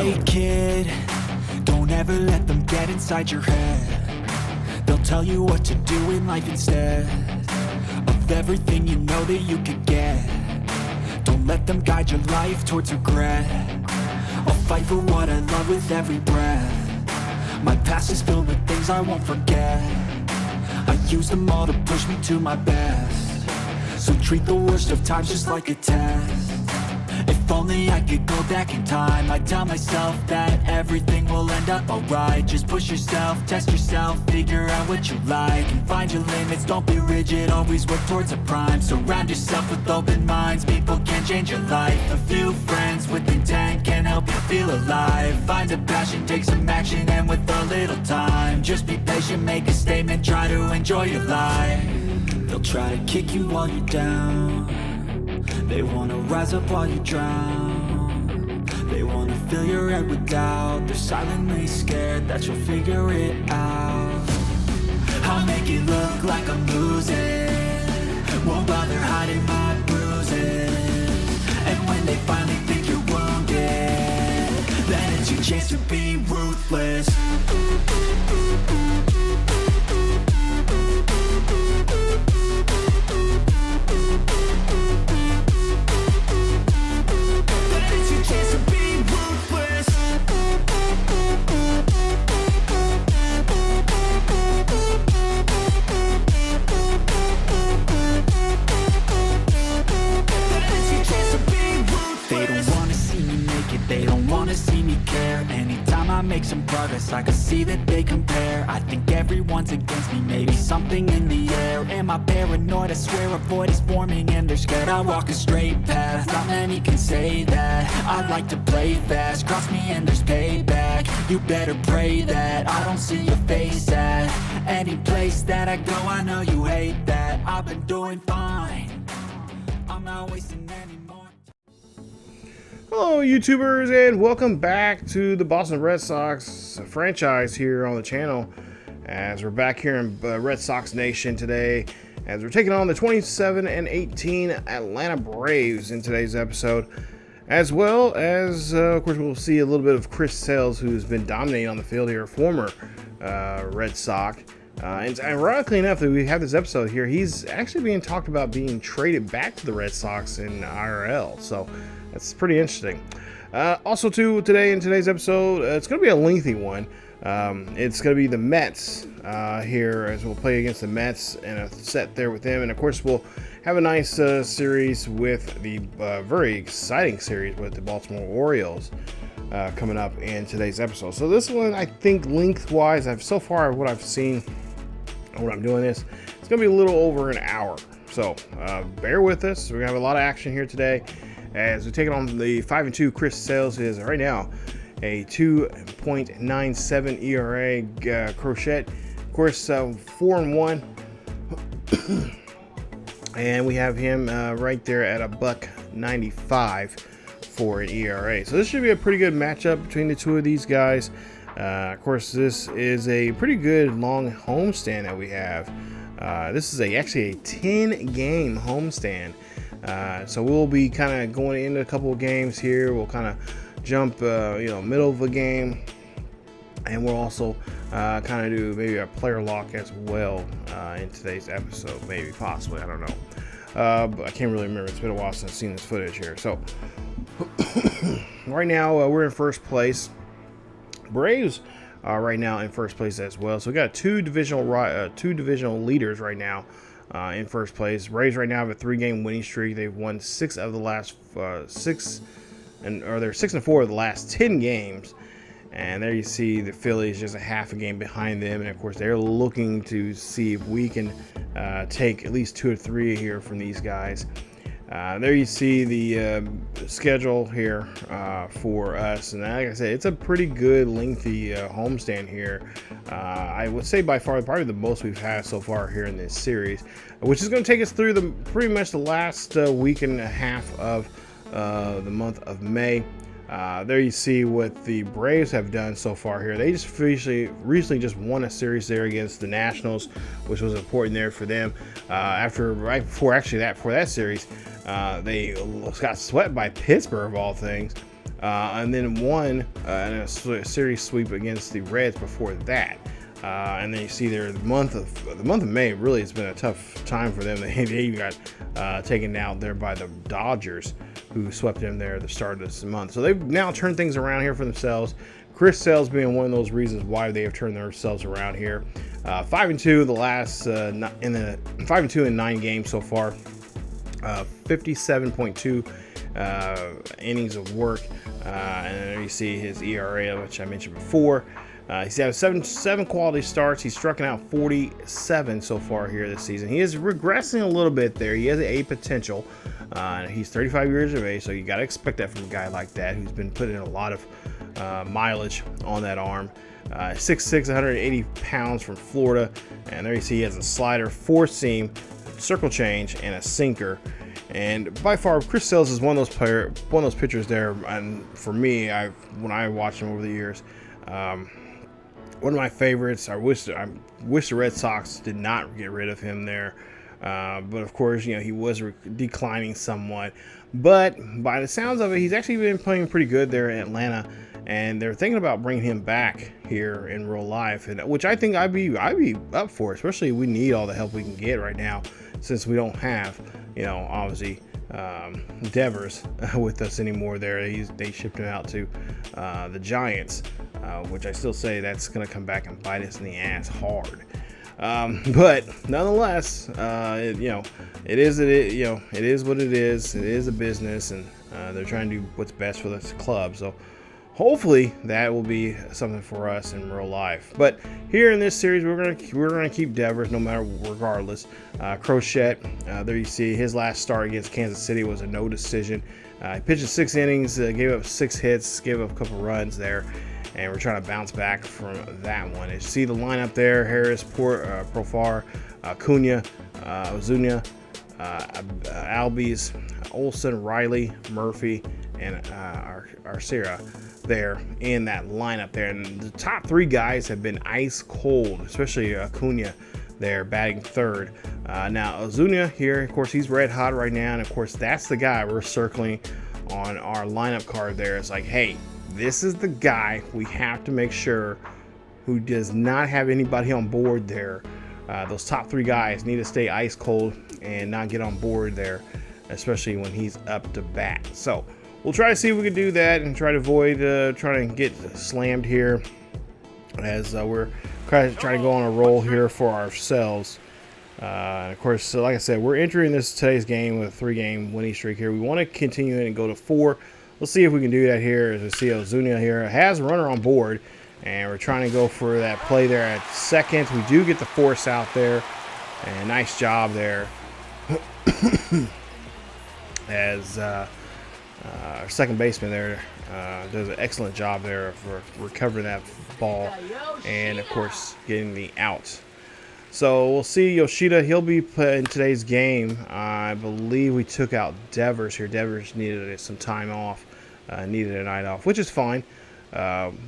Hey kid, don't ever let them get inside your head. They'll tell you what to do in life instead of everything you know that you could get. Don't let them guide your life towards regret. I'll fight for what I love with every breath. My past is filled with things I won't forget. I use them all to push me to my best. So treat the worst of times just like a test. If only I could go back in time, I'd tell myself that everything will end up alright. Just push yourself, test yourself, figure out what you like, and find your limits, don't be rigid, always work towards a prime. Surround yourself with open minds, people can change your life. A few friends with intent can help you feel alive. Find a passion, take some action, and with a little time, just be patient, make a statement, try to enjoy your life. They'll try to kick you while you're down. They wanna rise up while you drown. They wanna fill your head with doubt. They're silently scared that you'll figure it out. I'll make it look like I'm losing, won't bother hiding my bruises. And when they finally think you're wounded, then it's your chance to be ruthless. Make some progress, I can see that they compare. I think everyone's against me, maybe something in the air. Am I paranoid? I swear a void is forming and they're scared. I walk a straight path, not many can say that. I like to play fast, cross me and there's payback. You better pray that I don't see your face at any place that I go. I know you hate that. I've been doing fine, I'm not wasting any more. Hello YouTubers, and welcome back to the Boston Red Sox franchise here on the channel, as we're back here in Red Sox Nation today, as we're taking on the 27-18 Atlanta Braves in today's episode, as well as of course we'll see a little bit of Chris Sales, who's been dominating on the field here, former Red Sox. And ironically enough, that we have this episode here, he's actually being talked about being traded back to the Red Sox in IRL, so that's pretty interesting. Also, too, today in today's episode, it's going to be a lengthy one. It's going to be the Mets here, as we'll play against the Mets and a set there with them. And, of course, we'll have a nice series with the very exciting series with the Baltimore Orioles coming up in today's episode. So this one, I think, lengthwise, so far what I've seen when I'm doing this, it's going to be a little over an hour. So bear with us. We're going to have a lot of action here today, as we take it on the 5-2 Chris Sales. Is right now a 2.97 ERA. Crochet, of course, 4-1, and we have him right there at $1.95 for an ERA. So this should be a pretty good matchup between the two of these guys. Of course, this is a pretty good long homestand that we have. This is actually a 10-game homestand. So we'll be kind of going into a couple of games here. We'll kind of jump, middle of a game, and we'll also kind of do maybe a player lock as well in today's episode, maybe, possibly, I don't know. But I can't really remember. It's been a while since I've seen this footage here. So right now we're in first place. Braves are right now in first place as well. So we got two divisional leaders right now. In first place. Braves right now have a 3-game winning streak. They've won 6 of the last 6, or they're 6-4 of the last 10 games. And there you see the Phillies just a half a game behind them. And of course, they're looking to see if we can take at least 2 or 3 here from these guys. There you see the schedule here for us, and like I said, it's a pretty good lengthy homestand here. I would say by far probably the most we've had so far here in this series, which is going to take us through pretty much the last week and a half of the month of May. There you see what the Braves have done so far here. They just recently just won a series there against the Nationals, which was important there for them. Right before that series, they got swept by Pittsburgh of all things. and then won in a series sweep against the Reds before that. And then you see there the month of May really has been a tough time for them. They even got taken out there by the Dodgers, who swept them there at the start of this month. So they've now turned things around here for themselves. Chris Sale's being one of those reasons why they have turned themselves around here. 5-2 the last 5-2 in 9 games so far. 57.2 innings of work, and there you see his ERA, which I mentioned before. He's had seven quality starts. He's struck out 47 so far here this season. He is regressing a little bit there. He has a potential. He's 35 years of age, so you got to expect that from a guy like that who's been putting in a lot of mileage on that arm. 6'6", 180 pounds from Florida, and there you see he has a slider, 4-seam, circle change, and a sinker. And by far, Chris Sales is one of those pitchers there. And for me, when I watched him over the years, one of my favorites. I wish the Red Sox did not get rid of him there. But of course, he was declining somewhat. But by the sounds of it, he's actually been playing pretty good there in Atlanta, and they're thinking about bringing him back here in real life, and which I think I'd be up for. Especially we need all the help we can get right now, since we don't have, obviously Devers with us anymore. There, they shipped him out to the Giants, which I still say that's going to come back and bite us in the ass hard. But nonetheless, it is what it is. It is a business, and they're trying to do what's best for the club. So hopefully that will be something for us in real life. But here in this series, we're gonna keep Devers regardless. Crochet, there you see his last start against Kansas City was a no decision. He pitched 6 innings, gave up 6 hits, gave up a couple runs there. And we're trying to bounce back from that one. You see the lineup there: Harris, Profar, Acuna, Ozuna, Albies, Olsen, Riley, Murphy, and Arcera there in that lineup there. And the top 3 guys have been ice cold, especially Acuna there batting third. Now Ozuna here, of course, he's red hot right now, and of course that's the guy we're circling on our lineup card there. It's like, hey, this is the guy we have to make sure who does not have anybody on board there. Those top 3 guys need to stay ice cold and not get on board there, especially when he's up to bat. So we'll try to see if we can do that and try to avoid trying to get slammed here, as we're trying to go on a roll here for ourselves. Of course, so like I said, we're entering today's game with a 3-game winning streak here. We want to continue it and go to 4. Let's see if we can do that here. As we see, Ozuna here has a runner on board, and we're trying to go for that play there at second. We do get the force out there, and nice job there. As our second baseman there does an excellent job there for recovering that ball, and of course getting the out. So we'll see Yoshida. He'll be in today's game. I believe we took out Devers here. Devers needed some time off, needed a night off, which is fine.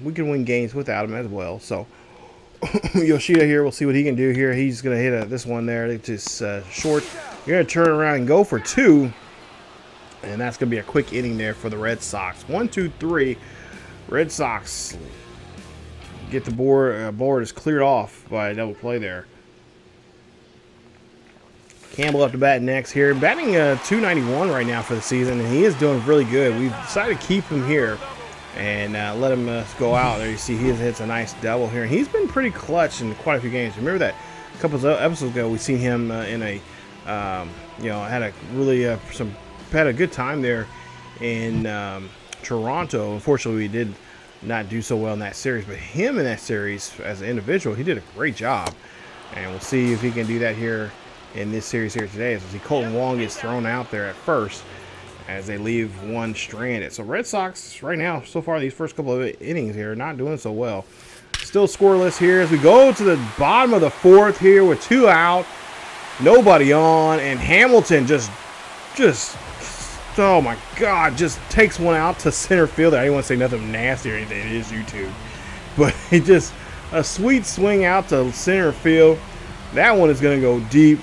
We can win games without him as well. So Yoshida here, we'll see what he can do here. He's going to hit this one there. It's just short. You're going to turn around and go for 2. And that's going to be a quick inning there for the Red Sox. 1, 2, 3. Red Sox get the board. Board is cleared off by a double play there. Campbell up to bat next here. Batting 291 right now for the season, and he is doing really good. We've decided to keep him here and let him go out. There you see he hits a nice double here. And he's been pretty clutch in quite a few games. Remember that a couple of episodes ago we seen him in a, had a really had a good time there in Toronto. Unfortunately, we did not do so well in that series, but him in that series as an individual, he did a great job. And we'll see if he can do that here in this series here today. As we see Colton Wong gets thrown out there at first as they leave one stranded. So Red Sox right now, so far these first couple of innings here, not doing so well. Still scoreless here as we go to the bottom of the 4th here with 2 out, nobody on, and Hamilton just oh my God, just takes one out to center field. I didn't want to say nothing nasty or anything. It is YouTube, but he just a sweet swing out to center field. That one is going to go deep.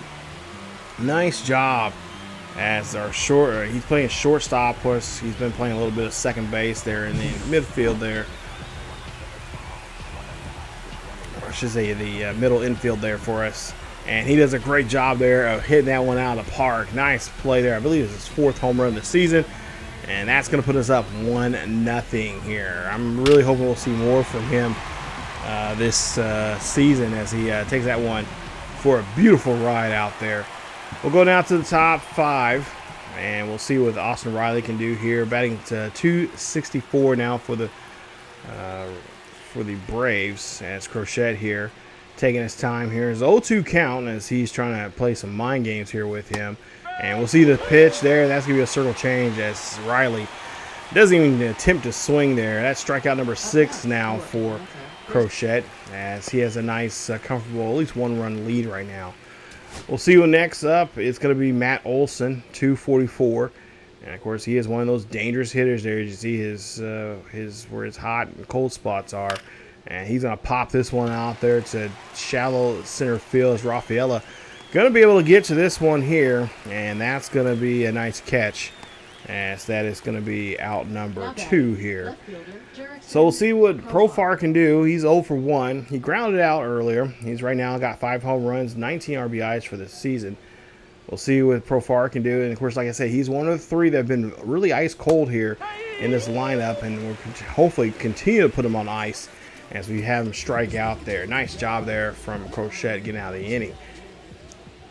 Nice job as our he's playing shortstop. Of course, he's been playing a little bit of second base there in the midfield there. Or I should say the middle infield there for us. And he does a great job there of hitting that one out of the park. Nice play there. I believe it's his 4th home run of the season. And that's going to put us up 1-0 here. I'm really hoping we'll see more from him this season as he takes that one for a beautiful ride out there. We'll go down to the top 5, and we'll see what Austin Riley can do here. Batting to 264 now for the Braves as Crochet here. Taking his time here. His 0-2 count as he's trying to play some mind games here with him. And we'll see the pitch there. That's going to be a circle change as Riley doesn't even attempt to swing there. That's strikeout number 6 now for Crochet as he has a nice, comfortable, at least 1-run lead right now. We'll see who next up. It's going to be Matt Olson, 244. And, of course, he is one of those dangerous hitters there. You see where his hot and cold spots are. And he's going to pop this one out there to shallow center field as Rafaela going to be able to get to this one here. And that's going to be a nice catch as that is going to be out number 2 here. So we'll see what Profar can do. He's 0 for 1. He grounded out earlier. He's right now got 5 home runs, 19 RBIs for this season. We'll see what Profar can do. And, of course, like I said, he's one of the 3 that have been really ice cold here in this lineup. And we'll hopefully continue to put him on ice as we have him strike out there. Nice job there from Crochet getting out of the inning.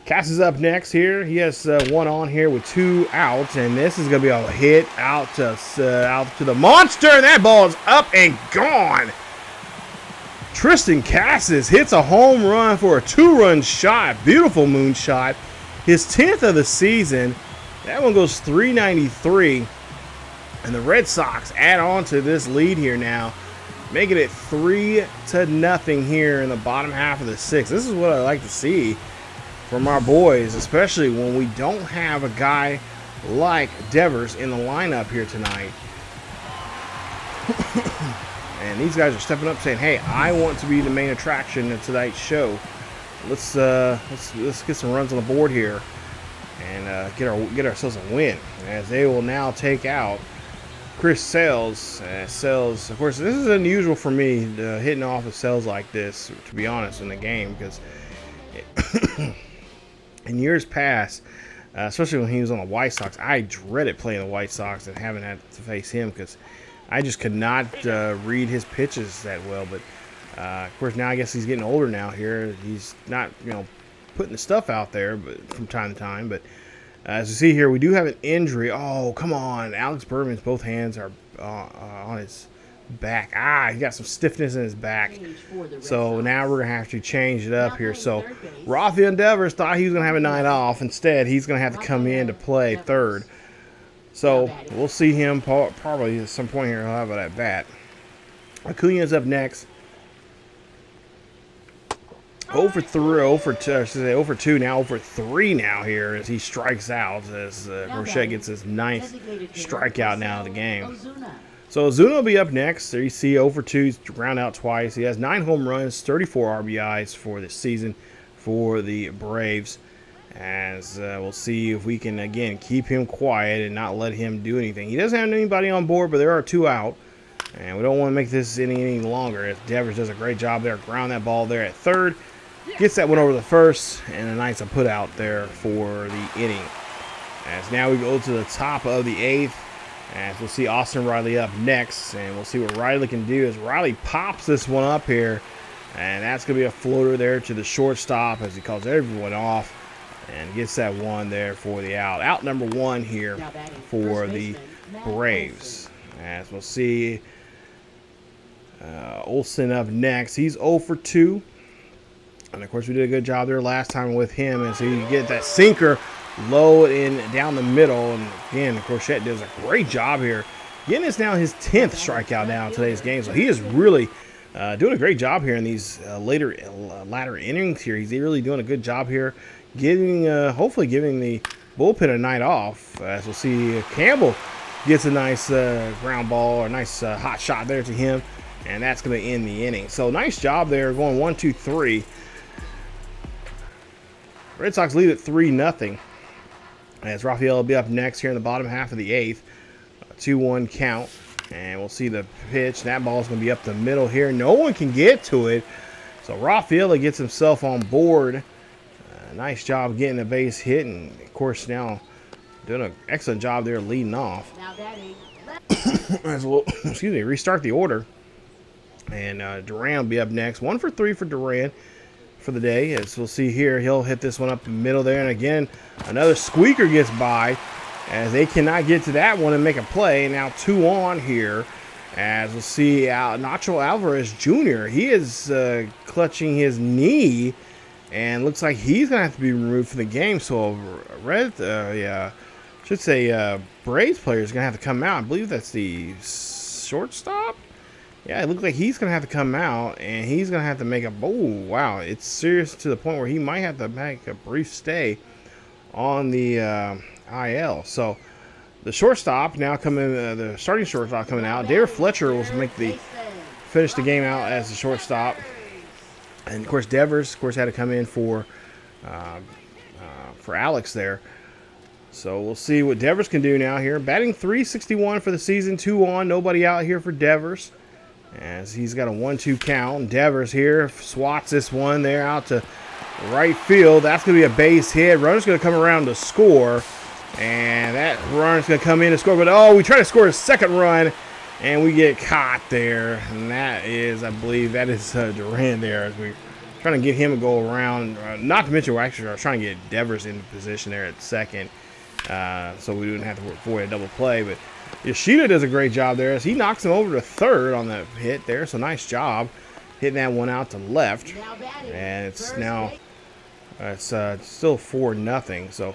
Cass is up next here. He has 1 on here with 2 outs. And this is going to be a hit out to the monster. And that ball is up and gone. Tristan Cassis hits a home run for a 2-run shot. Beautiful moonshot. His 10th of the season. That one goes 393. And the Red Sox add on to this lead here now, making it 3-0 here in the bottom half of the 6th. This is what I like to see from our boys, especially when we don't have a guy like Devers in the lineup here tonight. And these guys are stepping up saying, hey, I want to be the main attraction of tonight's show. Let's get some runs on the board here and get ourselves a win, as they will now take out Chris Sales. Sales, of course, this is unusual for me, hitting off of Sales like this, to be honest, in the game, because in years past, especially when he was on the White Sox, I dreaded playing the White Sox and having had to face him because I just could not read his pitches that well. But of course, now I guess he's getting older now here. He's not, putting the stuff out there, but from time to time. But as you see here, we do have an injury. Oh, come on. Alex Berman's both hands are on his back. He got some stiffness in his back. So now we're going to have to change it up here. So Rafael Devers thought he was going to have a night off. Instead, he's going to have to come in to play third. So we'll see him probably at some point here. He'll have it at bat. Acuna's up next. 0 for 2 now, 0 for 3 now here as he strikes out as Crochet gets his 9th strikeout now of the game. So Ozuna will be up next. There you see 0 for 2, he's ground out twice. He has 9 home runs, 34 RBIs for this season for the Braves. As we'll see if we can, again, keep him quiet and not let him do anything. He doesn't have anybody on board, but there are 2 out. And we don't want to make this inning any longer. As Devers does a great job there, ground that ball there at third. Gets that one over the first, and a nice put out there for the inning. As now we go to the top of the 8th, as we'll see Austin Riley up next, and we'll see what Riley can do as Riley pops this one up here, and that's going to be a floater there to the shortstop as he calls everyone off and gets that one there for the out. Out number 1 here for the Braves. As we'll see Olsen up next. He's 0 for 2. And, of course, we did a good job there last time with him. And so you get that sinker low and down the middle. And, again, Crochet does a great job here. Getting us now his 10th strikeout now in today's game. So he is really doing a great job here in these latter innings here. He's really doing a good job here. Hopefully giving the bullpen a night off. As we'll see Campbell gets a nice ground ball or nice hot shot there to him. And that's going to end the inning. So nice job there going 1, 2, 3. Red Sox lead at 3-0. as Rafael will be up next here in the bottom half of the 8th. 2-1 count, and we'll see the pitch. That ball is going to be up the middle here. No one can get to it, so Rafael gets himself on board. Nice job getting the base hit, and of course now doing an excellent job there leading off. As we'll restart the order, and Duran will be up next. 1 for 3 for Duran for the day. As we'll see here, he'll hit this one up the middle there, and again another squeaker gets by, as they cannot get to that one and make a play. Now 2 on here, as we'll see Nacho Alvarez Jr. He is clutching his knee, and looks like he's going to have to be removed from the game. So Braves player is going to have to come out. I believe that's the shortstop. Yeah, it looks like he's going to have to come out, and he's going to have to make a... Oh, wow. It's serious to the point where he might have to make a brief stay on the IL. So the shortstop now coming, the starting shortstop coming out. Dare Fletcher will finish the game out as the shortstop. And, of course, Devers, had to come in for Alex there. So we'll see what Devers can do now here. Batting .361 for the season, 2 on. Nobody out here for Devers, as he's got a 1-2 count. Devers here swats this one there out to right field. That's going to be a base hit. Runner's going to come around to score, and that runner's going to come in to score. But, oh, we try to score a second run, and we get caught there. And that is, I believe, Duran there, as we're trying to get him to go around. Not to mention, we're actually trying to get Devers in position there at second, so we wouldn't have to avoid a double play. But Yoshida does a great job there, as he knocks him over to third on the hit there. So nice job hitting that one out to left. And it's now still 4-0. So,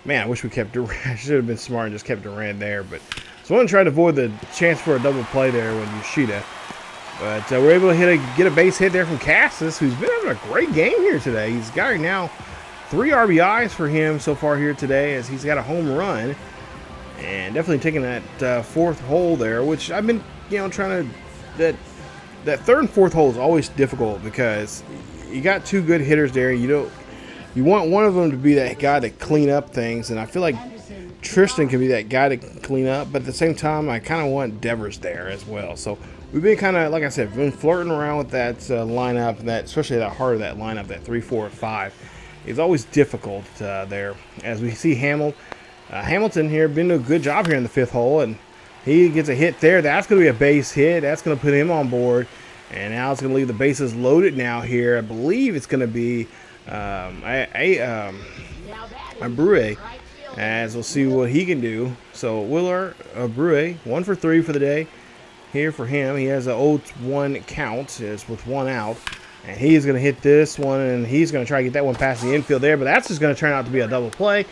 man, I wish we kept Durant. I should have been smart and just kept Durant there. But so I want to try to avoid the chance for a double play there with Yoshida. But we're able to get a base hit there from Cassis, who's been having a great game here today. He's got now 3 RBIs for him so far here today, as he's got a home run. And definitely taking that fourth hole there, which I've been, trying to... That third and fourth hole is always difficult, because you got 2 good hitters there. You want one of them to be that guy to clean up things, and I feel like Tristan can be that guy to clean up, but at the same time, I kind of want Devers there as well. So we've been kind of, like I said, been flirting around with that lineup, and especially that heart of that lineup, that 3, 4, 5. It's always difficult there. As we see Hamilton here, been doing a good job here in the 5th hole, and he gets a hit there. That's going to be a base hit. That's going to put him on board, and now it's going to leave the bases loaded now here. I believe it's going to be a Brue, as we'll see what he can do. So Wheeler, Brue, 1 for 3 for the day here for him. He has a 0-1 count, is with 1 out. And he's going to hit this one, and he's going to try to get that one past the infield there, but that's just going to turn out to be a double play,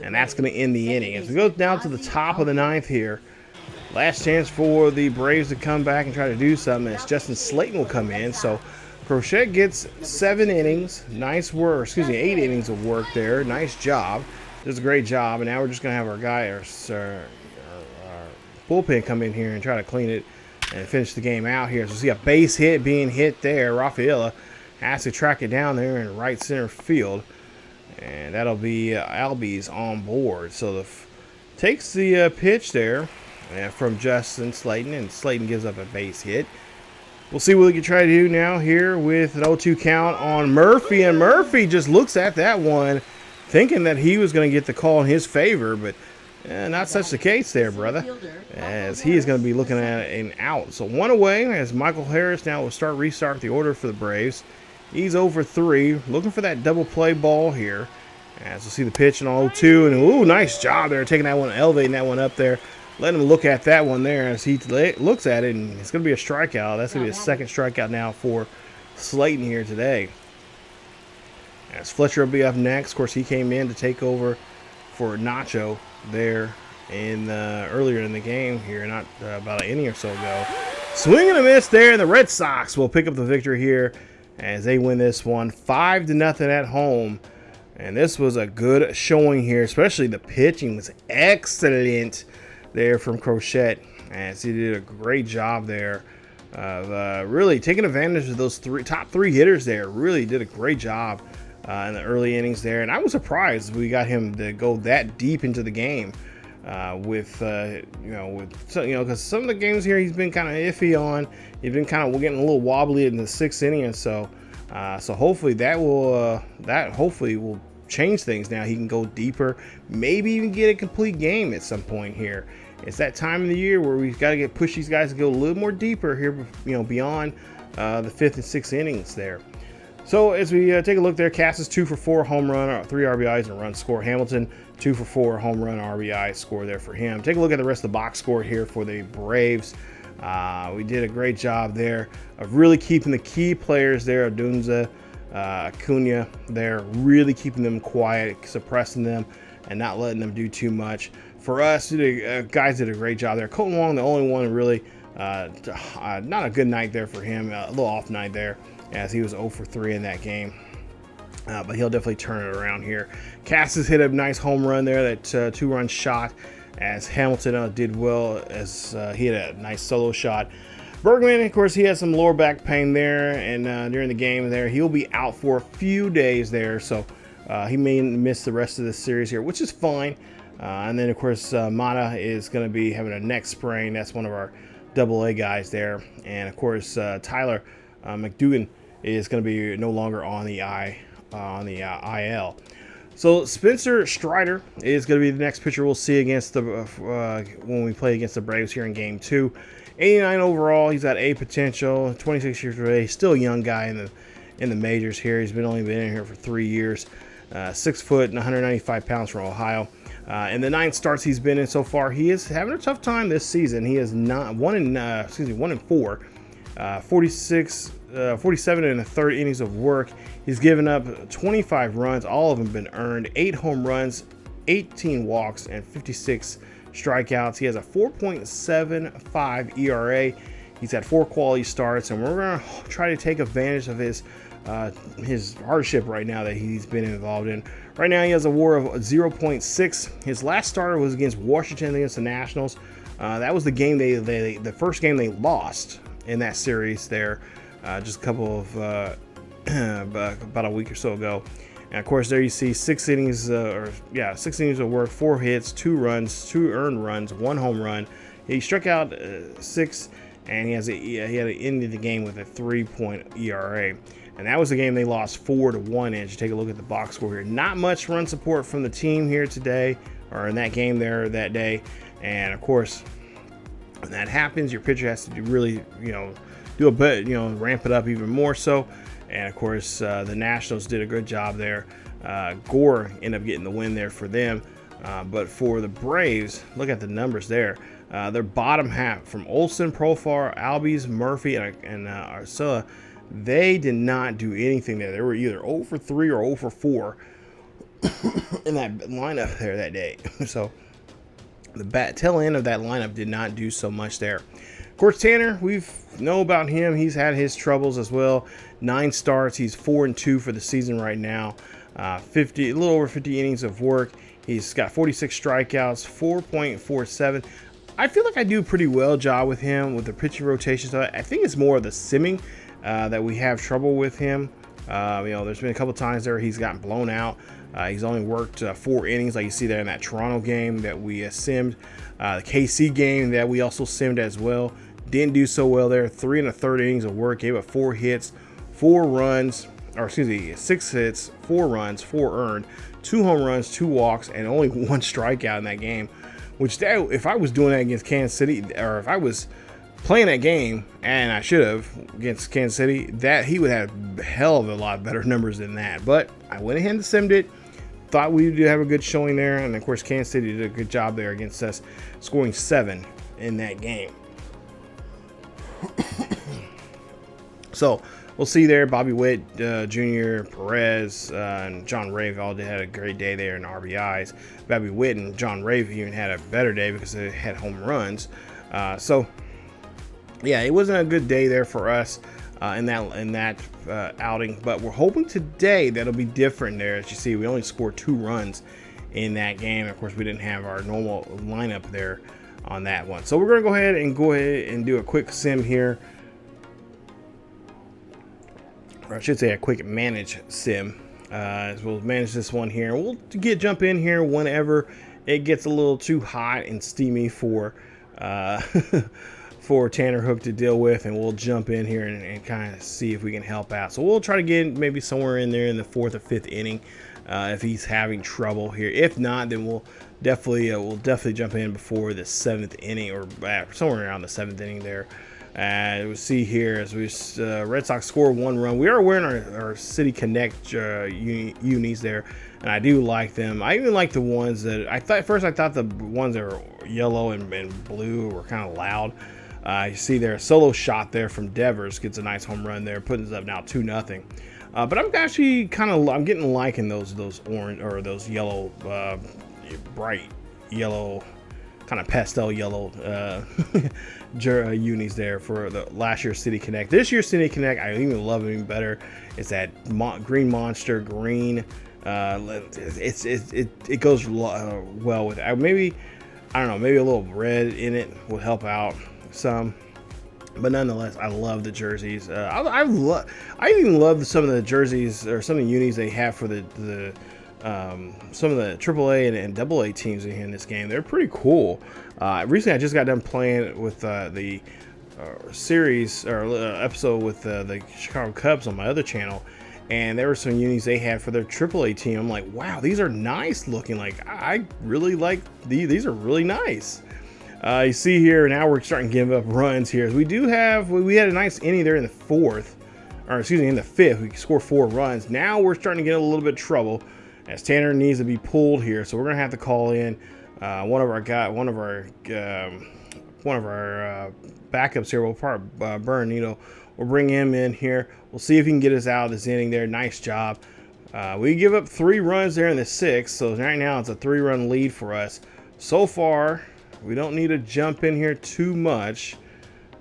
and that's going to end the inning. As we go down to the top of the 9th here, last chance for the Braves to come back and try to do something, as Justin Slayton will come in. So Crochet gets 7 innings. Nice work, 8 innings of work there. Nice job. Does a great job, and now we're just going to have our guy, our bullpen come in here and try to clean it and finish the game out here. So see a base hit being hit there. Rafaela has to track it down there in right center field, and that'll be Albies on board. So takes the pitch there from Justin Slayton, and Slayton gives up a base hit. We'll see what we can try to do now here with an 0-2 count on Murphy, and Murphy just looks at that one thinking that he was going to get the call in his favor, but not such the case there, brother, as he is going to be looking at an out. So 1 away, as Michael Harris now will restart the order for the Braves. He's over 3, looking for that double play ball here. As we'll see the pitch on 0-2, and ooh, nice job there, taking that one, elevating that one up there. Let him look at that one there as he looks at it, and it's going to be a strikeout. That's going to be a second strikeout now for Slayton here today. As Fletcher will be up next. Of course, he came in to take over for Nacho there earlier in the game here, not about an inning or so ago. Swing and a miss there, and the Red Sox will pick up the victory here as they win this one 5-0 at home. And this was a good showing here, especially the pitching was excellent there from Crochet, as he did a great job there of really taking advantage of those top three hitters there. Really did a great job in the early innings there, and I was surprised we got him to go that deep into the game. Because some of the games here he's been kind of iffy on. He's been kind of getting a little wobbly in the 6th inning, and so hopefully that will change things. Now he can go deeper, maybe even get a complete game at some point here. It's that time of the year where we've got to push these guys to go a little more deeper here, beyond the 5th and 6th innings there. So as we take a look there, Cass is 2 for 4, home run, 3 RBIs and a run score. Hamilton 2 for 4, home run, RBI score there for him. Take a look at the rest of the box score here for the Braves. We did a great job there of really keeping the key players there, Adunza, Acuna there, really keeping them quiet, suppressing them, and not letting them do too much. For us, guys did a great job there. Colton Wong, the only one really, not a good night there for him, a little off night there, as he was 0 for 3 in that game. But he'll definitely turn it around here. Cass has hit a nice home run there, that 2-run shot, as Hamilton did well, as he had a nice solo shot. Bergman, of course, he has some lower back pain there, and during the game there, he'll be out for a few days there, so he may miss the rest of the series here, which is fine. And then, of course, Mata is going to be having a neck sprain. That's one of our AA guys there. And, of course, Tyler McDougan is going to be no longer on the IL. So Spencer Strider is going to be the next pitcher we'll see against the when we play against the Braves here in Game 2. 89 overall. He's got A potential. 26 years of age. Still a young guy in the majors here. He's only been in here for 3 years. 6 foot and 195 pounds from Ohio. In the 9 starts he's been in so far, he is having a tough time this season. He is not 1 and 4, 47 and a third innings of work. He's given up 25 runs, all of them been earned, 8 home runs, 18 walks, and 56 strikeouts. He has a 4.75 ERA. He's had 4 quality starts, and we're going to try to take advantage of his hardship right now that he's been involved in. Right now he has a WAR of 0.6. His last starter was against Washington against the Nationals. That was the game the first game they lost in that series there, just a couple of about a week or so ago. And of course there you see 6 innings of work, 4 hits, 2 runs, 2 earned runs, 1 home run. He struck out 6, and he had to end the game with a 3-point ERA. And that was the game they lost 4-1. As you take a look at the box score here, not much run support from the team here today, or in that game there that day. And of course, when that happens, your pitcher has to really, do a bit, ramp it up even more so. And of course, the Nationals did a good job there. Gore ended up getting the win there for them. But for the Braves, look at the numbers there. Their bottom half from Olsen, Profar, Albies, Murphy, and Arcilla, they did not do anything there. They were either 0 for 3 or 0 for 4 in that lineup there that day. So the tail end of that lineup did not do so much there. Of course, Tanner, we know about him. He's had his troubles as well. 9 starts. He's 4-2 for the season right now. A little over 50 innings of work. He's got 46 strikeouts, 4.47. I feel like I do a pretty well job with him with the pitching rotation. So I think it's more of the simming that we have trouble with him. There's been a couple times there he's gotten blown out. He's only worked 4 innings, like you see there in that Toronto game that we simmed. The KC game that we also simmed as well. Didn't do so well there. 3 1/3 innings of work. Gave up 4 hits, 6 hits, 4 runs, 4 earned, 2 home runs, 2 walks, and only 1 strikeout in that game. If I was doing that against Kansas City, or if I was playing that game, and I should have, against Kansas City, that he would have a hell of a lot better numbers than that. But I went ahead and simmed it. Thought we did have a good showing there, and of course Kansas City did a good job there against us, scoring 7 in that game. So we'll see there. Bobby Witt Jr., Perez, and John Rave all had a great day there in RBIs. Bobby Witt and John Rave even had a better day because they had home runs. Yeah, it wasn't a good day there for us in that outing, but we're hoping today that'll be different there. As you see, we only scored 2 runs in that game. Of course, we didn't have our normal lineup there on that one. So we're going to go ahead and do a quick sim here. Or I should say a quick manage sim As we'll manage this one here. We'll jump in here whenever it gets a little too hot and steamy for for Tanner Hook to deal with, and we'll jump in here and kind of see if we can help out. So we'll try to get maybe somewhere in there in the 4th or 5th inning if he's having trouble here. If not, then we'll definitely jump in before the 7th inning, or somewhere around the 7th inning there. We'll see here as we Red Sox score 1 run. We are wearing our City Connect unis there, and I do like them. I even like the ones that I thought the ones that were yellow and blue were kind of loud. You see there a solo shot there from Devers, gets a nice home run there, putting us up now 2-0. But I'm actually I'm getting liking those orange or those yellow, bright yellow, kind of pastel yellow unis there for the last year's City Connect. This year's City Connect, I even love it even better. It's that green monster green. It goes well with it. Maybe I don't know. Maybe a little red in it would help out some. But nonetheless, I love the jerseys. I even love some of the jerseys or some of the unis they have for some of the AAA and AA teams in this game. They're pretty cool. Recently, I just got done playing with the series or episode with the Chicago Cubs on my other channel, and there were some unis they had for their AAA team. I'm like, wow, these are nice looking. Like, I really like these. These are really nice. You see here now we're starting to give up runs here. We had a nice inning there in the 4th, or excuse me, in the 5th. We scored 4 runs. Now we're starting to get a little bit of trouble as Tanner needs to be pulled here. So we're gonna have to call in one of our backups here. We'll probably Bernino. We'll bring him in here. We'll see if he can get us out of this inning there. Nice job. We give up 3 runs there in the 6th. So right now it's a 3-run lead for us. So far, we don't need to jump in here too much.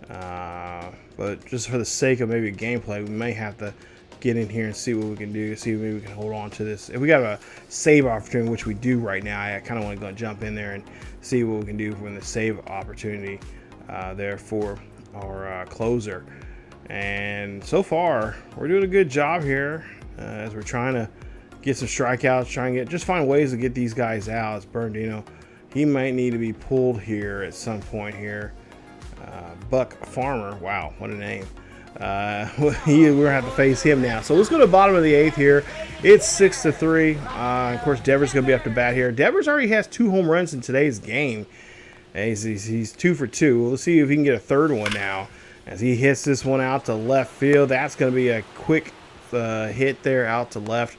But just for the sake of maybe gameplay, we may have to get in here and see what we can do. See if maybe we can hold on to this. If we got a save opportunity, which we do right now, I kind of want to go jump in there and see what we can do from the save opportunity there for our closer. And so far, we're doing a good job here as we're trying to get some strikeouts, just find ways to get these guys out. It's Bernardino. He might need to be pulled here at some point here. Buck Farmer, wow, what a name. We're gonna have to face him now. So let's go to the bottom of the 8th here. It's 6-3. Of course, Devers gonna be up to bat here. Devers already has 2 home runs in today's game. He's 2 for 2. Let's see if he can get a 3rd one now as he hits this one out to left field. That's gonna be a quick hit there out to left,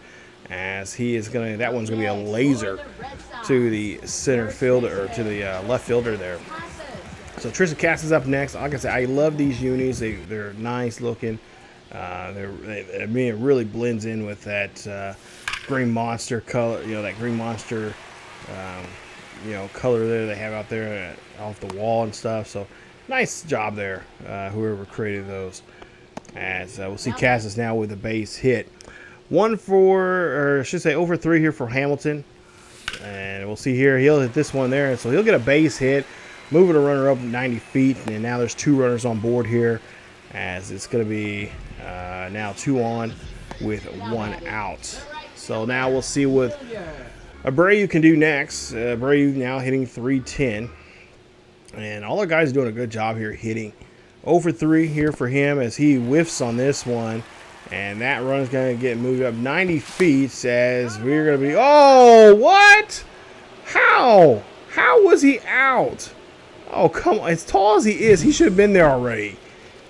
as that one's gonna be a laser to the center fielder, or to the left fielder there. So Tristan Cass is up next. Like I said, I love these unis. They're nice looking. It really blends in with that green monster color. That green monster, color there they have out there off the wall and stuff. So nice job there, whoever created those. As we'll see Cassis now with a base hit. 0 for 3 here for Hamilton. And we'll see here, he'll hit this one there. So he'll get a base hit, moving a runner up 90 feet. And now there's 2 runners on board here, as it's going to be now 2 on with 1 out. So now we'll see what Abreu can do next. Abreu now hitting .310. And all our guys are doing a good job here hitting. 0 for 3 here for him as he whiffs on this one. And that run is going to get moved up 90 feet as we're going to be... Oh, what? How? How was he out? Oh, come on. As tall as he is, he should have been there already.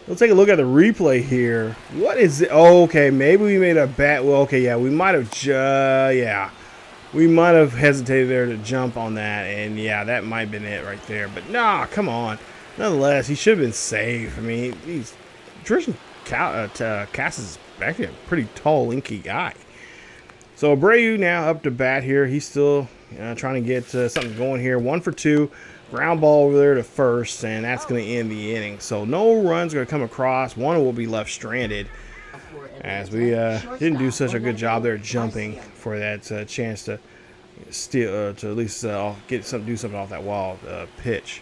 Let's take a look at the replay here. What is it? Oh, okay, maybe we made a bad... Well, okay, yeah, we might have... We might have hesitated there to jump on that. And, yeah, that might have been it right there. But, nah, come on. Nonetheless, he should have been safe. I mean, Tristan Cass is actually a pretty tall, lanky guy. So Abreu now up to bat here. He's still trying to get something going here. 1 for 2. Ground ball over there to first, and that's going to end the inning. So no runs going to come across. One will be left stranded, as we didn't do such a good job there jumping for that chance to steal, to at least do something off that wild pitch.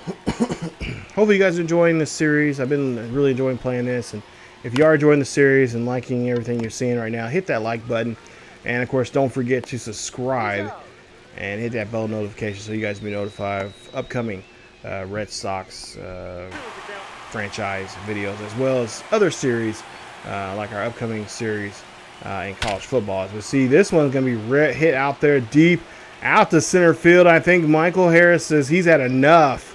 Hopefully you guys are enjoying this series. I've been really enjoying playing this and if you are enjoying the series and liking everything you're seeing right now, hit that like button. And, of course, don't forget to subscribe and hit that bell notification so you guys will be notified of upcoming Red Sox franchise videos, as well as other series like our upcoming series in college football. As we see, this one's going to be hit out there deep, out to center field. I think Michael Harris says he's had enough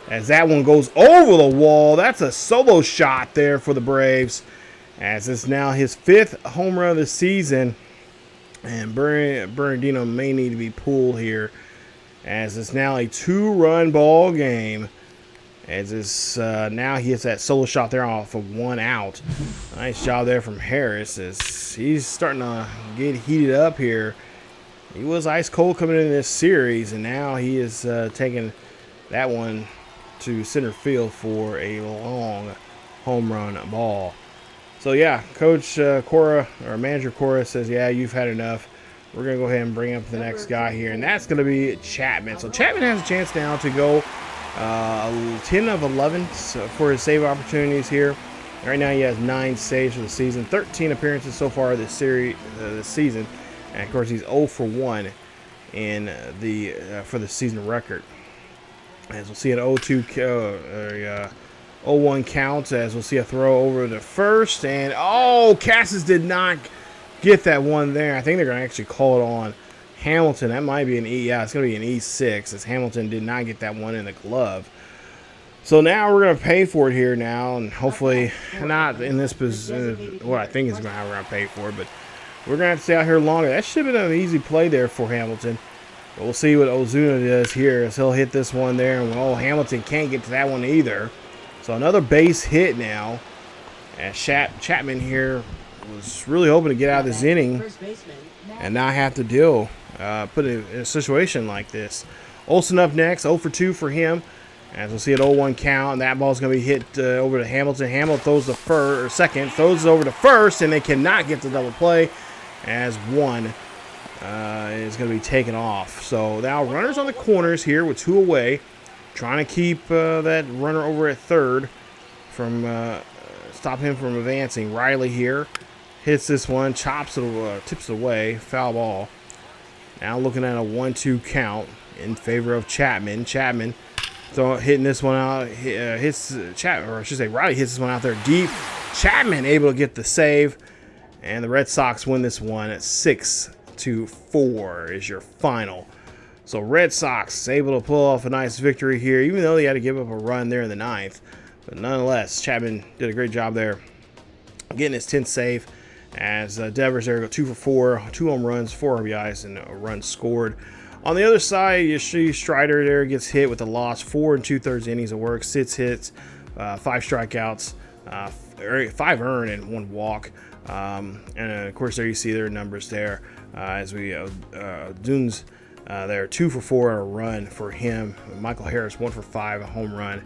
as that one goes over the wall. That's a solo shot there for the Braves, as it's now his 5th home run of the season. And Bernardino may need to be pulled here, as it's now a 2-run ball game. As it's now he hits that solo shot there off of 1 out. Nice job there from Harris, as he's starting to get heated up here. He was ice cold coming into this series, and now he is taking that one to center field for a long home run ball. So yeah, Coach Cora, or Manager Cora, says, yeah, you've had enough. We're going to go ahead and bring up the next guy here, and that's going to be Chapman. So Chapman has a chance now to go 10 of 11 for his save opportunities here. Right now he has 9 saves for the season, 13 appearances so far this season. And of course he's 0 for 1 in for the season record. As we'll see an 0-1 count, as we'll see a throw over to first, and Cassis did not get that one there. I think they're going to actually call it on Hamilton. That might be an it's going to be an E6, as Hamilton did not get that one in the glove. So now we're going to pay for it here now, and hopefully not in this position, what I think is how we're going to pay for it, but we're going to have to stay out here longer. That should have been an easy play there for Hamilton. But we'll see what Ozuna does here, as he'll hit this one there, and Hamilton can't get to that one either. So another base hit now, as Chapman here was really hoping to get out of this inning and not have to put it in a situation like this. Olsen up next, 0 for 2 for him. As we'll see an 0-1 count, and that ball's going to be hit over to Hamilton. Hamilton throws the second, throws it over to first, and they cannot get the double play, as one is going to be taken off. So now runners on the corners here with 2 away, trying to keep that runner over at third from stop him from advancing. Riley here hits this one, tips it away, foul ball. Now looking at a 1-2 count in favor of Chapman. Chapman hitting this one out, Riley hits this one out there deep. Chapman able to get the save, and the Red Sox win this one at 6-4 is your final. So Red Sox able to pull off a nice victory here, even though they had to give up a run there in the 9th. But nonetheless, Chapman did a great job there, getting his 10th save, as Devers there go 2 for 4, 2 home runs, 4 RBIs, and a run scored. On the other side, you see Strider there gets hit with a loss, 4 2/3 innings of work, 6 hits, 5 strikeouts, 5 earned, and 1 walk. And of course, there you see their numbers there, as we Dunes there 2 for 4 and a run for him. Michael Harris 1 for 5, a home run,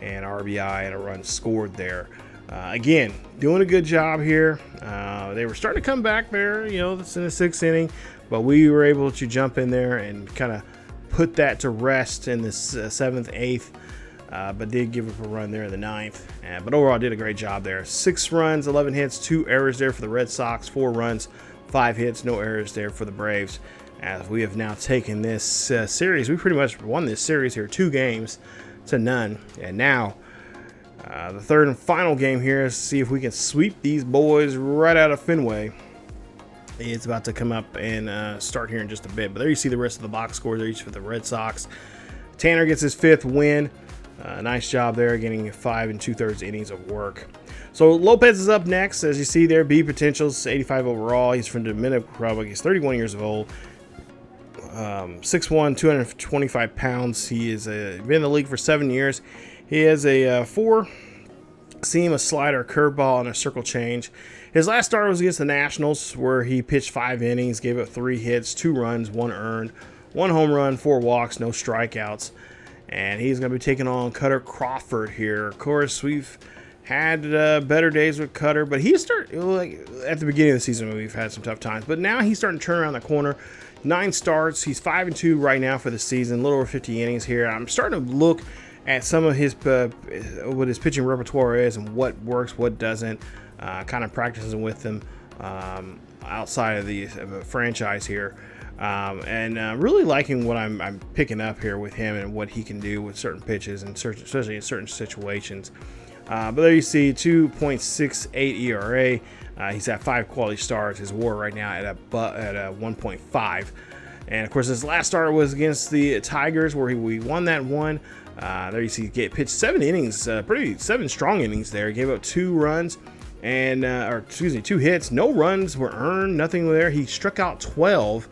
and RBI, and a run scored there. Again, doing a good job here. They were starting to come back there, it's in the 6th inning, but we were able to jump in there and kind of put that to rest in the 7th, 8th, but did give up a run there in the 9th. But overall, did a great job there. 6 runs, 11 hits, 2 errors there for the Red Sox, 4 runs, 5 hits, no errors there for the Braves. As we have now taken this series, we pretty much won this series here, 2-0. And now the 3rd and final game here is to see if we can sweep these boys right out of Fenway. It's about to come up and start here in just a bit. But there you see the rest of the box scores each for the Red Sox. Tanner gets his 5th win. Nice job there, getting 5 2/3 innings of work. So Lopez is up next. As you see there, B potentials, 85 overall. He's from Dominican Republic. He's 31 years old. 6'1", 225 pounds. He has been in the league for 7 years. He has a 4-seam, a slider, a curveball, and a circle change. His last start was against the Nationals, where he pitched 5 innings, gave up 3 hits, 2 runs, 1 earned, 1 home run, 4 walks, no strikeouts. And he's going to be taking on Cutter Crawford here. Of course, we've had better days with Cutter, but at the beginning of the season, we've had some tough times. But now he's starting to turn around the corner. 9 starts. He's 5-2 right now for the season, a little over 50 innings here. I'm starting to look at some of his what his pitching repertoire is and what works, what doesn't. kind of practicing with them outside of the franchise here. And really liking what I'm picking up here with him and what he can do with certain pitches and especially in certain situations. But there you see 2.68 ERA. He's at 5 quality starts. His WAR right now at a 1.5. And of course, his last start was against the Tigers, where we won that one. There you see he pitched 7 innings, 7 strong innings there. He gave up 2 runs and 2 hits. No runs were earned, nothing there. He struck out 12.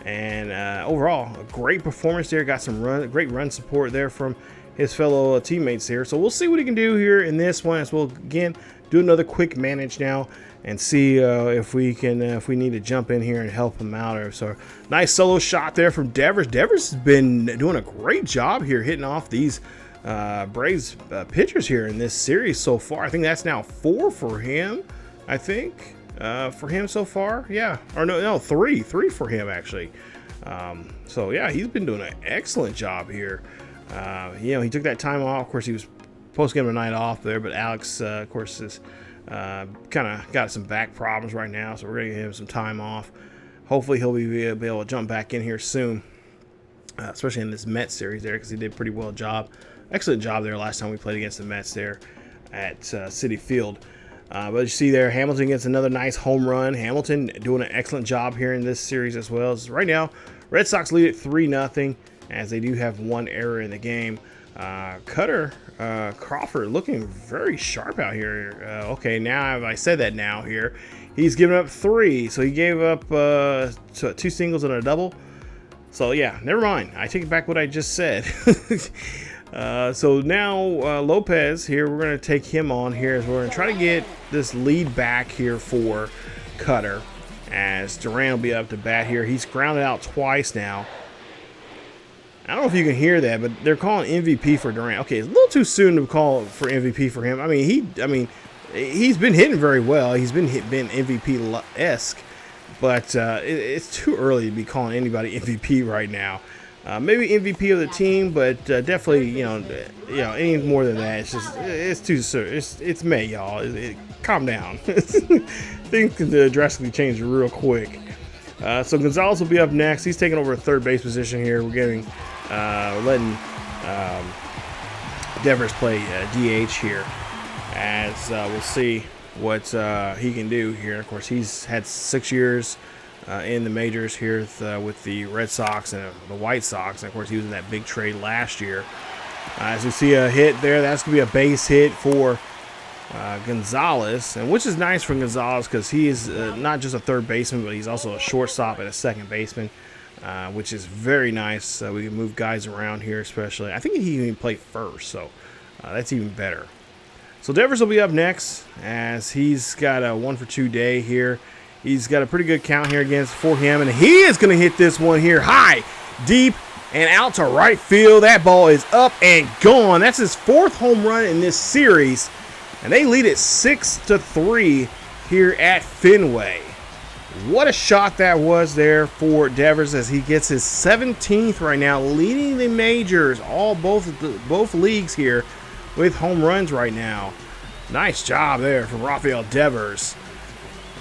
And overall, a great performance there. Got some great run support there from his fellow teammates here. So we'll see what he can do here in this one, as we'll again do another quick manage now and see if we need to jump in here and help him out. So nice solo shot there from Devers. Devers has been doing a great job here hitting off these Braves pitchers here in this series so far. I think that's now 4 for him. I think. For him so far, yeah, or no, three for him actually. So yeah, he's been doing an excellent job here. He took that time off. Of course, he was supposed to get him a night off there, but Alex, of course, is kind of got some back problems right now, so we're gonna give him some time off. Hopefully, he'll be able to jump back in here soon, especially in this Mets series there, because he did pretty well excellent job there last time we played against the Mets there at Citi Field. But you see there, Hamilton gets another nice home run. Hamilton doing an excellent job here in this series as well. So right now, Red Sox lead at 3-0, as they do have 1 error in the game. Crawford looking very sharp out here. Okay, now I said that now here, he's given up 3. So he gave up 2 singles and a double. So yeah, never mind. I take back what I just said. So now Lopez here, we're going to take him on here as we're going to try to get this lead back here for Cutter, as Duran will be up to bat here. He's grounded out twice now. I don't know if you can hear that, but they're calling MVP for Duran. Okay, it's a little too soon to call for MVP for him. I mean, he's been hitting very well. He's been MVP-esque, but it's too early to be calling anybody MVP right now. Maybe MVP of the team, but definitely, any more than that, it's too soon. It's May, y'all. Calm down. Things can drastically change real quick. So Gonzalez will be up next. He's taking over a third base position here. We're letting Devers play DH here, as we'll see what he can do here. Of course, he's had 6 years in the majors here with the Red Sox and the White Sox. And of course, he was in that big trade last year. As we see a hit there, that's going to be a base hit for Gonzalez, and which is nice for Gonzalez, because he is not just a third baseman, but he's also a shortstop and a second baseman, which is very nice. We can move guys around here, especially. I think he can even play first, so that's even better. So Devers will be up next, as he's got a 1-for-2 day here. He's got a pretty good count here for him, and he is going to hit this one here high, deep, and out to right field. That ball is up and gone. That's his 4th home run in this series, and they lead it 6-3 here at Fenway. What a shot that was there for Devers, as he gets his 17th right now, leading the majors, both leagues here with home runs right now. Nice job there from Rafael Devers.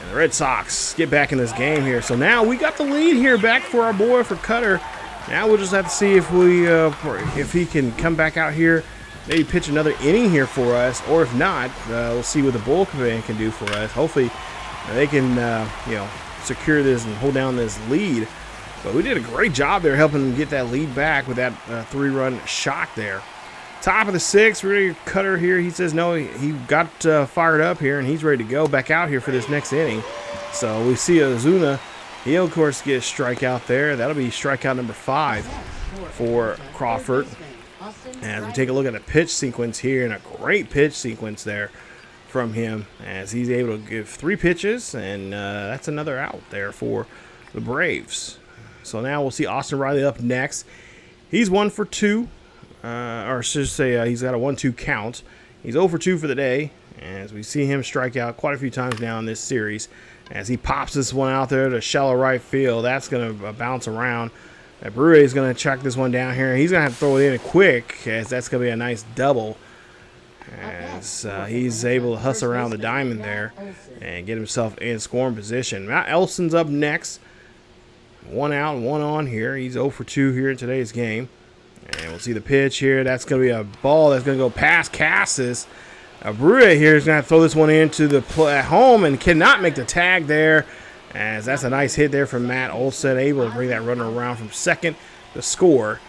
And the Red Sox get back in this game here. So now we got the lead here back for our boy, for Cutter. Now we'll just have to see if he can come back out here, maybe pitch another inning here for us, or if not, we'll see what the bullpen can do for us. Hopefully they can secure this and hold down this lead. But we did a great job there helping them get that lead back with that 3-run shot there. Top of the 6th, really Cutter here. He says no, he got fired up here, and he's ready to go back out here for this next inning. So we see Ozuna. He'll, of course, get a strikeout there. That'll be strikeout number 5 for Crawford. As we take a look at the pitch sequence here, and a great pitch sequence there from him, as he's able to give 3 pitches, and that's another out there for the Braves. So now we'll see Austin Riley up next. He's 1 for 2. Or should say he's got a 1-2 count. He's 0 for 2 for the day, as we see him strike out quite a few times now in this series, as he pops this one out there to shallow right field. That's going to bounce around. Brule is going to check this one down here. He's going to have to throw it in quick, as that's going to be a nice double. as he's able to hustle around the diamond there and get himself in scoring position. Matt Elson's up next. 1 out and 1 on here. He's 0 for 2 here in today's game. And we'll see the pitch here. That's going to be a ball that's going to go past Cassis. Abreu here is going to throw this one into the play at home and cannot make the tag there, as that's a nice hit there from Matt Olson, able to bring that runner around from second to score.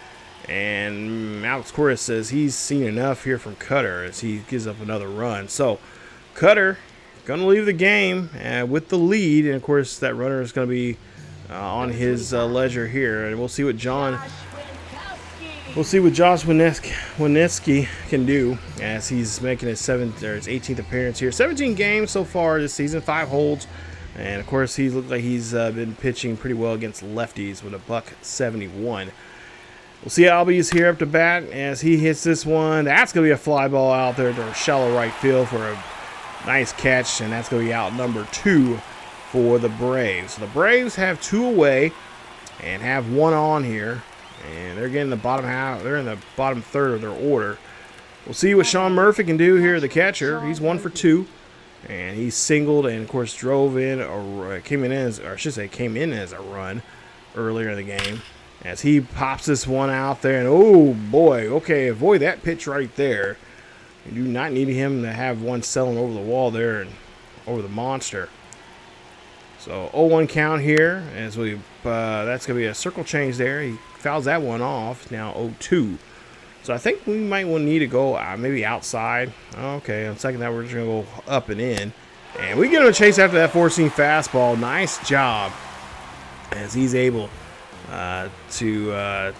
And Alex Correa says he's seen enough here from Cutter as he gives up another run. So Cutter going to leave the game with the lead, and of course that runner is going to be on his leisure here, and we'll see what Josh Wineski can do as he's making his 18th appearance here. 17 games so far this season, 5 holds, and of course he looks like he's been pitching pretty well against lefties with a .171. We'll see Albies here up to bat as he hits this one. That's going to be a fly ball out there to shallow right field for a nice catch, and that's going to be out number 2 for the Braves. So the Braves have 2 away and have 1 on here, and they're getting the bottom half. They're in the bottom third of their order. We'll see what Sean Murphy can do here, the catcher. He's 1 for 2, and he singled and of course drove in or came in as a run earlier in the game as he pops this one out there. And oh boy, okay, avoid that pitch right there. You do not need him to have one selling over the wall there and over the monster. So 0-1 count here as we that's going to be a circle change there. He fouls that one off. Now 0-2. So I think we might need to go maybe outside. Okay, on second that we're just going to go up and in. And we get him a chase after that 4-seam fastball. Nice job as he's able to get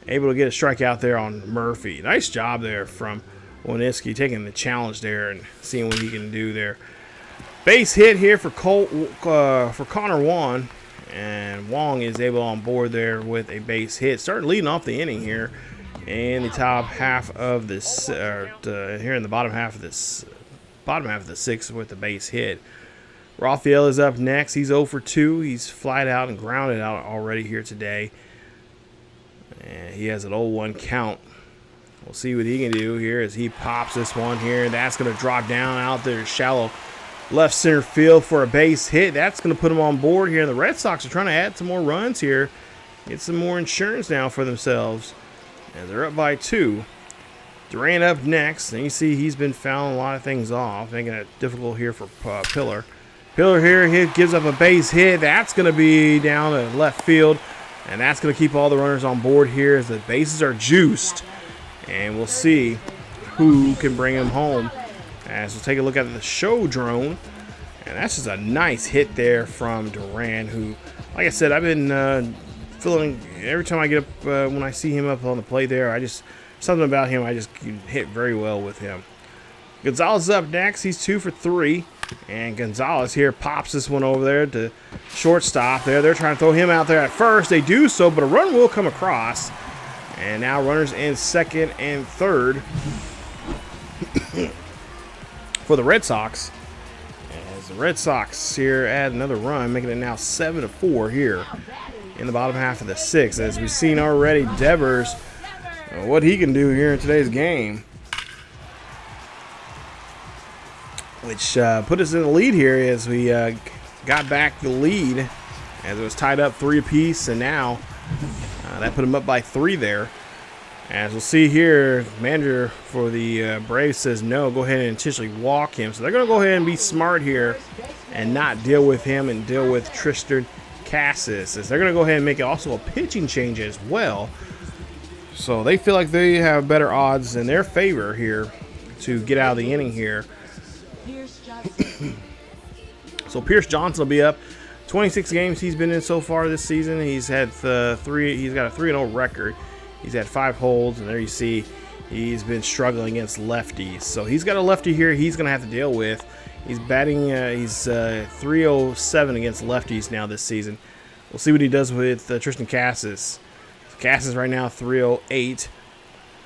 a strikeout there on Murphy. Nice job there from Woniski taking the challenge there and seeing what he can do there. Base hit here for Connor Wong, and Wong is able on board there with a base hit. Started leading off the inning here in the top half of this, here in the bottom half of the 6th with the base hit. Raphael is up next. He's 0 for 2. He's flied out and grounded out already here today, and he has an 0-1 count. We'll see what he can do here as he pops this one here. That's going to drop down out there shallow left center field for a base hit. That's going to put them on board here. And the Red Sox are trying to add some more runs here. Get some more insurance now for themselves. And they're up by 2. Durant up next. And you see he's been fouling a lot of things off, making it difficult here for Pillar. Pillar here gives up a base hit. That's going to be down to left field. And that's going to keep all the runners on board here as the bases are juiced. And we'll see who can bring him home. As we'll take a look at the show drone, and that's just a nice hit there from Duran, who, like I said, I've been feeling every time I get up when I see him up on the plate there. Something about him, I just hit very well with him. Gonzalez up next. He's 2 for 3, and Gonzalez here pops this one over there to shortstop. They're trying to throw him out there at first. They do so, but a run will come across, and now runners in second and third for the Red Sox, as the Red Sox here add another run, making it now 7-4 here in the bottom half of the 6th. As we've seen already, Devers, what he can do here in today's game, which put us in the lead here as we got back the lead as it was tied up 3 apiece, and now that put him up by 3 there. As we'll see here, manager for the Braves says no, go ahead and intentionally walk him. So they're going to go ahead and be smart here and not deal with him and deal with Tristan Cassis. As they're going to go ahead and make it also a pitching change as well. So they feel like they have better odds in their favor here to get out of the inning here. So Pierce Johnson will be up. 26 games he's been in so far this season. He's had he's got a 3-0 record. He's had 5 holds, and there you see he's been struggling against lefties. So he's got a lefty here he's going to have to deal with. He's batting, he's 307 against lefties now this season. We'll see what he does with Tristan Cassis. Cassis right now 308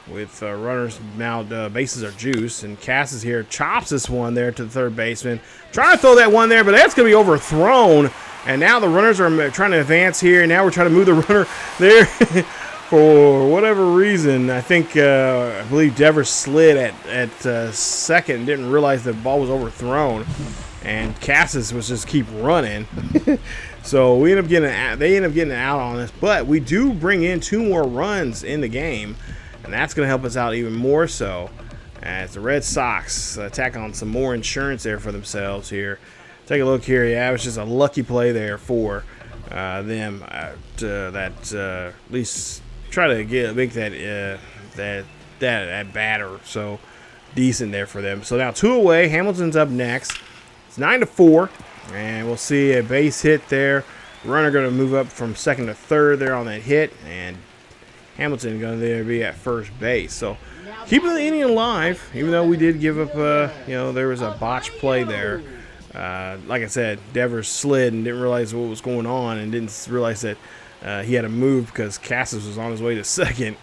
with runners now, bases are juiced. And Cassis here chops this one there to the third baseman. Trying to throw that one there, but that's going to be overthrown. And now the runners are trying to advance here. And now we're trying to move the runner there. For whatever reason, I believe Devers slid at second, didn't realize the ball was overthrown, and Cassis was just keep running. So they end up getting out on us, but we do bring in 2 more runs in the game, and that's going to help us out even more so as the Red Sox attack on some more insurance there for themselves here. Take a look here. Yeah, it was just a lucky play there for them at least try to make that batter so decent there for them. So now 2 away. Hamilton's up next. It's 9-4. And we'll see a base hit there. Runner going to move up from second to third there on that hit. And Hamilton going to be at first base. So keeping the inning alive, even though we did give up, there was a botched play there. Like I said, Devers slid and didn't realize what was going on and didn't realize that he had to move because Cassis was on his way to second.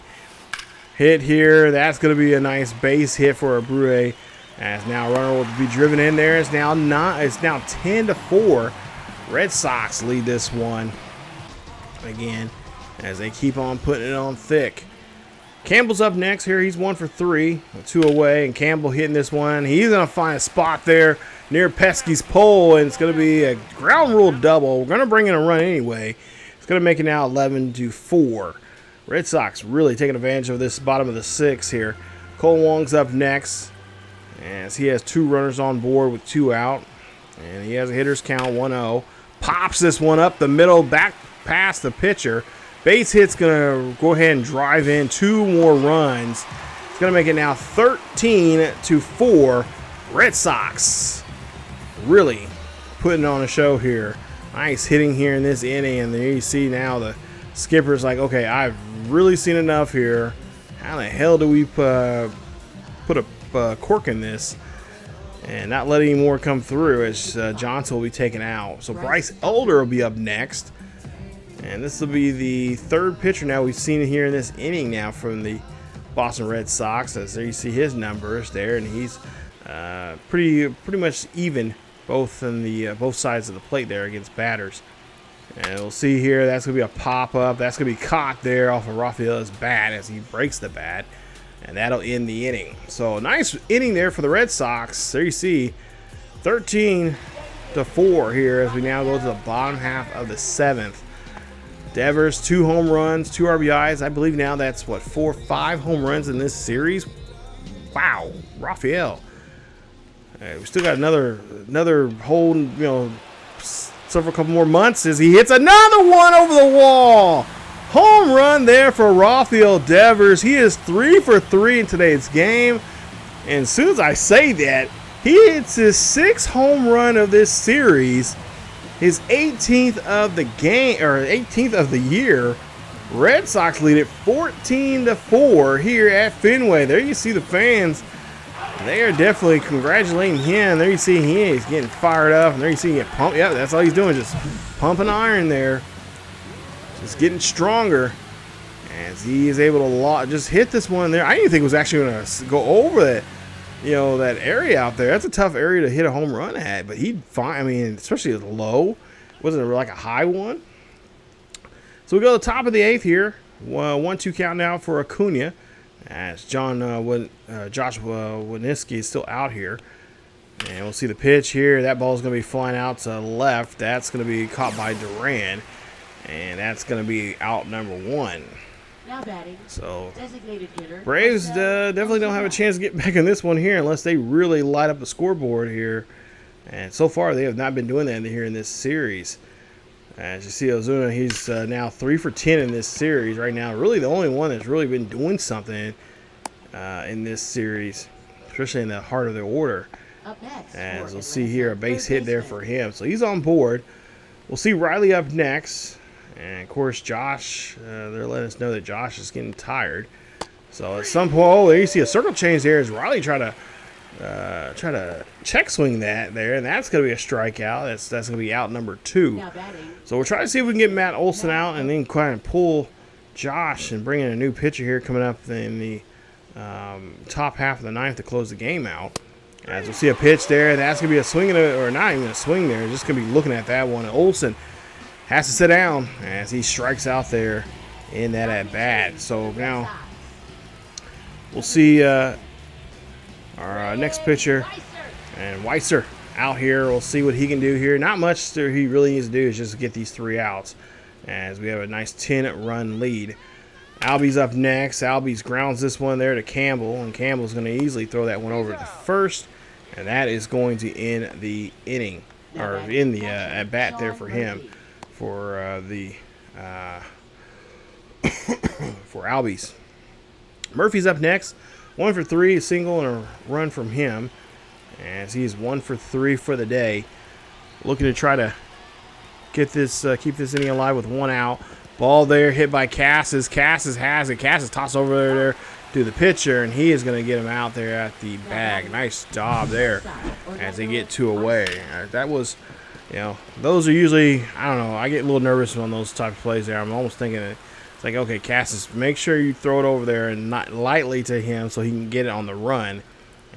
Hit here. That's going to be a nice base hit for Abreu. As now a runner will be driven in there. It's now 10-4. Red Sox lead this one again as they keep on putting it on thick. Campbell's up next here. He's 1 for 3, 2 away, and Campbell hitting this one. He's going to find a spot there near Pesky's pole, and it's going to be a ground rule double. We're going to bring in a run anyway. It's going to make it now 11-4. Red Sox really taking advantage of this bottom of the 6th here. Cole Wong's up next, as he has 2 runners on board with 2 out. And he has a hitter's count 1-0. Pops this one up the middle, back past the pitcher. Base hit's going to go ahead and drive in 2 more runs. It's going to make it now 13-4. Red Sox really putting on a show here. Nice hitting here in this inning. And there you see now the skipper's like, okay, I've really seen enough here. How the hell do we put a cork in this and not let any more come through as Johnson will be taken out. So Bryce Elder will be up next, and this will be the 3rd pitcher now we've seen here in this inning now from the Boston Red Sox. As there you see his numbers there, and he's pretty much even both sides of the plate there against batters. And we'll see here, that's gonna be a pop up. That's gonna be caught there off of Rafaela's bat as he breaks the bat. And that'll end the inning. So nice inning there for the Red Sox. There you see 13-4 here as we now go to the bottom half of the 7th. Devers, 2 home runs, 2 RBIs. I believe now that's 4-5 home runs in this series. Wow, Rafael. We still got another whole, couple more months as he hits another one over the wall. Home run there for Rafael Devers. He is 3 for 3 in today's game. And as soon as I say that, he hits his 6th home run of this series, his 18th of the game, or 18th of the year. Red Sox lead it 14-4 here at Fenway. There you see the fans. They are definitely congratulating him. There you see he's getting fired up. And there you see him get pumped. Yeah, that's all he's doing, just pumping iron there. Just getting stronger as he is able to just hit this one there. I didn't think it was actually going to go over that, that area out there. That's a tough area to hit a home run at, but he'd find, especially at low. Wasn't it like a high one? So we go to the top of the 8th here. 1-2 count now for Acuna as Josh Winiski is still out here. And we'll see the pitch here. That ball is going to be flying out to the left. That's going to be caught by Duran. And that's going to be out number 1. Now batting. So Designated hitter. Braves definitely don't have a chance to get back in this one here unless they really light up the scoreboard here. And so far they have not been doing that here in this series. As you see Ozuna, he's now 3 for 10 in this series right now. Really the only one that's really been doing something in this series, especially in the heart of the order. Up next. As we'll see here, a base hit there for him. So he's on board. We'll see Riley up next. And, of course, Josh, they're letting us know that Josh is getting tired. So at some point, there you see a circle change there as Riley try to check swing that there. And that's going to be a strikeout. That's going to be out number 2. So we're trying to see if we can get Matt Olson out and then kind of pull Josh and bring in a new pitcher here coming up in the top half of the 9th to close the game out. As we'll see a pitch there. That's going to be a swing, or not even a swing there. Just going to be looking at that one. And Olson has to sit down as he strikes out there in that at bat. So now we'll see our next pitcher, and Weisser out here. We'll see what he can do here. Not much that he really needs to do is just get these 3 outs, as we have a nice 10-run lead. Albie's up next. Albie's grounds this one there to Campbell, and Campbell's going to easily throw that one over to first, and that is going to end the inning, or in the at bat there for him, for for Albie's. Murphy's up next. 1 for 3, a single and a run from him, as he's 1 for 3 for the day. Looking to try to get this, keep this inning alive with 1 out. Ball there, hit by Cassis. Cassis has it. Cassis toss over there to the pitcher, and he is going to get him out there at the bag. Nice job there as they get 2 away. That was, those are usually, I don't know, I get a little nervous on those type of plays there. I'm almost thinking it's like, okay, Cassis, make sure you throw it over there and not lightly to him so he can get it on the run.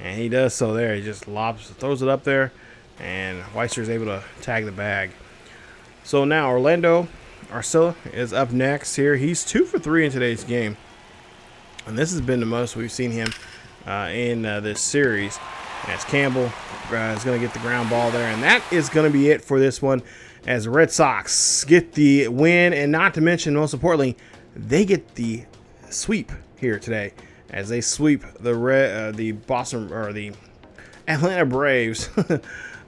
And he does so there. He just throws it up there, and Weisser is able to tag the bag. So now Orlando Arcilla is up next here. He's 2 for 3 in today's game, and this has been the most we've seen him in this series. As Campbell is going to get the ground ball there, and that is going to be it for this one, as the Red Sox get the win, and not to mention, most importantly, they get the sweep here today, as they sweep the Boston, or the Atlanta Braves.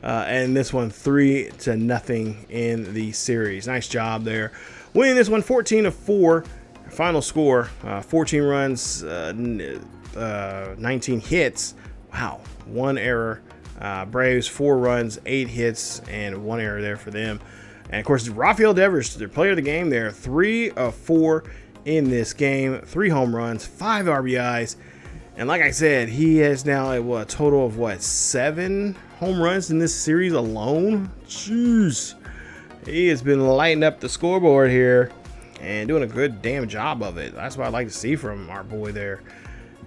And this one 3-0 in the series. Nice job there. Winning this one 14-4. Final score, 14 runs, 19 hits. Wow, 1 error. Braves 4 runs, 8 hits, and 1 error there for them. And of course, Rafael Devers, their player of the game there, 3 of 4 in this game. 3 home runs, 5 RBIs. And like I said, he has now a total of 7 home runs in this series alone. Jeez. He has been lighting up the scoreboard here and doing a good damn job of it. That's what I'd like to see from our boy there,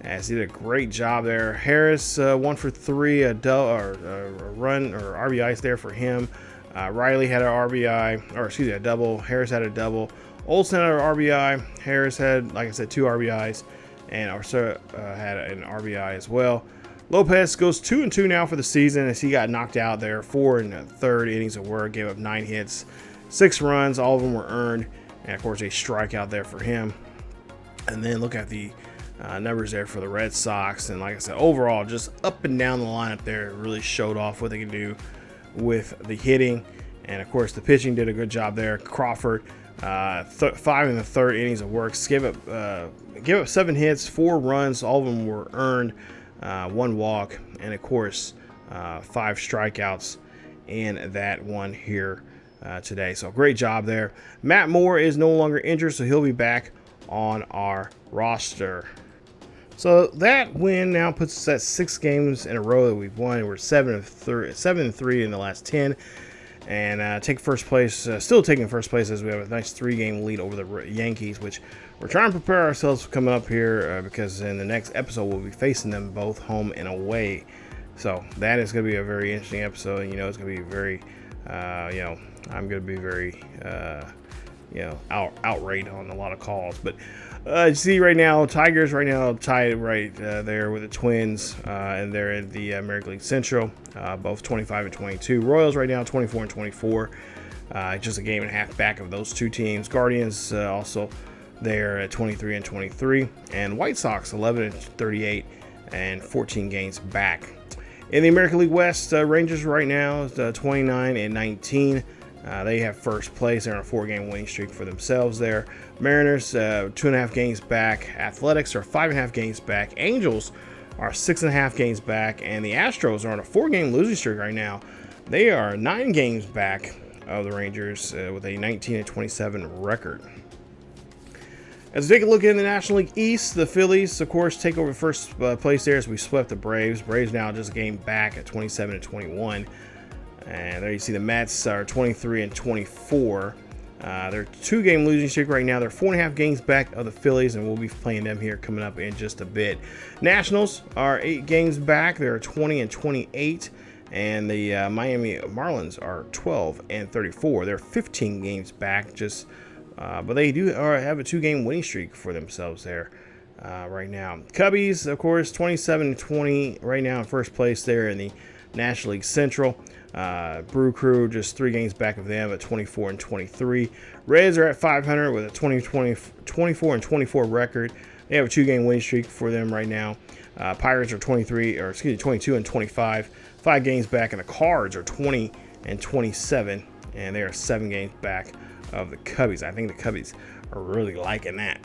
as he did a great job there. Harris 1 for 3, a run or RBIs there for him. Riley had an RBI, or excuse me, a double. Harris had a double. Olsen had an RBI. Harris had, like I said, 2 RBIs. And Arcilla had an RBI as well. Lopez goes 2-2 now for the season, as he got knocked out there. 4 1/3 innings of work, gave up 9 hits, 6 runs. All of them were earned, and of course a strikeout there for him. And then look at the numbers there for the Red Sox, and like I said, overall just up and down the lineup there really showed off what they can do with the hitting, and of course the pitching did a good job there. Crawford, 5 1/3 innings of work, gave up 7 hits, 4 runs. All of them were earned, 1 walk, and of course 5 strikeouts in that one here today. So great job there. Matt Moore is no longer injured, so he'll be back on our roster. So that win now puts us at 6 games in a row that we've won. We're 7-3 in the last 10. And take first place, still taking first place, as we have a nice 3-game lead over the Yankees, which we're trying to prepare ourselves for coming up here, because in the next episode we'll be facing them both home and away. So that is going to be a very interesting episode, and it's going to be very, I'm going to be very, outraged on a lot of calls. But you see right now, Tigers right now tied right there with the Twins, and they're in the American League Central, both 25-22. Royals right now 24-24, just a game and a half back of those 2 teams. Guardians also there at 23-23, and White Sox 11-38 and 14 games back. In the American League West, Rangers right now is 29-19. They have first place. They're on a 4-game winning streak for themselves there. Mariners 2.5 games back. Athletics are 5.5 games back. Angels are 6.5 games back, and the Astros are on a 4-game losing streak right now. They are 9 games back of the Rangers with a 19-27 record. As we take a look in the National League East, the Phillies, of course, take over first place there as we swept the Braves. Braves now just a game back at 27-21. And there you see the Mets are 23-24. They're 2-game losing streak right now. They're 4.5 games back of the Phillies, and we'll be playing them here coming up in just a bit. Nationals are 8 games back. They're 20-28. And the Miami Marlins are 12-34. They're 15 games back, just but they do have a 2-game winning streak for themselves there right now. Cubbies, of course, 27-20 right now in first place there in the National League Central. Brew Crew just 3 games back of them at 24-23. Reds are at 500 with a 24-24 record. They have a 2-game winning streak for them right now. Pirates are 22-25, 5 games back, and the Cards are 20-27, and they are 7 games back of the Cubbies. I think the Cubbies are really liking that.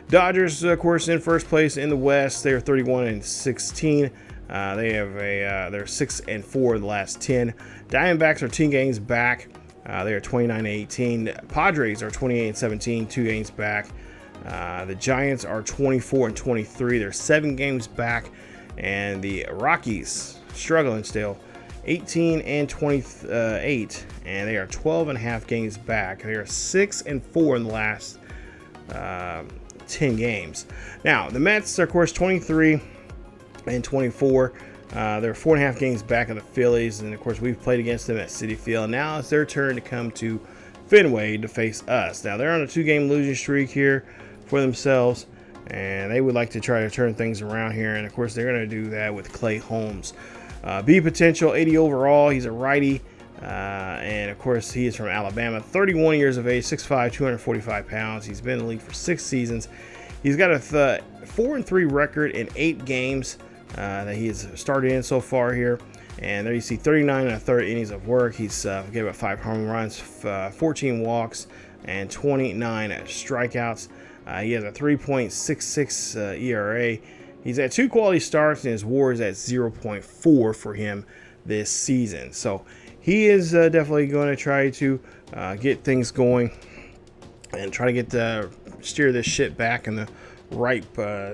Dodgers, of course, in first place in the West. They are 31-16. They have they're 6-4 the last 10. Diamondbacks are 10 games back. They are 29-18. Padres are 28-17, 2 games back. The Giants are 24-23. They're 7 games back, and the Rockies struggling still, 18-28, and they are 12.5 games back. They are 6-4 in the last 10 games. Now the Mets are, of course, 23-24. They're 4.5 games back of the Phillies, and of course we've played against them at Citi Field. Now it's their turn to come to Fenway to face us. Now they're on a 2-game losing streak here for themselves, and they would like to try to turn things around here, and of course they're going to do that with Clay Holmes. B potential, 80 overall. He's a righty, and of course he is from Alabama, 31 years of age, 6'5", 245 pounds. He's been in the league for 6 seasons. He's got a 4-3 record in 8 games that he has started in so far here. And there you see 39 1/3 innings of work. He's gave up 5 home runs, 14 walks, and 29 strikeouts. He has a 3.66 ERA. He's at 2 quality starts, and his WAR is at 0.4 for him this season. So he is definitely going to try to get things going and try to get steer this shit back in the right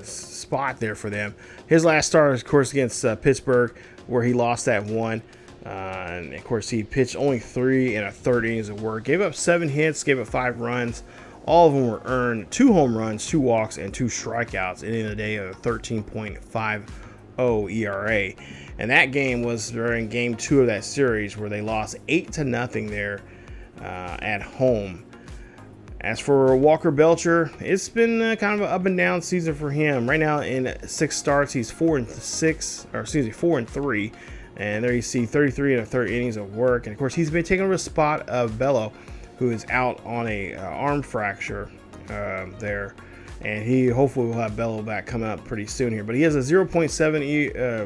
spot there for them. His last start, of course, against Pittsburgh, where he lost that one. And of course, he pitched only 3 1/3 innings of work. Gave up 7 hits, gave up 5 runs. All of them were earned. 2 home runs, 2 walks, and 2 strikeouts. Ending the day of a 13.50 ERA. And that game was during Game 2 of that series, where they lost 8-0 there at home. As for Walker Buehler, it's been kind of an up and down season for him. Right now, in 6 starts, he's 4-3, and there you see 33 1/3 innings of work. And of course, he's been taking over the spot of Bello, who is out on a arm fracture there, and he hopefully will have Bello back coming up pretty soon here. But he has a 0.7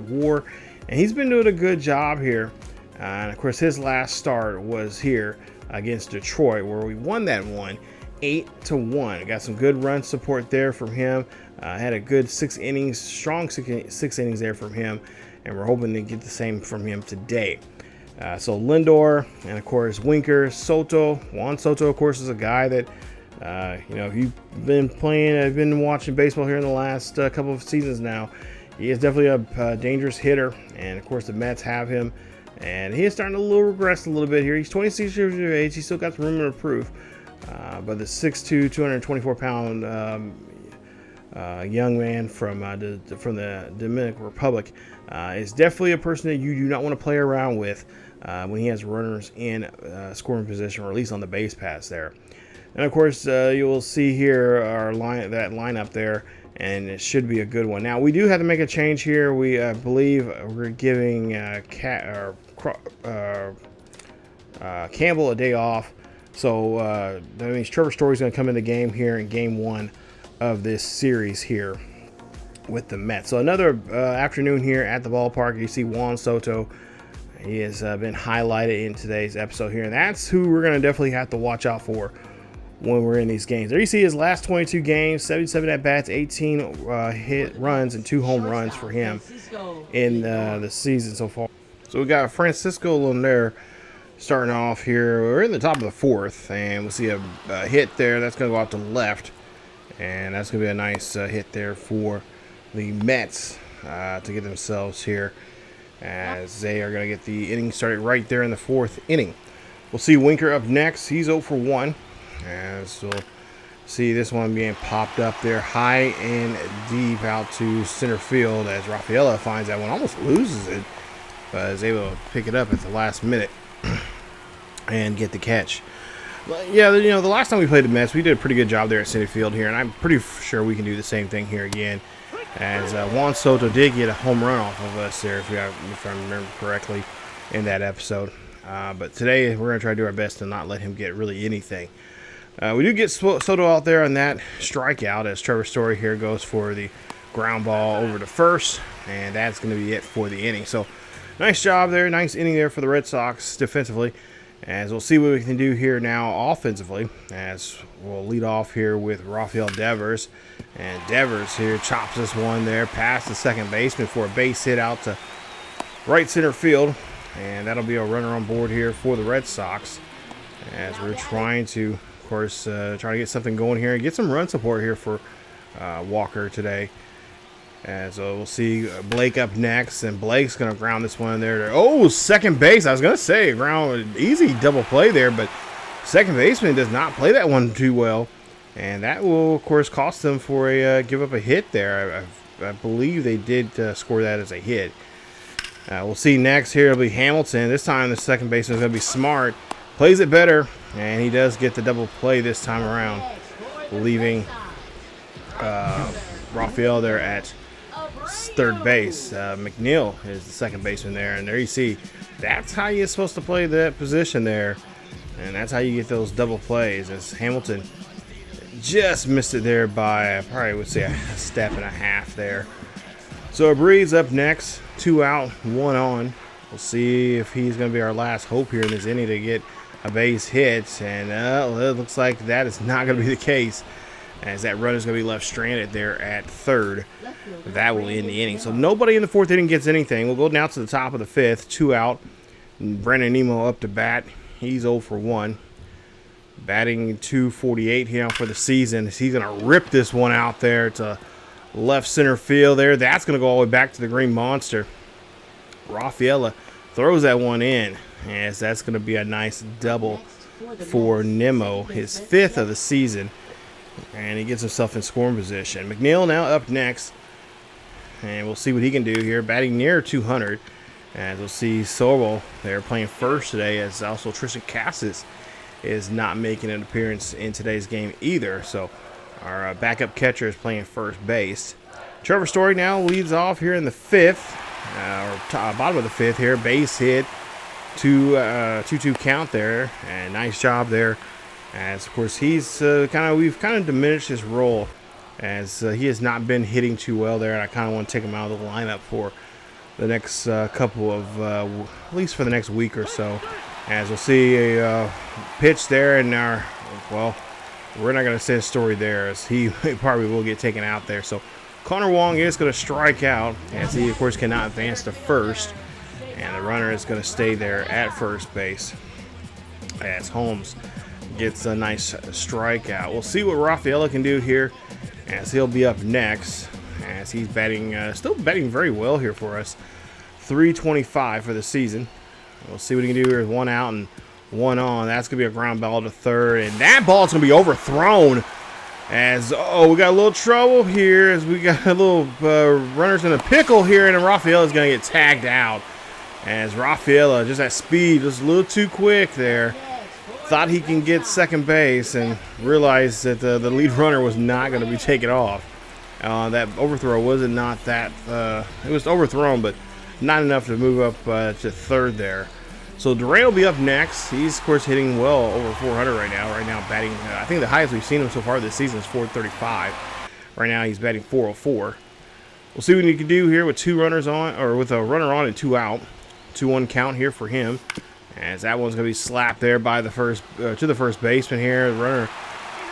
WAR, and he's been doing a good job here. And of course, his last start was here against Detroit, where we won that one 8-1. Got some good run support there from him. Had a good 6 innings, strong 6 innings there from him, and we're hoping to get the same from him today. So Lindor, and of course Winker, Soto. Juan Soto, of course, is a guy that if you've been been watching baseball here in the last couple of seasons now, he is definitely a dangerous hitter, and of course the Mets have him, and he is starting to regress a little bit here. He's 26 years of age. He's still got some room to improve, but the 6'2", 224-pound young man from the Dominican Republic is definitely a person that you do not want to play around with when he has runners in scoring position, or at least on the base pass there. And of course, you will see here our lineup there, and it should be a good one. Now we do have to make a change here. We believe we're giving Campbell a day off, so that means Trevor Story's going to come in the game here in Game 1 of this series here with the Mets. So another afternoon here at the ballpark. You see Juan Soto. He has been highlighted in today's episode here, and that's who we're going to definitely have to watch out for when we're in these games. There you see his last 22 games, 77 at-bats, 18 hit runs, and 2 home runs for him in the season so far. So we got Francisco Lindor starting off here. We're in the top of the 4th, and we'll see a hit there. That's going to go out to the left, and that's going to be a nice hit there for the Mets to get themselves here, as they are going to get the inning started right there in the 4th inning. We'll see Winker up next. He's 0 for 1. As we'll see this one being popped up there high and deep out to center field, as Rafaela finds that one, almost loses it, but is able to pick it up at the last minute and get the catch. Yeah, you know, the last time we played the Mets, we did a pretty good job there at Citi Field here, and I'm pretty sure we can do the same thing here again. As Juan Soto did get a home run off of us there, if I remember correctly, in that episode. But today we're going to try to do our best to not let him get really anything. We do get Soto out there on that strikeout as Trevor Story here goes for the ground ball over to first, and that's going to be it for the inning. So nice job there, nice inning there for the Red Sox defensively. As we'll see what we can do here now offensively, as we'll lead off here with Rafael Devers. And Devers here chops this one there past the second baseman for a base hit out to right center field. And that'll be a runner on board here for the Red Sox, as we're trying to, of course, try to get something going here and get some run support here for Walker today. And so we'll see Blake up next, and Blake's going to ground this one there. Oh, second base. I was going to say ground, easy double play there, but second baseman does not play that one too well. And that will, of course, cost them for a give up a hit there. I believe they did score that as a hit. We'll see next here. It'll be Hamilton. This time the second baseman is going to be smart. Plays it better, and he does get the double play this time around, leaving Rafael there at third base. McNeil is the second baseman there, and there you see that's how you're supposed to play that position there, and that's how you get those double plays. As Hamilton just missed it there by, I probably would say, a step and a half there. So Breed's up next, 2 out, 1 on. We'll see if he's going to be our last hope here in this inning to get a base hit, and it looks like that is not going to be the case, as that run is going to be left stranded there at third. That will end the inning. So nobody in the fourth inning gets anything. We'll go down to the top of the fifth, 2 out. Brandon Nimmo up to bat. He's 0 for 1. Batting .248 here for the season. He's going to rip this one out there to left center field there. That's going to go all the way back to the Green Monster. Rafaela throws that one in, as that's going to be a nice double for Nimmo, his 5th of the season. And he gets himself in scoring position. McNeil now up next, and we'll see what he can do here. Batting near 200, as we'll see Sobel there playing first today, as also Tristan Cassis is not making an appearance in today's game either. So our backup catcher is playing first base. Trevor Story now leads off here in the 5th, bottom of the 5th here. Base hit, 2-2 count there, and nice job there. As of course we've kind of diminished his role, as he has not been hitting too well there, and I kind of want to take him out of the lineup for the next couple of, at least for the next week or so. As we'll see a pitch there, and we're not going to say a story there, as he probably will get taken out there. So Connor Wong is going to strike out, as he of course cannot advance to first, and the runner is going to stay there at first base, as Holmes gets a nice strikeout. We'll see what Rafaela can do here, as he'll be up next, as he's batting, still batting very well here for us. .325 for the season. We'll see what he can do here with 1 out and 1 on. That's going to be a ground ball to third, and that ball's going to be overthrown. As, we got a little trouble here, as we got a little runners in a pickle here, and Rafaela is going to get tagged out. As Rafaela, just at speed, just a little too quick there. Thought he can get second base and realized that the lead runner was not going to be taken off. That overthrow wasn't not that, it was overthrown, but not enough to move up to third there. So Duran will be up next. He's, of course, hitting well over 400 right now. Right now batting, I think the highest we've seen him so far this season is 435. Right now he's batting 404. We'll see what he can do here with 2 runners on, or with a runner on and 2 out. 2-1 count here for him, as that one's going to be slapped there by the first to the first baseman here. The runner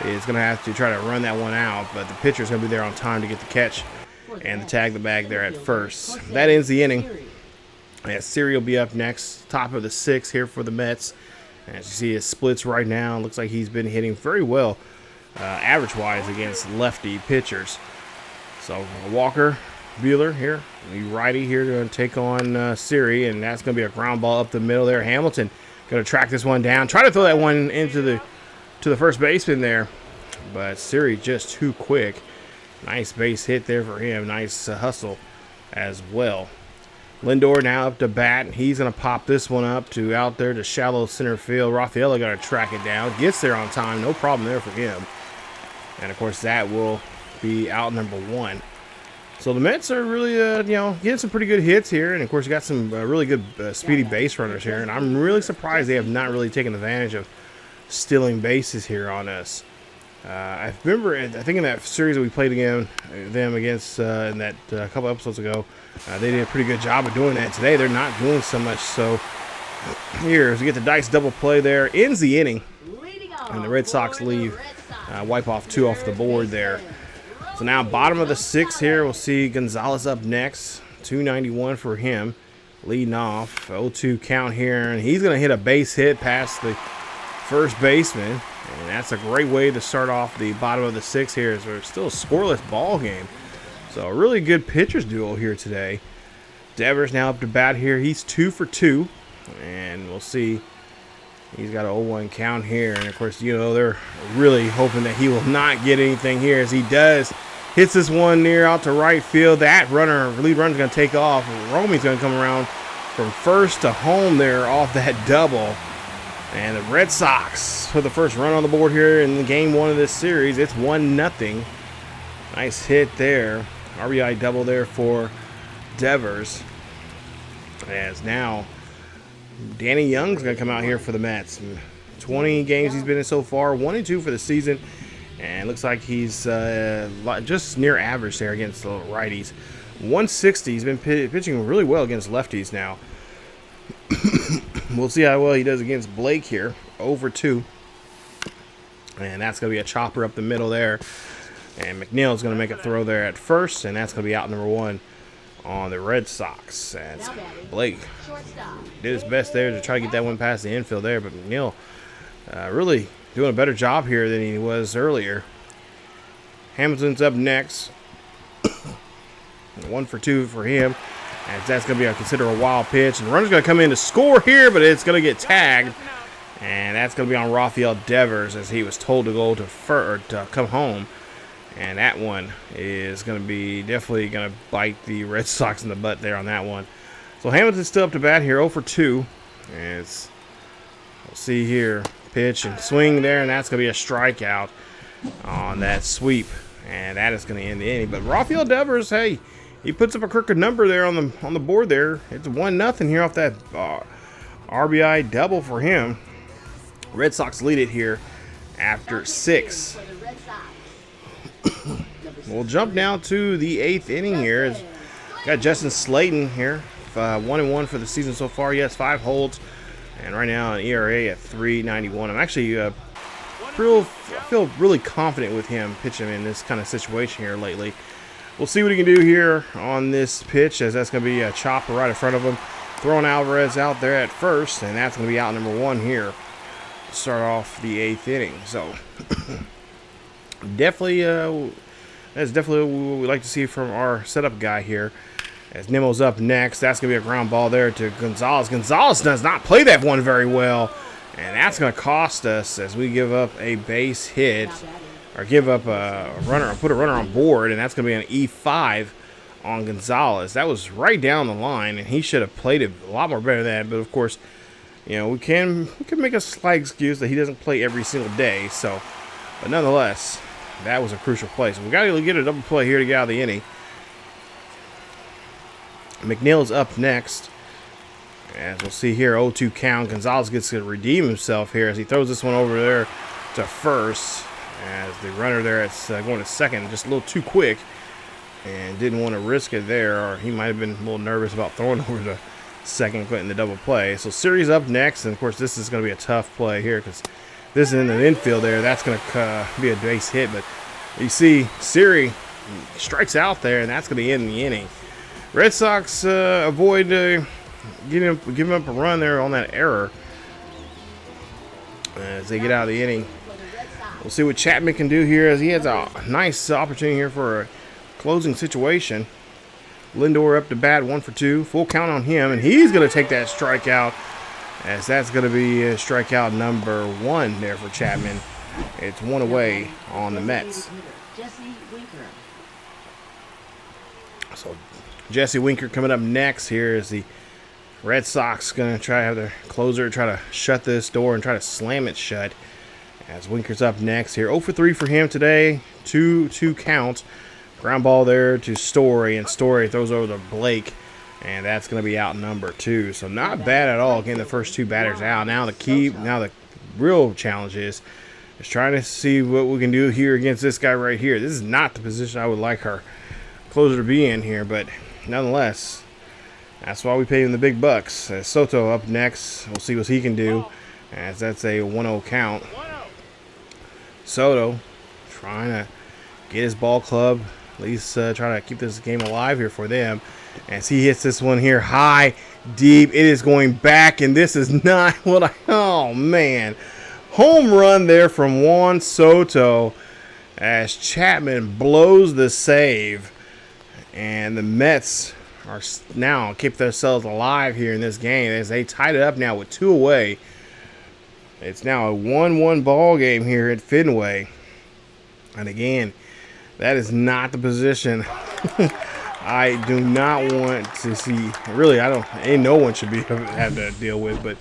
is going to have to try to run that one out, but the pitcher's going to be there on time to get the catch and to tag the bag there at first. That ends the inning. Siri will be up next, top of the 6th here for the Mets. As you see, his splits right now, looks like he's been hitting very well average-wise against lefty pitchers. So Walker Buehler here, the righty here, to take on Siri, and that's going to be a ground ball up the middle there. Hamilton going to track this one down, try to throw that one into the first baseman there, but Siri just too quick. Nice base hit there for him. Nice hustle as well. Lindor now up to bat. He's going to pop this one up to out there to shallow center field. Rafaela got to track it down. Gets there on time. No problem there for him. And, of course, that will be out number 1. So the Mets are really, getting some pretty good hits here. And, of course, you got some really good speedy base runners here. And I'm really surprised they have not really taken advantage of stealing bases here on us. I remember, I think in that series that we played them against in that couple episodes ago, they did a pretty good job of doing that. Today, they're not doing so much. So here, as we get the dice double play there, ends the inning. And the Red Sox leave, wipe off 2 off the board there. So now bottom of the 6th here, we'll see Gonzalez up next. 291 for him, leading off. 0-2 count here, and he's going to hit a base hit past the first baseman. And that's a great way to start off the bottom of the 6th here, as we're still a scoreless ball game. So a really good pitchers duel here today. Devers now up to bat here. He's 2 for 2, and we'll see. He's got an 0-1 count here, and of course, they're really hoping that he will not get anything here, as he does. Hits this one near out to right field. That lead runner's going to take off. Romey's going to come around from first to home there off that double. And the Red Sox put the first run on the board here in game 1 of this series. It's 1-0. Nice hit there. RBI double there for Devers. As now Danny Young's going to come out here for the Mets. 20 games he's been in so far. 1-2 for the season. And looks like he's just near average there against the righties. 160. He's been pitching really well against lefties now. We'll see how well he does against Blake here. 0-2. And that's going to be a chopper up the middle there. And McNeil's going to make a throw there at first. And that's going to be out number 1 on the Red Sox. And Blake did his best there to try to get that one past the infield there. But McNeil really doing a better job here than he was earlier. Hamilton's up next. 1 for 2 for him. And that's going to be considered a wild pitch. And the runner's going to come in to score here, but it's going to get tagged. And that's going to be on Rafael Devers, as he was told to go to come home. And that one is going to be definitely going to bite the Red Sox in the butt there on that one. So Hamilton's still up to bat here, 0 for 2. And we'll see here. Pitch and swing there, and that's going to be a strikeout on that sweep. And that is going to end the inning. But Rafael Devers, hey, he puts up a crooked number there on the board there. It's 1-0 here off that RBI double for him. Red Sox lead it here after 6. We'll jump now to the 8th inning here. Got Justin Slayton here, 1-1 for the season so far. He has 5 holds, and right now an ERA at 3.91. I'm actually I feel really confident with him pitching in this kind of situation here lately. We'll see what he can do here on this pitch, as that's going to be a chopper right in front of him. Throwing Alvarez out there at first, and that's going to be out number 1 here to start off the 8th inning. So definitely, that's definitely what we like to see from our setup guy here. As Nemo's up next, that's going to be a ground ball there to Gonzalez. Gonzalez does not play that one very well, and that's going to cost us as we give up a base hit, or give up a runner, put a runner on board, and that's going to be an E5 on Gonzalez. That was right down the line, and he should have played it a lot more better than that. But of course, we can make a slight excuse that he doesn't play every single day. So, but nonetheless, that was a crucial play. So we got to get a double play here to get out of the inning. McNeil's up next. As we'll see here, 0-2 count. Gonzalez gets to redeem himself here as he throws this one over there to first. As the runner there is going to second, just a little too quick, and didn't want to risk it there, or he might have been a little nervous about throwing over to second, putting the double play. So Siri's up next, and of course this is going to be a tough play here because this is in the infield there. That's going to be a base hit, but you see Siri strikes out there, and that's going to end the inning. Red Sox avoid giving up a run there on that error as they get out of the inning. We'll see what Chapman can do here, as he has a nice opportunity here for a closing situation. Lindor up to bat, 1 for 2. Full count on him, and he's going to take that strikeout, as that's going to be strikeout number 1 there for Chapman. It's 1 away on the Mets. So Jesse Winker coming up next here is the Red Sox going to try to have their closer try to shut this door and try to slam it shut. As Winker's up next here. 0 for 3 for him today. 2 counts. Ground ball there to Story, and Story throws over to Blake, and that's going to be out number 2. So not bad at all getting the first 2 batters out. Now the real challenge is trying to see what we can do here against this guy right here. This is not the position I would like our closer to be in here, but nonetheless, that's why we pay him the big bucks. Soto up next. We'll see what he can do, as that's a 1-0 count. Soto trying to get his ball club, at least try to keep this game alive here for them. As he hits this one here high, deep. It is going back, and this is not what I... Oh, man. Home run there from Juan Soto as Chapman blows the save. And the Mets are now keep themselves alive here in this game as they tied it up now with 2 away. It's now a 1-1 ball game here at Fenway. And again, that is not the position I do not want to see. Really, no one should have to deal with. But,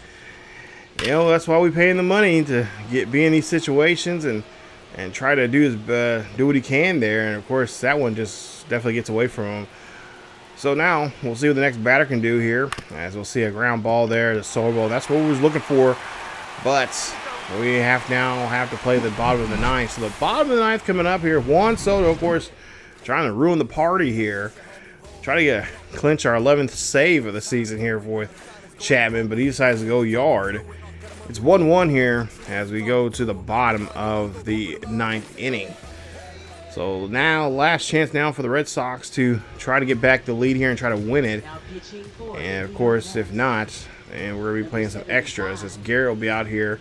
that's why we pay him the money to be in these situations and try to do what he can there. And, of course, that one just definitely gets away from him. So now we'll see what the next batter can do here. As we'll see a ground ball there, the solo ball. That's what we was looking for. But we have to play the bottom of the 9th. So the bottom of the 9th coming up here. Juan Soto, of course, trying to ruin the party here. Try to clinch our 11th save of the season here with Chapman, but he decides to go yard. It's 1-1 here as we go to the bottom of the 9th inning. So now, last chance now for the Red Sox to try to get back the lead here and try to win it. And, of course, if not, and we're going to be playing some extras as Garrett will be out here.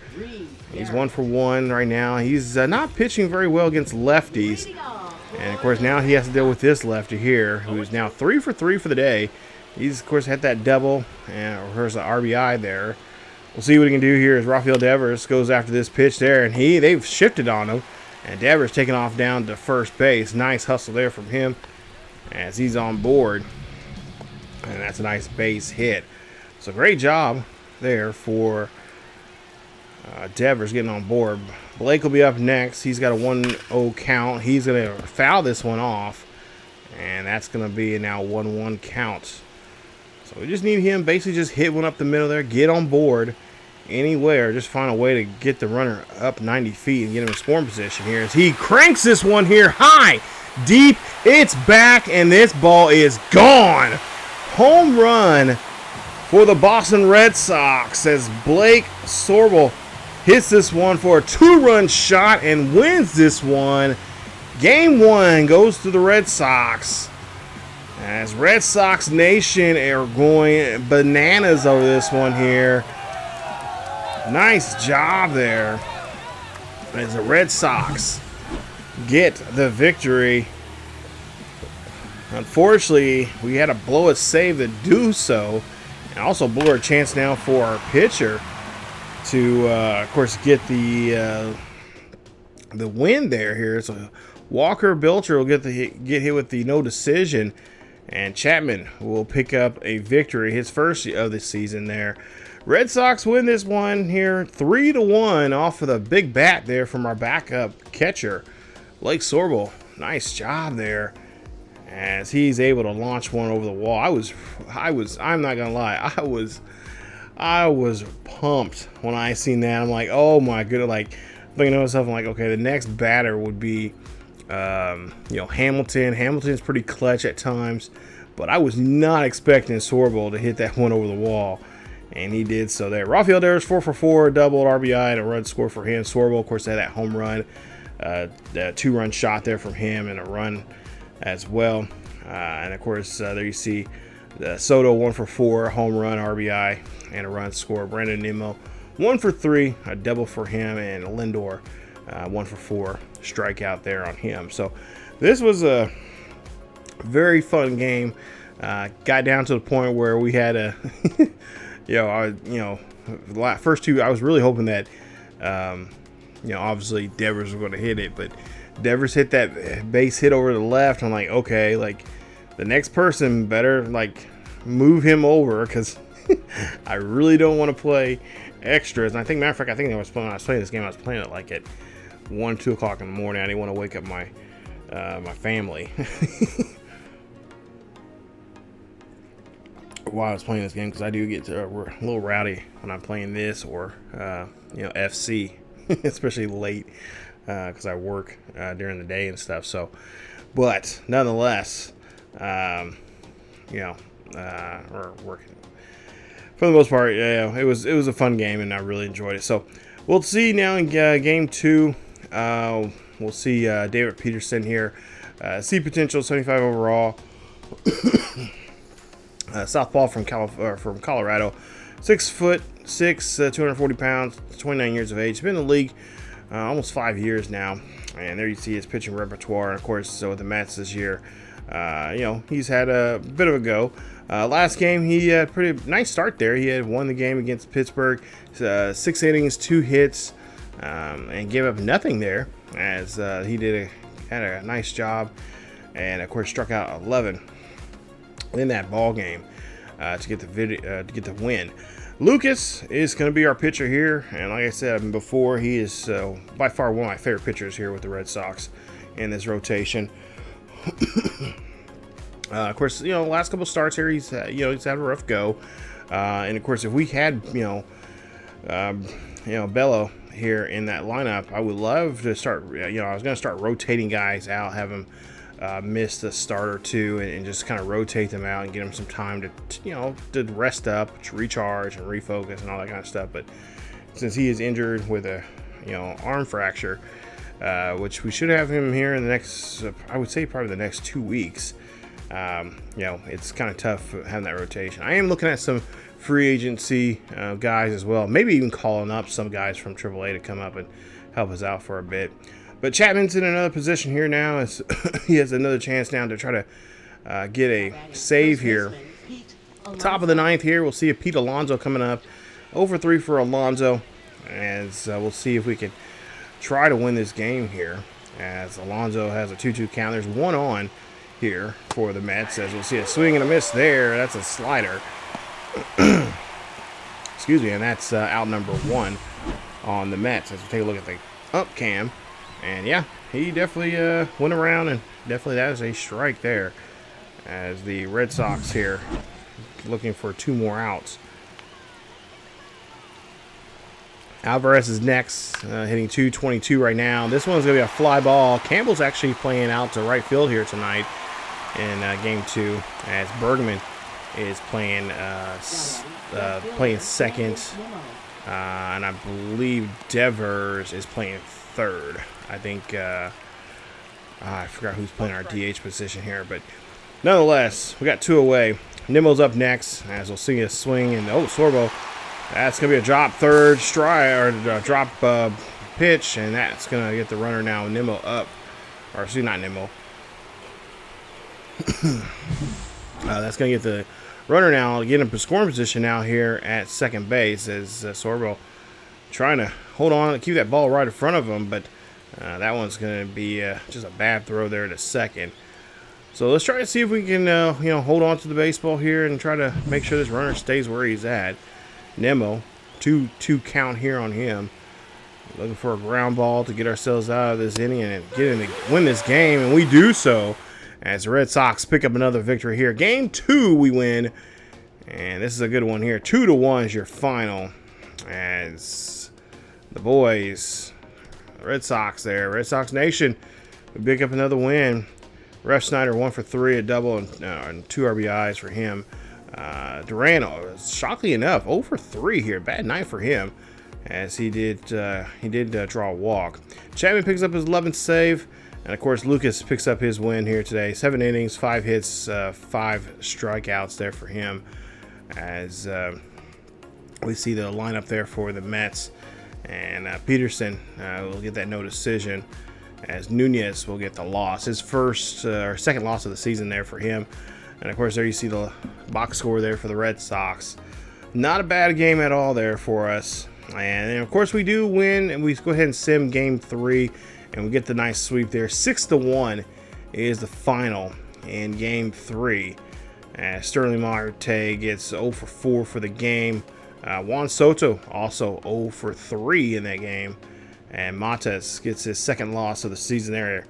He's 1 for 1 right now. He's not pitching very well against lefties. And, of course, now he has to deal with this lefty here, who's now 3 for 3 for the day. He's, of course, had that double, and here's the RBI there. We'll see what he can do here as Rafael Devers goes after this pitch there, and they've shifted on him. And Devers taking off down to first base. Nice hustle there from him as he's on board. And that's a nice base hit. So great job there for Devers getting on board. Blake will be up next. He's got a 1-0 count. He's going to foul this one off. And that's going to be now 1-1 count. So we just need him basically just hit one up the middle there. Get on board anywhere. Just find a way to get the runner up 90 feet and get him in scoring position here. As he cranks this one here high, deep. It's back, and this ball is gone. Home run for the Boston Red Sox as Blake Sorbel hits this one for a 2-run shot and wins this one. Game 1 goes to the Red Sox. As Red Sox Nation are going bananas over this one here. Nice job there as the Red Sox get the victory. Unfortunately, we had to blow a save to do so. And also blew our chance now for our pitcher to, of course, get the win there here. So Walker Buehler will get hit with the no decision, and Chapman will pick up a victory, his first of the season there. Red Sox win this one here 3-1 off of the big bat there from our backup catcher, Blake Sorbel. Nice job there as he's able to launch one over the wall. I'm not gonna lie, I was pumped when I seen that. I'm like, oh my goodness, like thinking to myself, I'm like, okay, the next batter would be Hamilton. Hamilton's pretty clutch at times, but I was not expecting Sorbel to hit that one over the wall, and he did so there. Rafael Devers 4 for 4, double RBI and a run score for him. Sorbel, of course, had that home run, the 2-run shot there from him and a run as well. And of course, there you see the Soto 1 for 4, home run, RBI, and a run score. Brandon Nimmo 1 for 3, a double for him, and Lindor 1 for 4, strikeout there on him. So this was a very fun game. Got down to the point where we had a, first two, I was really hoping that, obviously Devers was going to hit it, but Devers hit that base hit over to the left. I'm like, okay, like the next person better like move him over, because I really don't want to play extras. And I think, matter of fact, I think when I was playing this game, I was playing it like at 1, 2 o'clock in the morning. I didn't want to wake up my my family while I was playing this game, because I do get a little rowdy when I'm playing this or FC, especially late, because I work during the day and stuff. So, but nonetheless, or working for the most part, it was a fun game and I really enjoyed it. So we'll see now in game 2. We'll see David Peterson here. See potential, 75 overall. Southpaw from Colorado, 6'6", 240 pounds, 29 years of age. He's been in the league almost 5 years now. And there you see his pitching repertoire. And of course, so with the Mets this year, he's had a bit of a go. Last game, he had a pretty nice start there. He had won the game against Pittsburgh, 6 innings, 2 hits, and gave up nothing there, as he had a nice job, and of course struck out 11 in that ball game to get the win. Lucas is going to be our pitcher here, and like I said before, he is by far one of my favorite pitchers here with the Red Sox in this rotation. Of course, last couple starts here, he's had a rough go, and of course, if we had Bello here in that lineup, I would love to start. I was going to start rotating guys out, have them miss the start or two, and just kind of rotate them out and get them some time to rest up, to recharge and refocus and all that kind of stuff. But since he is injured with a arm fracture, which we should have him here in the next, I would say probably the next 2 weeks. It's kind of tough having that rotation. I am looking at some free agency guys as well. Maybe even calling up some guys from AAA to come up and help us out for a bit. But Chapman's in another position here now, as he has another chance now to try to get a save here. Top of the 9th here, we'll see a Pete Alonso coming up. 0-for-3 for Alonso, as we'll see if we can try to win this game here, as Alonso has a 2-2 count. There's one on here for the Mets, as we'll see a swing and a miss there. That's a slider. Excuse me, and that's out number 1 on the Mets. As we take a look at the up cam, and yeah, he definitely went around, and definitely that is a strike there, as the Red Sox here looking for 2 more outs. Alvarez is next, hitting .222 right now. This one's going to be a fly ball. Campbell's actually playing out to right field here tonight in game 2, as Bergman is playing second, and I believe Devers is playing third. I think I forgot who's playing our DH position here, but nonetheless, we got 2 away. Nimmo's up next, as we'll see a swing, and Sorbo. That's going to be a drop third strike, or drop pitch, and that's going to get the runner now. Nimmo up, or excuse me, not Nimmo. That's going to get the runner now, get in scoring position now here at second base, as Sorbo trying to hold on and keep that ball right in front of him, but that one's going to be just a bad throw there to second. So let's try to see if we can hold on to the baseball here and try to make sure this runner stays where he's at. Nimmo, 2-2 count here on him. Looking for a ground ball to get ourselves out of this inning and win this game, and we do so, as the Red Sox pick up another victory here. Game 2 we win, and this is a good one here. 2-1 is your final, as the boys, the Red Sox there, Red Sox Nation, we pick up another win. Ref Snyder 1-for-3, a double and 2 RBIs for him. Durano, shockingly enough, 0-for-3 here. Bad night for him, as he did draw a walk. Chapman picks up his 11th save, and of course Lucas picks up his win here today. 7 innings, 5 hits, 5 strikeouts there for him, as we see the lineup there for the Mets. And Peterson will get that no decision, as Nunez will get the loss, his first or second loss of the season there for him. And of course, there you see the box score there for the Red Sox. Not a bad game at all there for us. And of course, we do win, and we go ahead and sim game 3, and we get the nice sweep there. 6-1 is the final in Game 3. Sterling Marte gets 0 for 4 for the game. Juan Soto also 0 for 3 in that game. And Montas gets his second loss of the season there.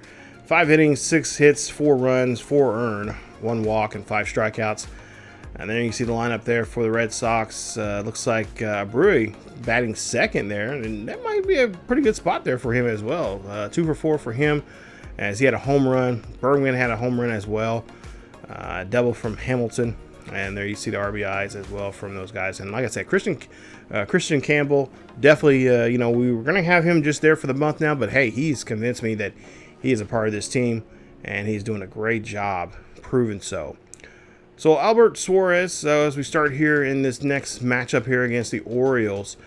5 innings, 6 hits, 4 runs, 4 earned, 1 walk, and 5 strikeouts. And then you can see the lineup there for the Red Sox. Looks like Brewery batting second there. And that might be a pretty good spot there for him as well. 2 for 4 for him as he had a home run. Bergman had a home run as well. Double from Hamilton. And there you see the RBIs as well from those guys. And like I said, Christian Campbell, definitely, we were going to have him just there for the month now. But, hey, he's convinced me that he is a part of this team. And he's doing a great job, proving so. So Albert Suarez, as we start here in this next matchup here against the Orioles,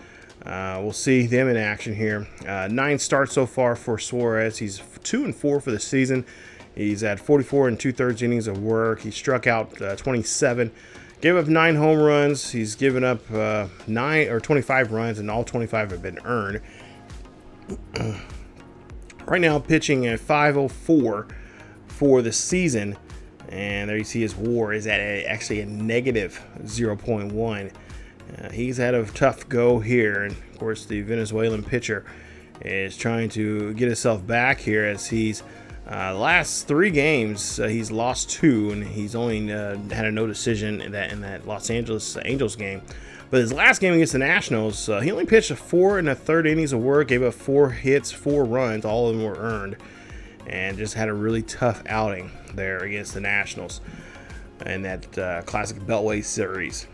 we'll see them in action here. 9 starts so far for Suarez. He's 2 and 4 for the season. He's at 44 and 2/3 innings of work. He struck out 27, gave up 9 home runs. He's given up 25 runs, and all 25 have been earned. Right now, pitching at 504 for the season. And there you see his WAR is at actually a negative 0.1. He's had a tough go here. And, of course, the Venezuelan pitcher is trying to get himself back here as he's last 3 games, he's lost 2, and he's only had a no decision in that Los Angeles Angels game. But his last game against the Nationals, he only pitched 4 1/3 innings of work, gave up 4 hits, 4 runs, all of them were earned, and just had a really tough outing there against the Nationals in that classic Beltway series.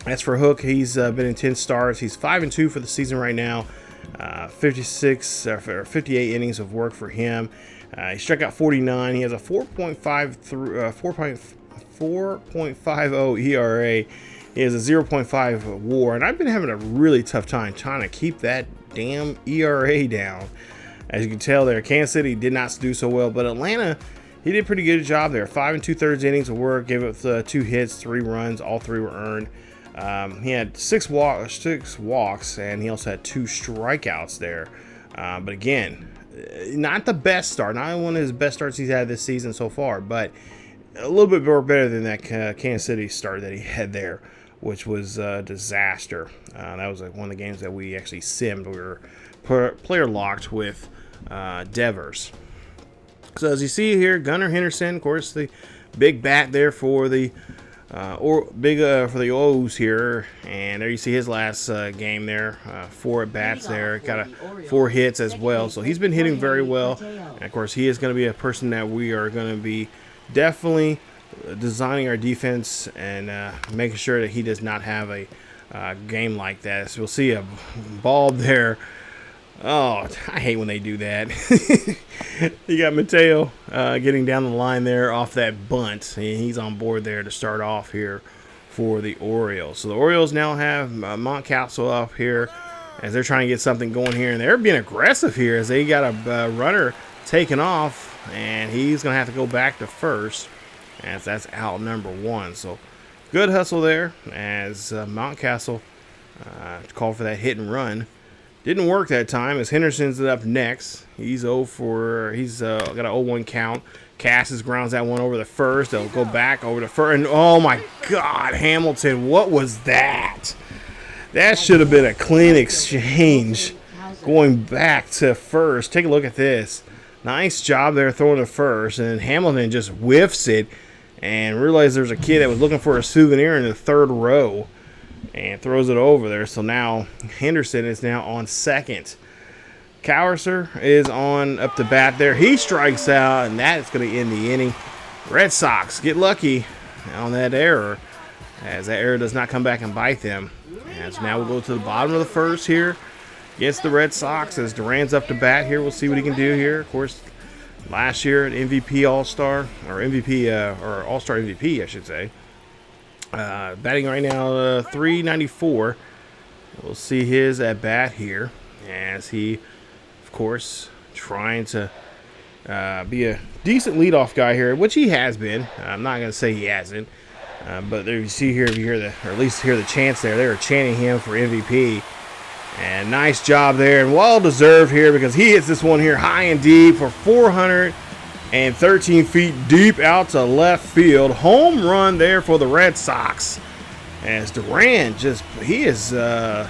As for Hook, he's been in 10 starts. He's 5 and 2 for the season right now. 58 innings of work for him. He struck out 49. He has a 4.50 ERA. He has a 0.5 WAR, and I've been having a really tough time trying to keep that damn ERA down. As you can tell there, Kansas City did not do so well, but Atlanta, he did a pretty good job there. 5 2/3 innings of work, gave up 2 hits, 3 runs, all 3 were earned. He had 6 walks, and he also had 2 strikeouts there. But again, not the best start, not one of his best starts he's had this season so far, but a little bit more better than that Kansas City start that he had there, which was a disaster. That was one of the games that we actually simmed. We were player locked with Devers. So as you see here, Gunnar Henderson, of course, the big bat there for the for the O's here, and there you see his last game there, 4 at bats there, got 4 hits as well. So he's been hitting very well, and of course he is going to be a person that we are going to be definitely designing our defense and making sure that he does not have a game like that. So we'll see a bulb there. Oh, I hate when they do that. You got Mateo getting down the line there off that bunt. He's on board there to start off here for the Orioles. So the Orioles now have Mountcastle up here as they're trying to get something going here. And they're being aggressive here as they got a runner taken off. And he's going to have to go back to first as that's out number 1. So good hustle there as Mountcastle called for that hit and run. Didn't work that time as Henderson's up next. He's got a 0-1 count. Cassis grounds that one over the first. They'll go back over the first. And oh my God, Hamilton, what was that? That should have been a clean exchange going back to first. Take a look at this. Nice job there throwing to first. And then Hamilton just whiffs it and realized there's a kid that was looking for a souvenir in the 3rd row. And throws it over there. So now Henderson is now on second. Cowerser is on up to bat there. He strikes out, and that is going to end the inning. Red Sox get lucky on that error, as that error does not come back and bite them. And so now we'll go to the bottom of the first here against the Red Sox as Duran's up to bat here. We'll see what he can do here. Of course, last year an MVP All-Star, or All-Star MVP, I should say. Batting right now, 394. We'll see his at bat here as he, of course, trying to be a decent leadoff guy here, which he has been. I'm not going to say he hasn't, but there you see here, if you hear or at least hear the chants there, they were chanting him for MVP. And nice job there, and well deserved here because he hits this one here high and deep for 400. And 13 feet deep out to left field. Home run there for the Red Sox. As Duran he is, I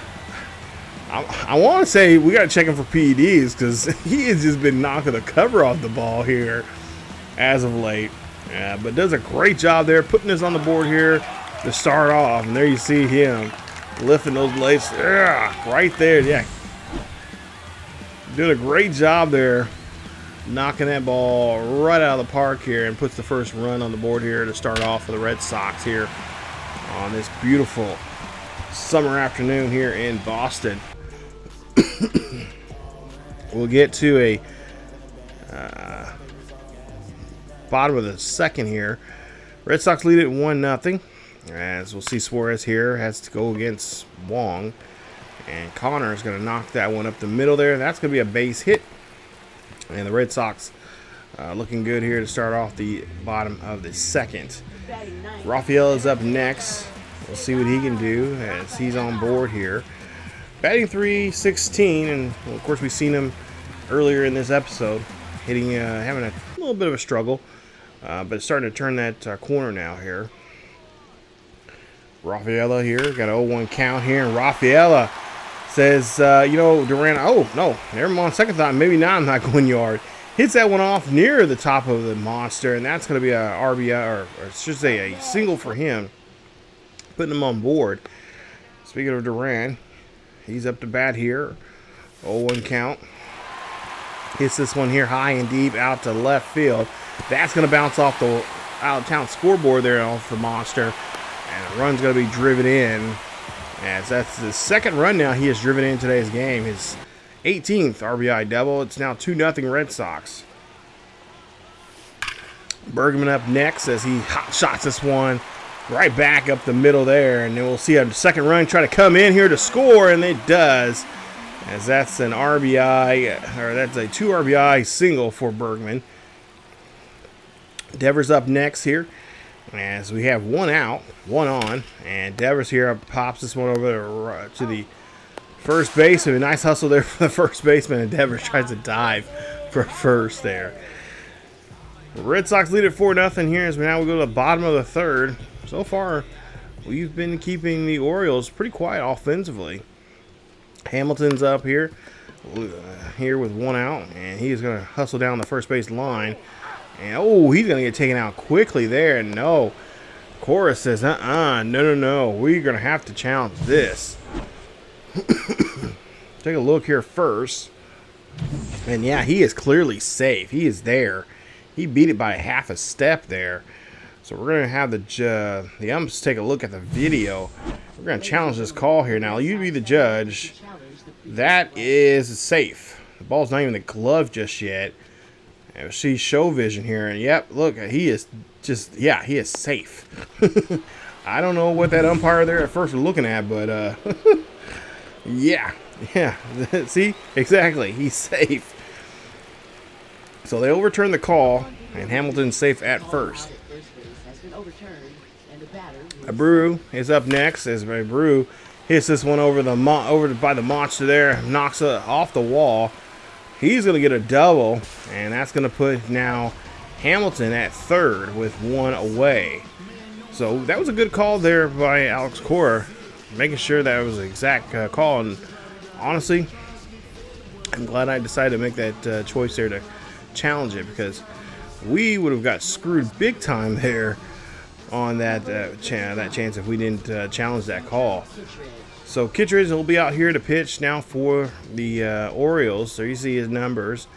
want to say we got to check him for PEDs because he has just been knocking the cover off the ball here as of late. But does a great job there putting this on the board here to start off. And there you see him lifting those blades. Right there, yeah. Doing a great job there, knocking that ball right out of the park here, and puts the first run on the board here to start off for the Red Sox here on this beautiful summer afternoon here in Boston. We'll get to a bottom of the second here. Red Sox lead it 1-0. As we'll see, Suarez here has to go against Wong. And Connor is going to knock that one up the middle there. That's going to be a base hit. And the Red Sox looking good here to start off the bottom of the second. Rafael is up next. We'll see what he can do as he's on board here. Batting .316, and of course we've seen him earlier in this episode hitting, having a little bit of a struggle, but starting to turn that corner now here. Rafaela here, got an 0-1 count here, and Rafaela says, Duran, oh, no, never mind, second thought, maybe not, I'm not going yard. Hits that one off near the top of the monster, and that's going to be a RBI, or I should say a single for him, putting him on board. Speaking of Duran, he's up to bat here, 0-1 count. Hits this one here high and deep out to left field. That's going to bounce off the out-of-town scoreboard there off the monster, and the run's going to be driven in. As that's the second run now he has driven in today's game. His 18th RBI double. It's now 2-0 Red Sox. Bergman up next as he hot shots this one right back up the middle there. And then we'll see a second run try to come in here to score, and it does. As that's an RBI, or that's a 2 RBI single for Bergman. Devers up next here. As we have one out, one on, and Devers here pops this one over to the first base. A nice hustle there for the first baseman, and Devers tries to dive for first there. The Red Sox lead at 4-0 here as we now go to the bottom of the third. So far, we've been keeping the Orioles pretty quiet offensively. Hamilton's up here with one out, and he's going to hustle down the first base line. And, oh, he's going to get taken out quickly there. No. Cora says, no. We're going to have to challenge this. Take a look here first. And, yeah, he is clearly safe. He is there. He beat it by half a step there. So we're going to have the umps take a look at the video. We're going to challenge this call here. Now, you be the judge. That is safe. The ball's not even the glove just yet. And see show vision here, and yep, look, he is just, yeah, he is safe. I don't know what that umpire there at first was looking at, but yeah, see, exactly, he's safe. So they overturn the call, and Hamilton's safe at first. Abreu is up next as Abreu hits this one over by the monster there, knocks it off the wall. He's going to get a double, and that's going to put now Hamilton at third with one away. So that was a good call there by Alex Cora, making sure that was the exact call. And honestly, I'm glad I decided to make that choice there to challenge it, because we would have got screwed big time there on that chance if we didn't challenge that call. So Kittredge will be out here to pitch now for the Orioles. So you see his numbers,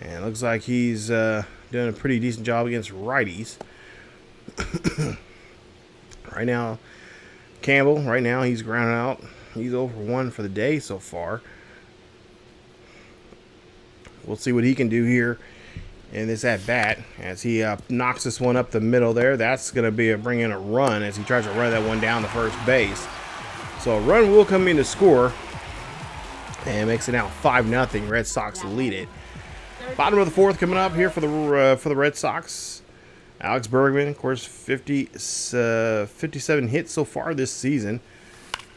and it looks like he's doing a pretty decent job against righties. Right now, Campbell, he's grounded out. He's 0 for 1 for the day so far. We'll see what he can do here in this at-bat as he knocks this one up the middle there. That's going to bring in a run as he tries to run that one down the first base. So a run will come in to score, and makes it now 5-0. Red Sox lead it. Bottom of the fourth coming up here for the Red Sox. Alex Bergman, of course, 57 hits so far this season.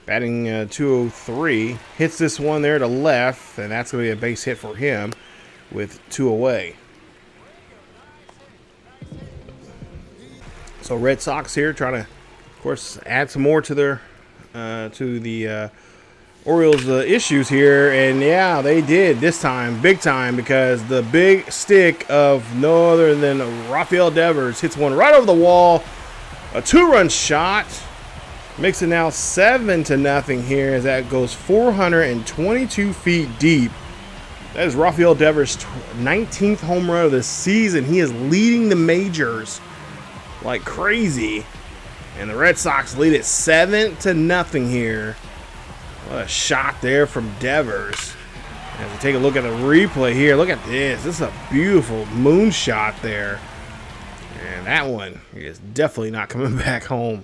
Batting .203. Hits this one there to left, and that's going to be a base hit for him with 2 away. So Red Sox here trying to, of course, add some more to their to the Orioles issues here, and yeah, they did this time, big time, because the big stick of no other than Rafael Devers hits one right over the wall, a 2-run shot, makes it now 7-0 here as that goes 422 feet deep. That is Rafael Devers' 19th home run of the season. He is leading the majors like crazy, and the Red Sox lead it 7-0 here. What a shot there from Devers. As we take a look at the replay here, look at this. This is a beautiful moonshot there. And that one is definitely not coming back home.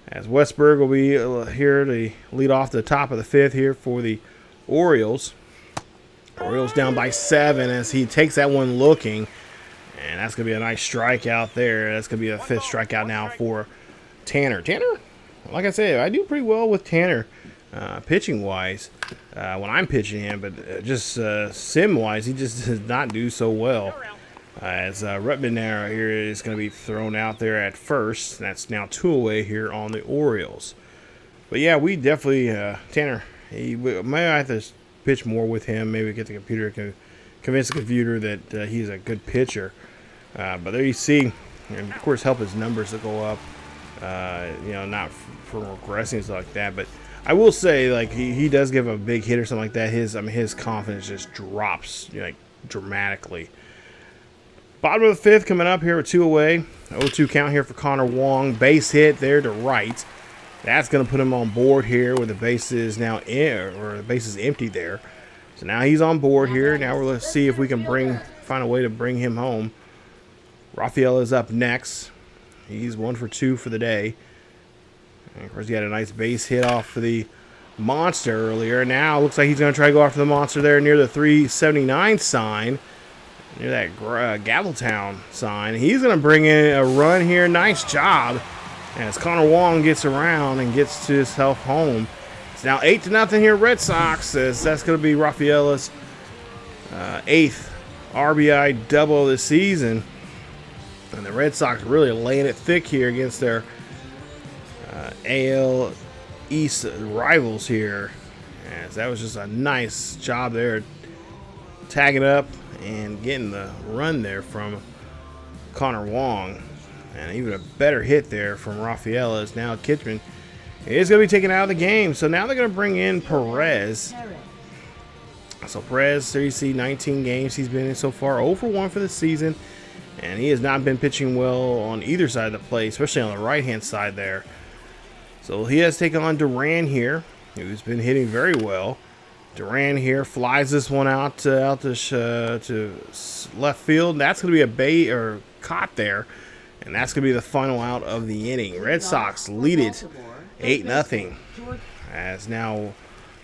As Westberg will be here to lead off the top of the 5th here for the Orioles. Orioles down by 7 as he takes that one looking. And that's going to be a nice strikeout there. That's going to be a 5th strikeout now for Tanner. Tanner, like I said, I do pretty well with Tanner. Pitching wise, when I'm pitching him, but just sim wise, he just does not do so well. As Rutman now here is going to be thrown out there at first. That's now 2 away here on the Orioles. But yeah, we definitely Tanner. We might have to pitch more with him. Maybe get the computer convince the computer that he's a good pitcher. But there you see, and of course, help his numbers to go up. Not for regressing stuff like that, but I will say, like, he does give a big hit or something like that. His confidence just drops like dramatically. Bottom of the 5th coming up here with 2 away. 0-2 count here for Connor Wong. Base hit there to right. That's going to put him on board here with the bases now the bases empty there. So now he's on board here. Now let's see if we can find a way to bring him home. Rafael is up next. He's 1 for 2 for the day. And of course, he had a nice base hit off of the monster earlier. Now it looks like he's going to try to go after the monster there near the 379 sign. Near that Gaveltown sign. He's going to bring in a run here. Nice job. As Connor Wong gets around and gets to himself home. It's now 8-0 here, Red Sox. As that's going to be Rafaela's 8th RBI double of the season. And the Red Sox really laying it thick here against their AL East rivals here. As that was just a nice job there, tagging up and getting the run there from Connor Wong. And even a better hit there from Rafael as now Kitchman is going to be taken out of the game. So now they're going to bring in Perez. So Perez, there you see 19 games he's been in so far, 0 for 1 for the season. And he has not been pitching well on either side of the plate, especially on the right-hand side there. So he has taken on Duran here, who's been hitting very well. Duran here flies this one out to left field. That's going to be a caught there. And that's going to be the final out of the inning. Red Sox lead it 8-0. As now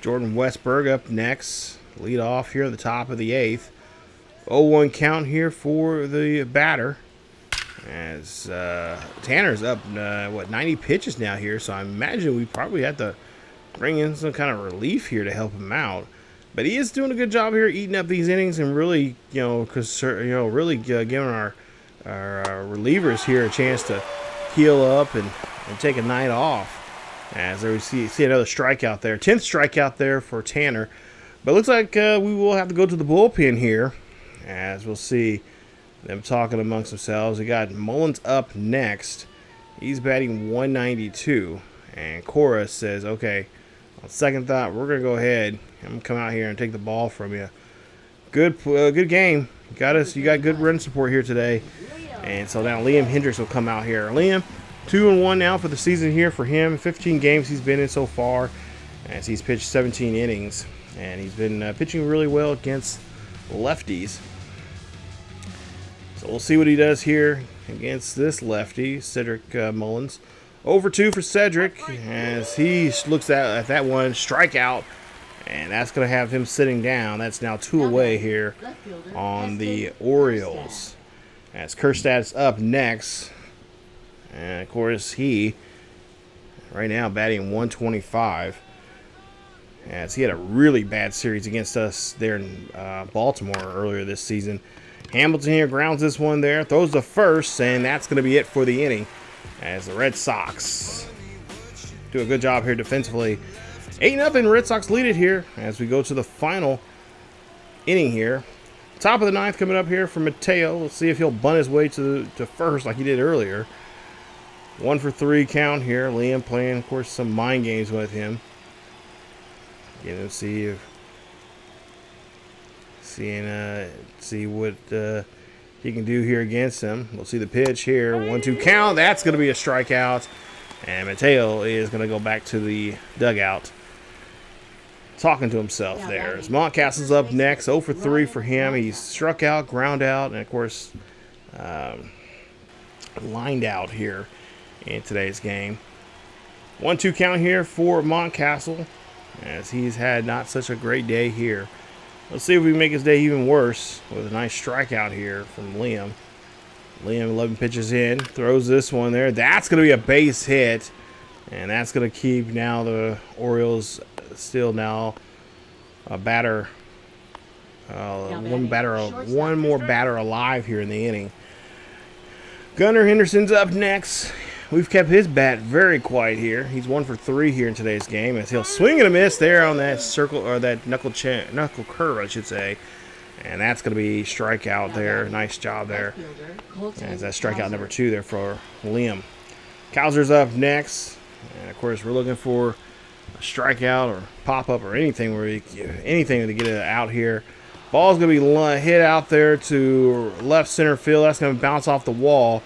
Jordan Westberg up next. Lead off here at the top of the 8th. 0-1 count here for the batter. As Tanner's up, 90 pitches now here. So I imagine we probably have to bring in some kind of relief here to help him out. But he is doing a good job here eating up these innings and really, really giving our relievers here a chance to heal up and take a night off. As there we see another strikeout there. 10th strikeout there for Tanner. But it looks like we will have to go to the bullpen here. As we'll see them talking amongst themselves. We got Mullins up next. He's batting 192. And Cora says, okay, on second thought, we're going to go ahead. I'm going to come out here and take the ball from you. Good game. You got good run support here today. And so now Liam Hendricks will come out here. Liam, 2-1 now for the season here for him. 15 games he's been in so far as he's pitched 17 innings. And he's been pitching really well against lefties. So we'll see what he does here against this lefty, Cedric Mullins. 0-2 for Cedric as he looks at that one, strikeout. And that's going to have him sitting down. That's now 2 away here on the Orioles. As Kerstad's up next. And, of course, he right now batting 125. As he had a really bad series against us there in Baltimore earlier this season. Hamilton here grounds this one there. Throws the first, and that's going to be it for the inning. as the Red Sox do a good job here defensively. 8-0, Red Sox lead it here as we go to the final inning here. Top of the ninth coming up here for Mateo. Let's see if he'll bunt his way to first like he did earlier. 1-for-3 count here. Liam playing, of course, some mind games with him. Getting to see what he can do here against him. We'll see the pitch here. 1-2 count. That's going to be a strikeout. And Mateo is going to go back to the dugout, talking to himself there. As Montcastle's up next. 0-for-3 for him. He's struck out, ground out, and of course, lined out here in today's game. 1-2 count here for Montcastle, as he's had not such a great day here. Let's see if we can make his day even worse with a nice strikeout here from Liam. Liam, 11 pitches in, throws this one there. That's going to be a base hit, and that's going to keep now the Orioles still now a batter, one more batter alive here in the inning. Gunnar Henderson's up next. We've kept his bat very quiet here. He's 1-for-3 here in today's game, as he'll swing and a miss there on that circle, or that knuckle curve, I should say. And that's going to be strikeout there. Nice job there. As that strikeout number 2 there for Liam. Kowser's up next. And of course, we're looking for a strikeout or pop-up or anything to get it out here. Ball's going to be hit out there to left center field. That's going to bounce off the wall.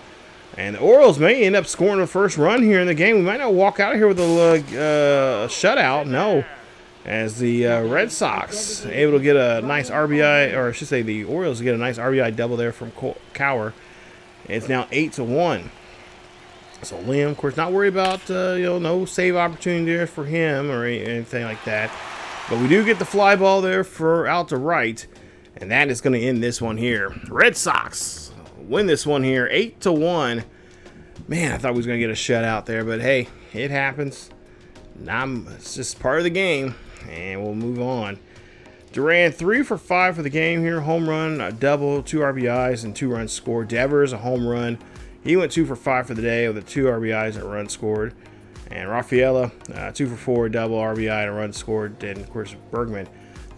And the Orioles may end up scoring the first run here in the game. We might not walk out of here with a shutout. No. As the Red Sox able to get a nice RBI, or I should say the Orioles get a nice RBI double there from Cower. It's now 8-1. So Liam, of course, not worried about no save opportunity there for him or anything like that. But we do get the fly ball there for out to right, and that is going to end this one here. Red Sox win this one here, 8-1. Man, I thought we was going to get a shutout there, but hey, it happens. It's just part of the game, and we'll move on. Duran 3-for-5 for the game here. Home run, a double, 2 RBIs, and 2 runs scored. Devers, a home run. He went 2-for-5 for the day with the 2 RBIs and a run scored. And Rafaela, 2-for-4, double RBI and a run scored. And of course, Bergman,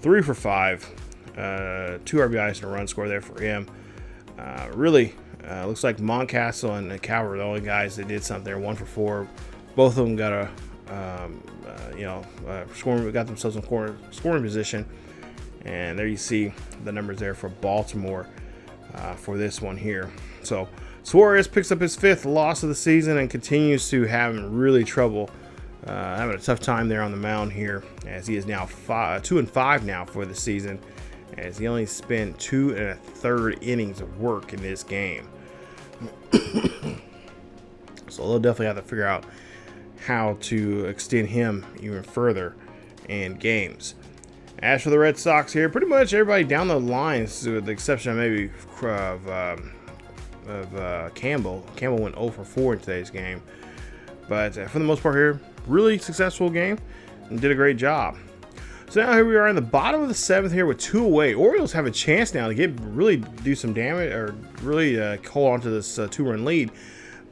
3-for-5, 2 RBIs and a run scored there for him. Really, looks like Montcastle and Cower were the only guys that did something there. 1-for-4. Both of them got a got themselves in scoring position. And there you see the numbers there for Baltimore for this one here. So Suarez picks up his 5th loss of the season and continues to have really trouble, having a tough time there on the mound here, as he is now 2-5 now for the season, as he only spent 2 1/3 innings of work in this game. So they'll definitely have to figure out how to extend him even further in games. As for the Red Sox here, pretty much everybody down the lines, with the exception of maybe of Campbell. Campbell went 0-for-4 in today's game, but for the most part here, really successful game and did a great job. So now here we are in the bottom of the 7th here with 2 away. Orioles have a chance now to really do some damage, or really hold on to this 2-run lead.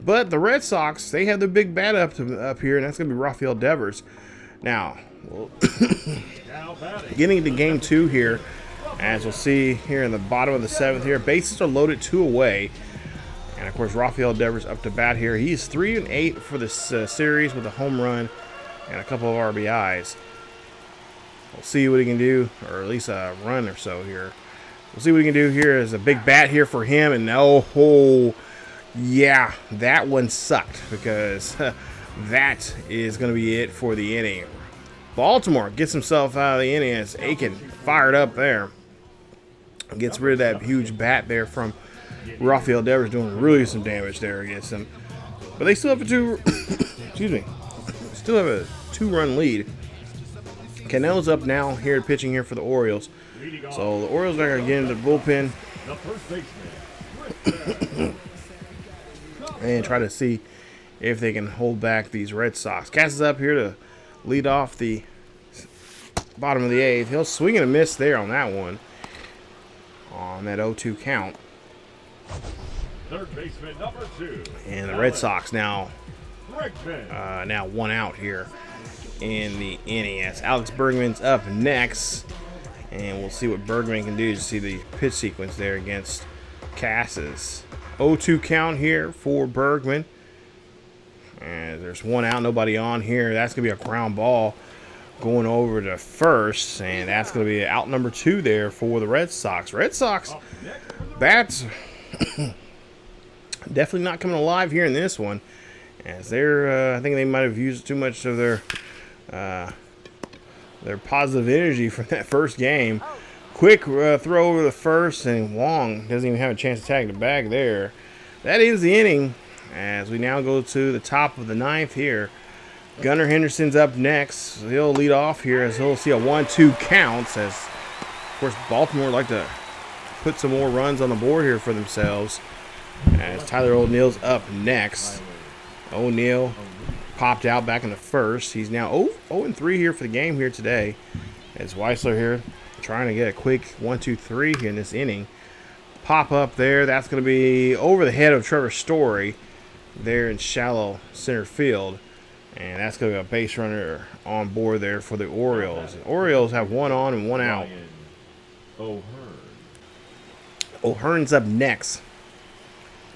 But the Red Sox, they have the big bat up here, and that's going to be Rafael Devers. Now, getting into game 2 here, as we'll see here in the bottom of the 7th here, bases are loaded, 2 away. And of course, Rafael Devers up to bat here. He's 3-8 for this series with a home run and a couple of RBIs. We'll see what he can do, or at least a run or so here. We'll see what he can do here. Is a big bat here for him, and yeah, that one sucked, because that is going to be it for the inning. Baltimore gets himself out of the inning as Aiken fired up there. Gets rid of that huge bat there from Rafael Devers, doing really some damage there against him. But they still have a two-run lead. Cannell's up now here pitching here for the Orioles. So the Orioles are going to get into the bullpen and try to see if they can hold back these Red Sox. Cass is up here to lead off the bottom of the 8th. He'll swing and a miss there on that one, on that 0-2 count. Third baseman number 2. And the Red Sox now Bregman. now 1 out here in the inning. As Alex Bergman's up next, and we'll see what Bergman can do to see the pitch sequence there against Casas. 0-2 count here for Bergman. And there's 1 out, nobody on here. That's going to be a ground ball going over to first, and that's going to be out number 2 there for the Red Sox. Red Sox bats definitely not coming alive here in this one, as they're I think they might have used too much of their positive energy from that first game. Quick throw over the first, and Wong doesn't even have a chance to tag the bag there. That is the inning, as we now go to the top of the 9th here. Gunnar Henderson's up next. He'll lead off here as he'll see a 1-2 counts, as of course Baltimore like to put some more runs on the board here for themselves. As Tyler O'Neill's up next. O'Neill popped out back in the first. He's now 0-3 here for the game here today. As Weissler here trying to get a quick 1-2-3 here in this inning. Pop up there. That's going to be over the head of Trevor Story there in shallow center field. And that's going to be a base runner on board there for the Orioles. The Orioles have 1 on and 1 out. O'Hearn's up next.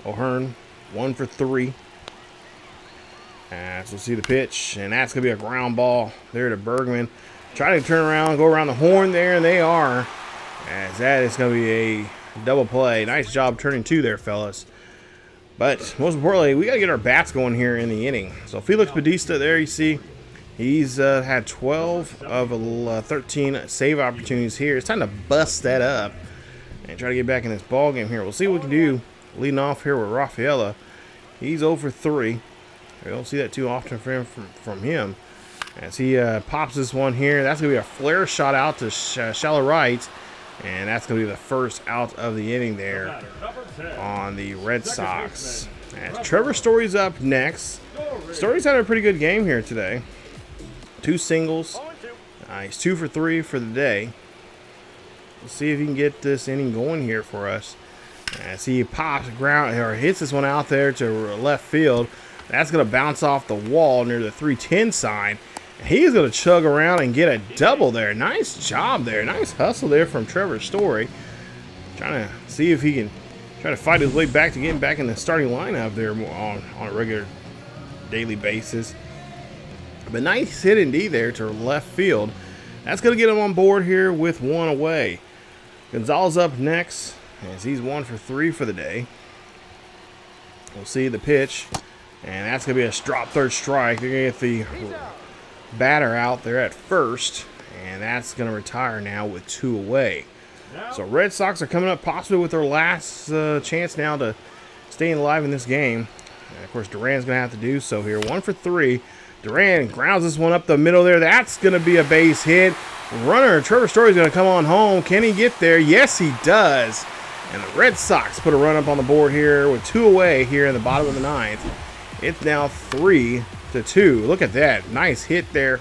O'Hearn, 1 for 3. So we'll see the pitch, and that's going to be a ground ball there to Bergman. Trying to turn around, go around the horn there, and they are. As that is going to be a double play. Nice job turning 2 there, fellas. But most importantly, we got to get our bats going here in the inning. So Felix Bautista there, you see, he's had 12 of 13 save opportunities here. It's time to bust that up and try to get back in this ball game here. We'll see what we can do. Leading off here with Rafaela. He's 0 for 3. We don't see that too often from him. As he pops this one here, that's going to be a flare shot out to shallow right. And that's going to be the first out of the inning there on the Red Sox. As Trevor Story's up next. Story's had a pretty good game here today. 2 singles. He's 2 for 3 for the day. Let's see if he can get this inning going here for us. As he pops ground or hits this one out there to left field. That's going to bounce off the wall near the 310 sign. He's going to chug around and get a double there. Nice job there. Nice hustle there from Trevor Story. Trying to see if he can try to fight his way back to getting back in the starting lineup there on a regular daily basis. But nice hit indeed there to left field. That's going to get him on board here with 1 away. Gonzalez up next as he's 1 for 3 for the day. We'll see the pitch. And that's going to be a drop third strike. They're going to get the batter out there at first, and that's going to retire now with 2 away. So Red Sox are coming up possibly with their last chance now to stay alive in this game. And of course, Duran's going to have to do so here. 1 for 3. Duran grounds this one up the middle there. That's going to be a base hit. Runner Trevor Story's going to come on home. Can he get there? Yes, he does. And the Red Sox put a run up on the board here with 2 away here in the bottom of the 9th. It's now 3-2. Look at that. Nice hit there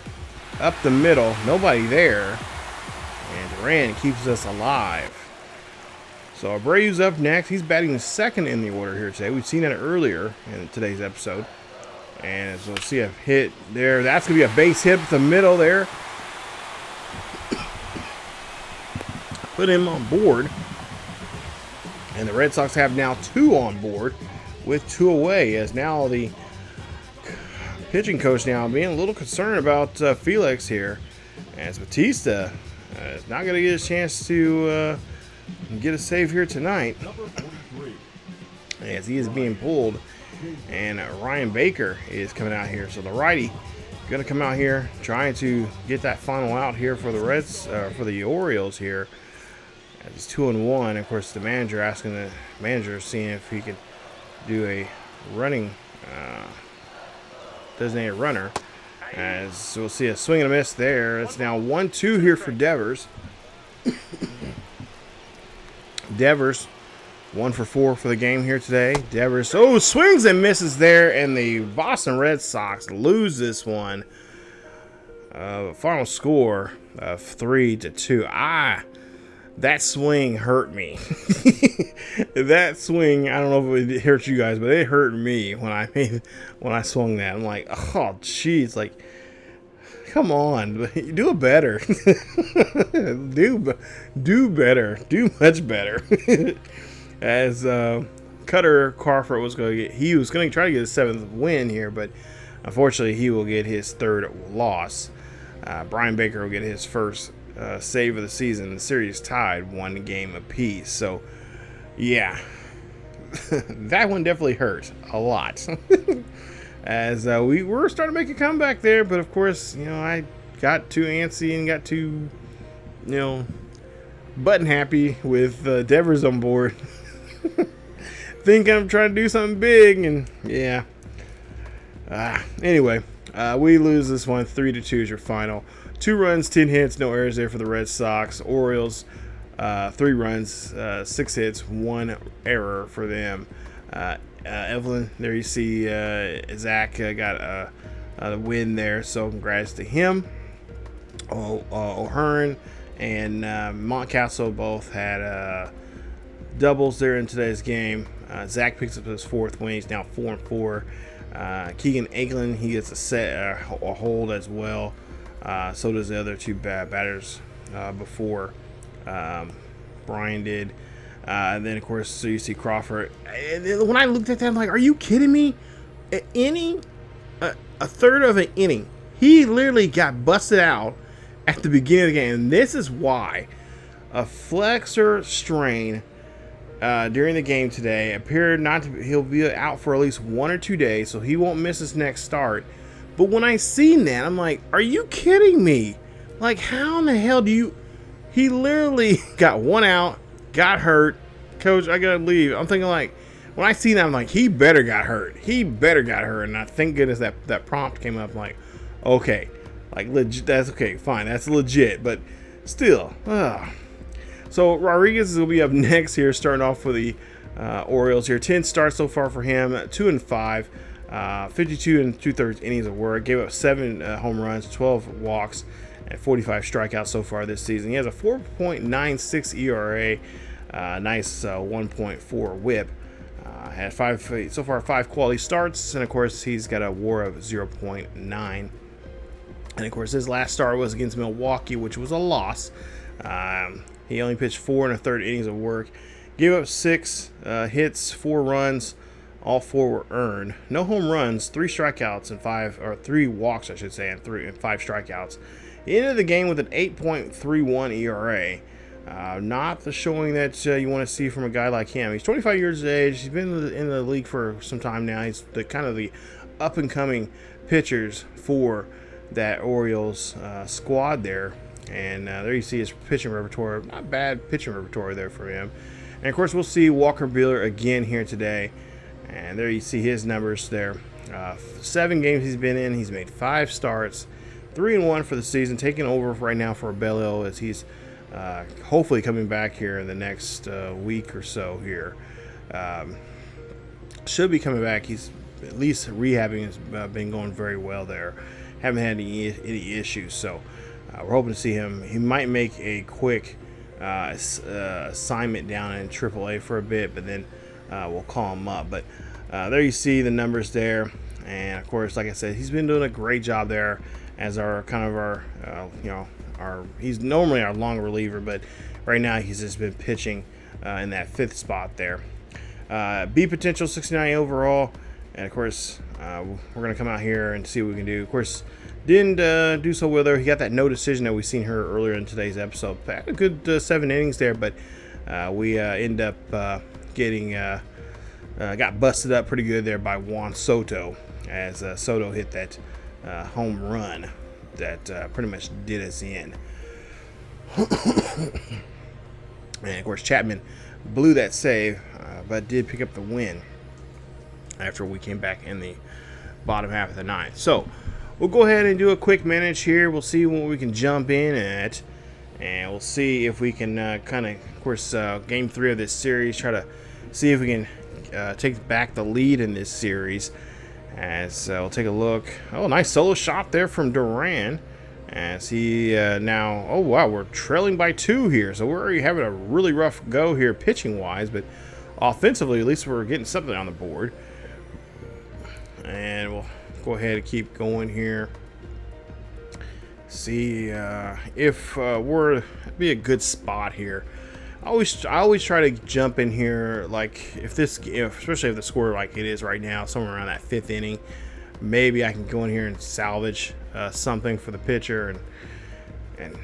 up the middle. Nobody there. And Duran keeps us alive. So Abreu's up next. He's batting second in the order here today. We've seen that earlier in today's episode. And so we'll see a hit there. That's going to be a base hit up the middle there. Put him on board. And the Red Sox have now 2 on board with 2 away, as now the pitching coach now being a little concerned about Felix here, as Bautista is not going to get a chance to get a save here tonight, as he is being pulled, and Ryan Baker is coming out here. So the righty going to come out here trying to get that final out here for the Orioles here. It's 2-1. Of course, the manager asking the manager, seeing if he could do a running designated runner. As we'll see a swing and a miss there. It's now 1-2 here for Devers. Devers 1 for 4 for the game here today. Devers swings and misses there, and the Boston Red Sox lose this one. Final score of 3-2. that swing hurt me. That swing, I don't know if it hurt you guys, but it hurt me when I swung that. I'm like, oh, jeez, like, come on, do it better. do better, do much better. As Cutter Crawford was going to try to get his 7th win here, but unfortunately he will get his 3rd loss. Brian Baker will get his first save of the season. The series tied 1 game apiece. So, yeah, that one definitely hurt a lot. As we were starting to make a comeback there, but of course, I got too antsy and got too, button happy with Devers on board. Think I'm trying to do something big, and yeah. Anyway, we lose this one 3-2 is your final. 2 runs, 10 hits, no errors there for the Red Sox. Orioles, 3 runs, 6 hits, 1 error for them. Evelyn, there you see Zach got a win there, so congrats to him. O'Hearn and Montcastle both had doubles there in today's game. Zach picks up his 4th win. He's now 4-4. Keegan Aiken, he gets a hold as well. So does the other 2 batters before Brian did. And then, of course, so you see Crawford. And when I looked at that, I'm like, are you kidding me? An inning? A third of an inning. He literally got busted out at the beginning of the game. And this is why. A flexor strain during the game today appeared not to. He'll be out for at least 1 or 2 days, so he won't miss his next start. But when I seen that, I'm like, are you kidding me? Like, how in the hell do you... He literally got 1 out, got hurt. Coach, I gotta leave. I'm thinking, like, when I seen that, I'm like, he better got hurt. He better got hurt. And I thank goodness that prompt came up. I'm like, okay, like, legit. That's okay, fine. That's legit. But still, So Rodriguez will be up next here, starting off for the Orioles here. 10 starts so far for him, 2-5, 52 2/3 innings of work. Gave up 7 home runs, 12 walks, and 45 strikeouts so far this season. He has a 4.96 ERA, nice 1.4 WHIP. Had 5 quality starts, and of course he's got a WAR of 0.9. And of course his last start was against Milwaukee, which was a loss. He only pitched 4 1/3 innings of work. Gave up 6 hits, 4 runs. All 4 were earned. No home runs, 3 strikeouts, and 3 walks, I should say, and 5 strikeouts. He ended the game with an 8.31 ERA. Not the showing that you want to see from a guy like him. He's 25 years of age. He's been in the league for some time now. He's the kind of the up-and-coming pitchers for that Orioles squad there. And there you see his pitching repertoire. Not bad pitching repertoire there for him. And, of course, we'll see Walker Buehler again here today. And there you see his numbers there. 7 games he's been in. He's made 5 starts. 3-1 for the season. Taking over right now for Bello as he's hopefully coming back here in the next week or so here. Should be coming back. He's at least rehabbing has been going very well there. Haven't had any issues. So we're hoping to see him. He might make a quick assignment down in AAA for a bit, but then we'll call him up. But there you see the numbers there. And of course, like I said, he's been doing a great job there as he's normally our long reliever, but right now he's just been pitching in that 5th spot there. B potential 69 overall, and of course we're gonna come out here and see what we can do. Of course, didn't do so well there. He got that no decision that we seen her earlier in today's episode. Had a good 7 innings there, but we end up getting got busted up pretty good there by Juan Soto, as Soto hit that home run that pretty much did us in. And of course Chapman blew that save, but did pick up the win after we came back in the bottom half of the 9th. So we'll go ahead and do a quick manage here. We'll see what we can jump in at, and we'll see if we can of course, game 3 of this series, try to see if we can take back the lead in this series. As we'll take a look. Oh, nice solo shot there from Duran. As he now, oh wow, we're trailing by 2 here. So we're already having a really rough go here pitching wise, but offensively, at least we're getting something on the board. And we'll go ahead and keep going here. See if we're be a good spot here. I always try to jump in here, like especially if the score like it is right now, somewhere around that 5th inning, maybe I can go in here and salvage something for the pitcher and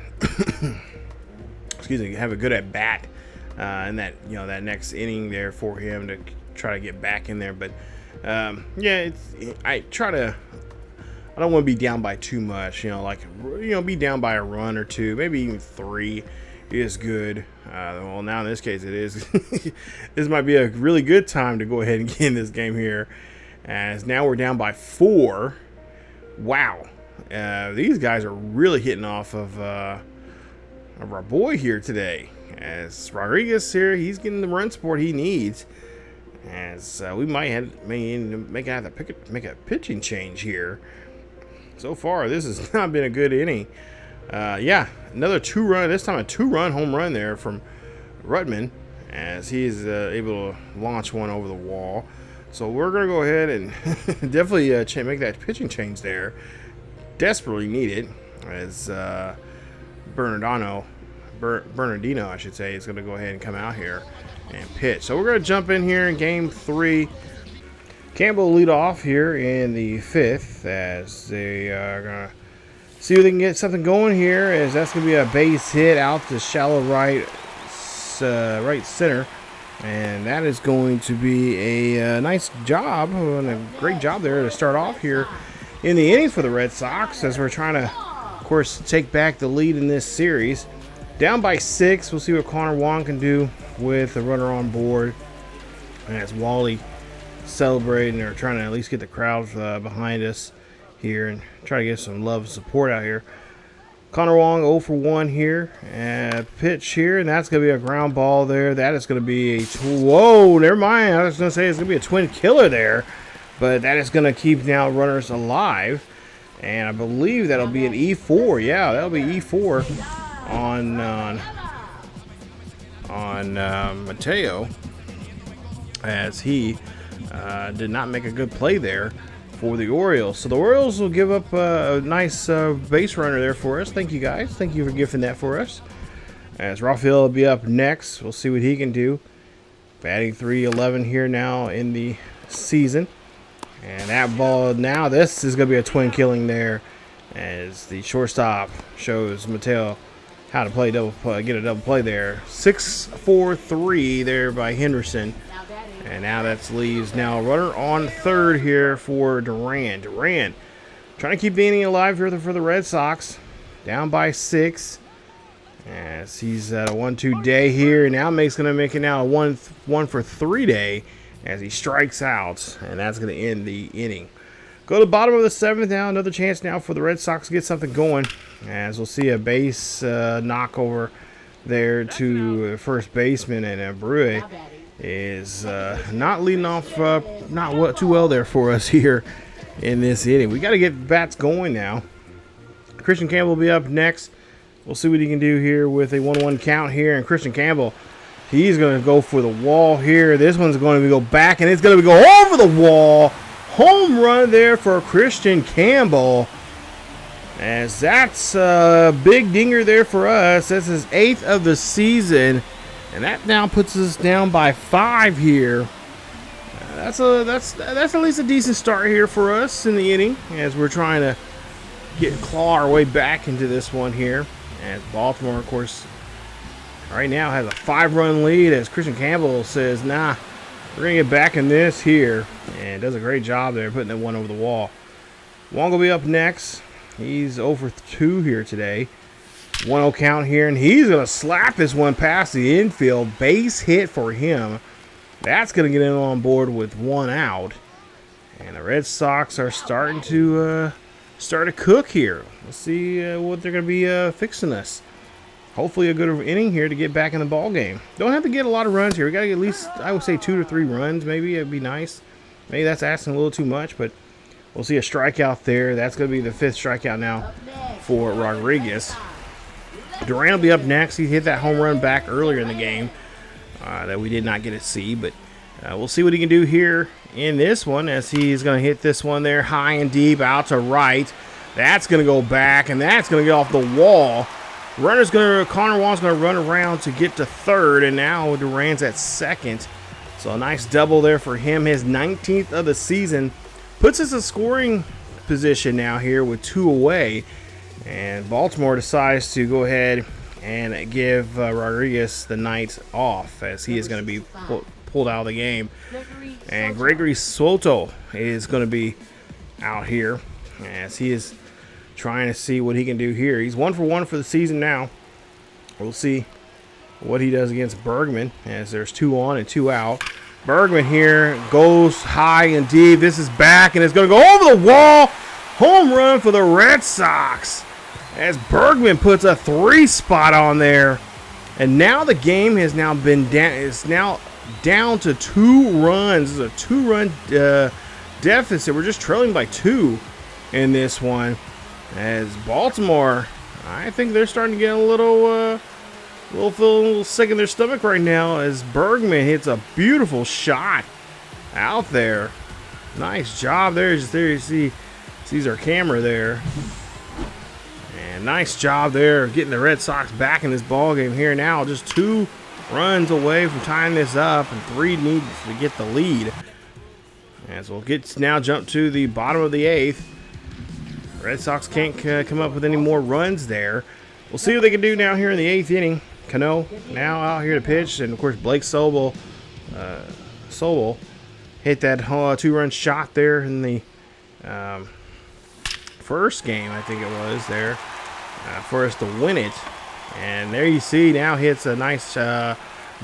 excuse me, have a good at bat in that that next inning there for him to try to get back in there. But yeah, I don't want to be down by too much, be down by a run or 2, maybe even 3 is good. Well, now in this case it is. This might be a really good time to go ahead and get in this game here, as now we're down by 4. Wow, these guys are really hitting off of our boy here today, as Rodriguez here, he's getting the run support he needs, as we may have to make a pitching change here. So far, this has not been a good inning. Yeah, another 2-run, this time a 2-run home run there from Rutman, as he's able to launch one over the wall. So we're going to go ahead and definitely make that pitching change there. Desperately need it, as Bernardino, I should say, is going to go ahead and come out here and pitch. So we're going to jump in here in game 3. Campbell lead off here in the 5th, as they are going to see if they can get something going here, as that's going to be a base hit out to shallow right center. And that is going to be a nice job, and a great job there to start off here in the innings for the Red Sox, as we're trying to, of course, take back the lead in this series. Down by 6, we'll see what Connor Wong can do with the runner on board. And as Wally celebrating, or trying to at least get the crowd behind us here and try to get some love and support out here. Connor Wong 0 for 1 here, and pitch here, and that's going to be a ground ball there. That is going to be a whoa, never mind. I was going to say it's going to be a twin killer there, but that is going to keep now runners alive, and I believe that'll be an E4. Yeah, that'll be E4 on Mateo, as he did not make a good play there for the Orioles. So the Orioles will give up a nice base runner there for us. Thank you, guys. Thank you for gifting that for us. As Rafael will be up next. We'll see what he can do. Batting .311 here now in the season. And that ball now, this is going to be a twin killing there, as the shortstop shows Mateo how to play double play, get a double play there. 6-4-3 there by Henderson. And now that leaves now a runner on third here for Duran. Duran trying to keep the inning alive here for the Red Sox. Down by 6. As he's at a 1-2 day here. And now going to make it now a 1-for-3 day, as he strikes out. And that's going to end the inning. Go to the bottom of the 7th now. Another chance now for the Red Sox to get something going, as we'll see a base knockover there to first baseman, and Brue is not leading off too well there for us here in this inning. We got to get bats going now. Christian Campbell will be up next. We'll see what he can do here with a 1-1 count here. And Christian Campbell, he's going to go for the wall here. This one's going to go back, and it's going to go over the wall. Home run there for Christian Campbell, as that's a big dinger there for us. That's his 8th of the season. And that now puts us down by 5 here. That's at least a decent start here for us in the inning, as we're trying to claw our way back into this one here. As Baltimore, of course, right now has a 5-run lead, as Christian Campbell says, nah, we're going to get back in this here. And does a great job there putting that one over the wall. Wong will be up next. He's 0 for 2 here today. 1-0 count here, and he's going to slap this one past the infield. Base hit for him. That's going to get in on board with 1 out. And the Red Sox are starting to cook here. Let's see what they're going to be fixing us. Hopefully a good inning here to get back in the ball game. Don't have to get a lot of runs here. We got to get at least, I would say, 2 to 3 runs. Maybe it'd be nice. Maybe that's asking a little too much, but we'll see a strikeout there. That's going to be the 5th strikeout now for Rodriguez. Duran will be up next. He hit that home run back earlier in the game that we did not get to see, but we'll see what he can do here in this one as he's going to hit this one there high and deep out to right. That's going to go back, and that's going to get off the wall. Connor Wall's going to run around to get to third, and now Duran's at second. So a nice double there for him, his 19th of the season. Puts us in scoring position now here with 2 away. And Baltimore decides to go ahead and give Rodriguez the night off as he is going to be pulled out of the game. And Gregory Soto is going to be out here as he is trying to see what he can do here. He's 1 for 1 for the season now. We'll see what he does against Bergman as there's 2 on and 2 out. Bergman here goes high and deep. This is back, and it's going to go over the wall. Home run for the Red Sox as Bergman puts a 3 spot on there. And now the game has now been down. It's now down to 2 runs. It's a 2-run deficit. We're just trailing by 2 in this one. As Baltimore, I think they're starting to get a little sick in their stomach right now as Bergman hits a beautiful shot out there. Nice job there. Just there you sees our camera there. And nice job there getting the Red Sox back in this ball game here now. Just 2 runs away from tying this up, and 3 needs to get the lead. As we'll now jump to the bottom of the 8th. Red Sox can't come up with any more runs there. We'll see what they can do now here in the 8th inning. Cano now out here to pitch, and of course Blake Sobel hit that 2-run shot there in the first game, I think it was there, for us to win it. And there you see now hits a nice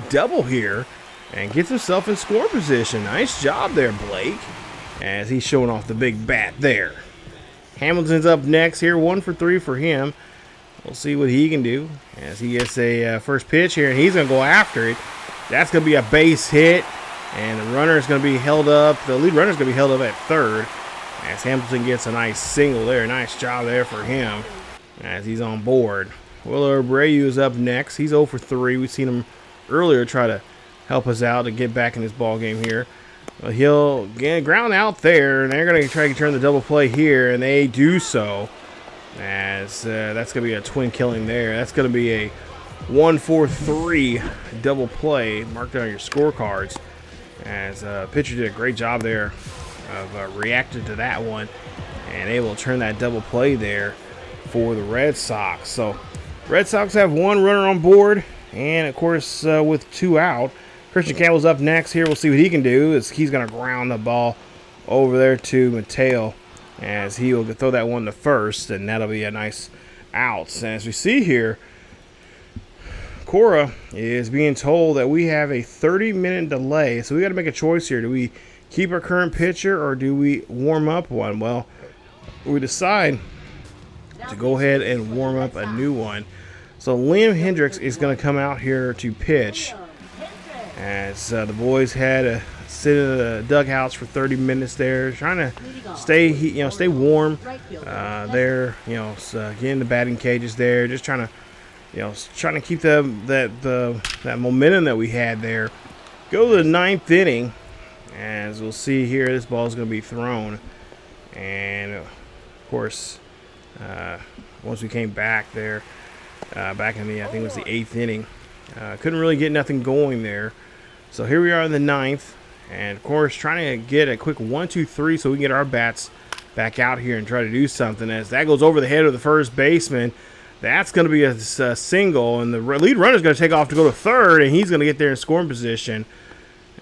double here and gets himself in score position. Nice job there, Blake, as he's showing off the big bat there. Hamilton's up next here, 1 for 3 for him. We'll see what he can do as he gets a first pitch here, and he's going to go after it. That's going to be a base hit, and the runner is going to be held up. The lead runner is going to be held up at third as Hamilton gets a nice single there. Nice job there for him as he's on board. Willer Abreu is up next. He's 0 for 3. We've seen him earlier try to help us out to get back in this ball game here. Well, he'll get ground out there, and they're going to try to turn the double play here, and they do so. As that's going to be a twin killing there. That's going to be a 1-4-3 double play marked on your scorecards. As pitcher did a great job there of reacting to that one and able to turn that double play there for the Red Sox. So Red Sox have 1 runner on board, and of course with 2 out. Christian Campbell's up next here. We'll see what he can do as he's going to ground the ball over there to Mateo as he will throw that one to first, and that'll be a nice out. And as we see here, Cora is being told that we have a 30-minute delay, so we got to make a choice here. Do we keep our current pitcher or do we warm up one? Well, we decide to go ahead and warm up a new one. So Liam Hendricks is going to come out here to pitch as the boys had to sit in the dugouts for 30 minutes there, trying to stay warm there, get in the batting cages there, just trying to keep that momentum that we had there. Go to the 9th inning, as we'll see here, this ball is going to be thrown, and of course, once we came back there, back in the I think it was the 8th inning, couldn't really get nothing going there. So here we are in the 9th, and of course trying to get a quick 1-2-3 so we can get our bats back out here and try to do something. As that goes over the head of the first baseman, that's going to be a single, and the lead runner is going to take off to go to third, and he's going to get there in scoring position.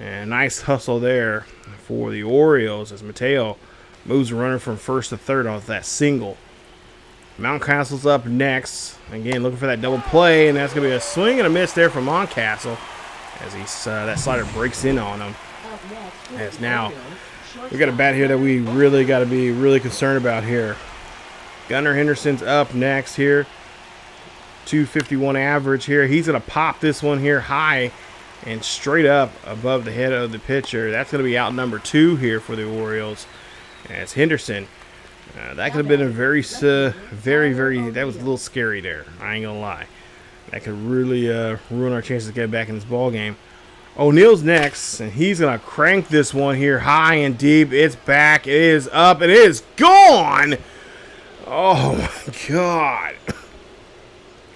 And nice hustle there for the Orioles as Mateo moves the runner from first to third off that single. Mountcastle's up next. Again, looking for that double play, and that's going to be a swing and a miss there from Mountcastle as that slider breaks in on him. As now we got a bat here that we really got to be really concerned about here. Gunnar Henderson's up next here. 251 average here. He's going to pop this one here high and straight up above the head of the pitcher. That's going to be out number 2 here for the Orioles. As Henderson That could have been a very, that was a little scary there. I ain't gonna lie. That could really ruin our chances to get back in this ball game. O'Neill's next, and he's gonna crank this one here high and deep. It's back. It is up. It is gone. Oh my God!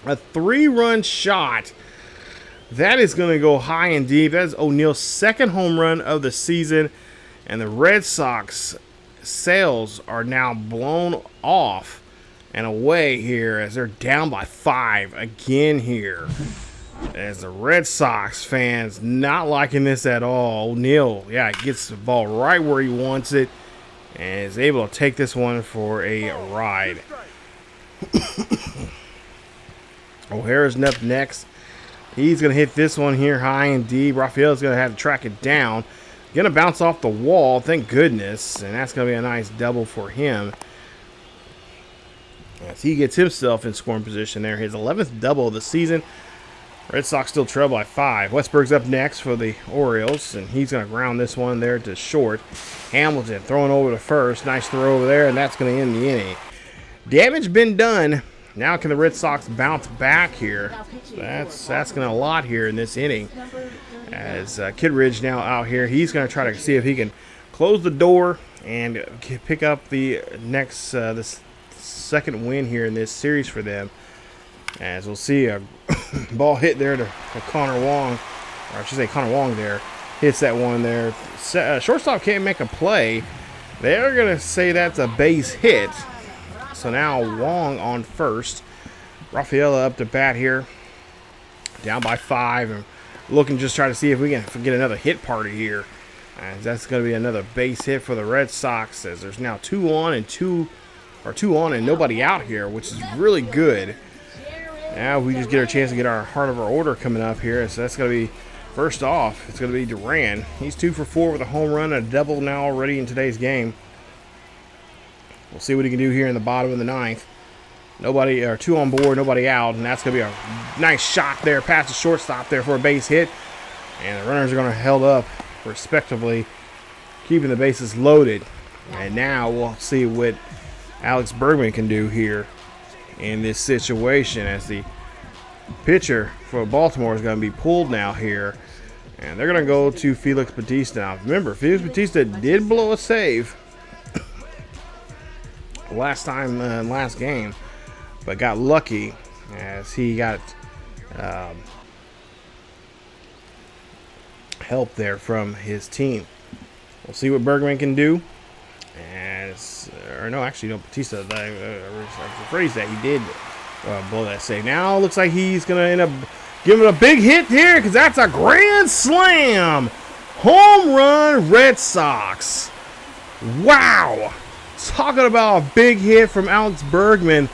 A 3-run shot. That is gonna go high and deep. That is O'Neill's second home run of the season, and the Red Sox sails are now blown off and away here as they're down by 5 again here. As the Red Sox fans not liking this at all. O'Neill, yeah, gets the ball right where he wants it and is able to take this one for a ride. O'Hara's up next. He's going to hit this one here high and deep. Rafael's going to have to track it down. Going to bounce off the wall, thank goodness. And that's going to be a nice double for him. As he gets himself in scoring position there. His 11th double of the season. Red Sox still trail by 5. Westberg's up next for the Orioles. And he's going to ground this one there to short. Hamilton throwing over to first. Nice throw over there. And that's going to end the inning. Damage been done. Now can the Red Sox bounce back here? That's asking a lot here in this inning. As Kidridge now out here, he's going to try to see if he can close the door and pick up the next this second win here in this series for them. As we'll see a ball hit there to Connor Wong, or I should say Connor Wong there hits that one there. Shortstop can't make a play. They're going to say that's a base hit. So now Wong on first. Rafaela up to bat here. Down by 5. And looking just try to see if we can get another hit party here. And that's going to be another base hit for the Red Sox. As there's now 2 on and nobody out here, which is really good. Now we just get our chance to get our heart of our order coming up here. So that's going to be, first off, it's going to be Duran. He's 2 for 4 with a home run and a double now already in today's game. We'll see what he can do here in the bottom of the 9th. Nobody, or 2 on board, nobody out, and that's going to be a nice shot there past the shortstop there for a base hit. And the runners are going to held up respectively, keeping the bases loaded. And now we'll see what Alex Bergman can do here in this situation, as the pitcher for Baltimore is going to be pulled now here. And they're going to go to Felix Bautista. Now, remember, Felix Bautista did blow a save last game, but got lucky as he got help there from his team. We'll see what Bergman can do. Bautista, I rephrase that, he did blow that save. Now looks like he's going to end up giving a big hit here, because that's a grand slam. Home run, Red Sox. Wow. Talking about a big hit from Alex Bergman.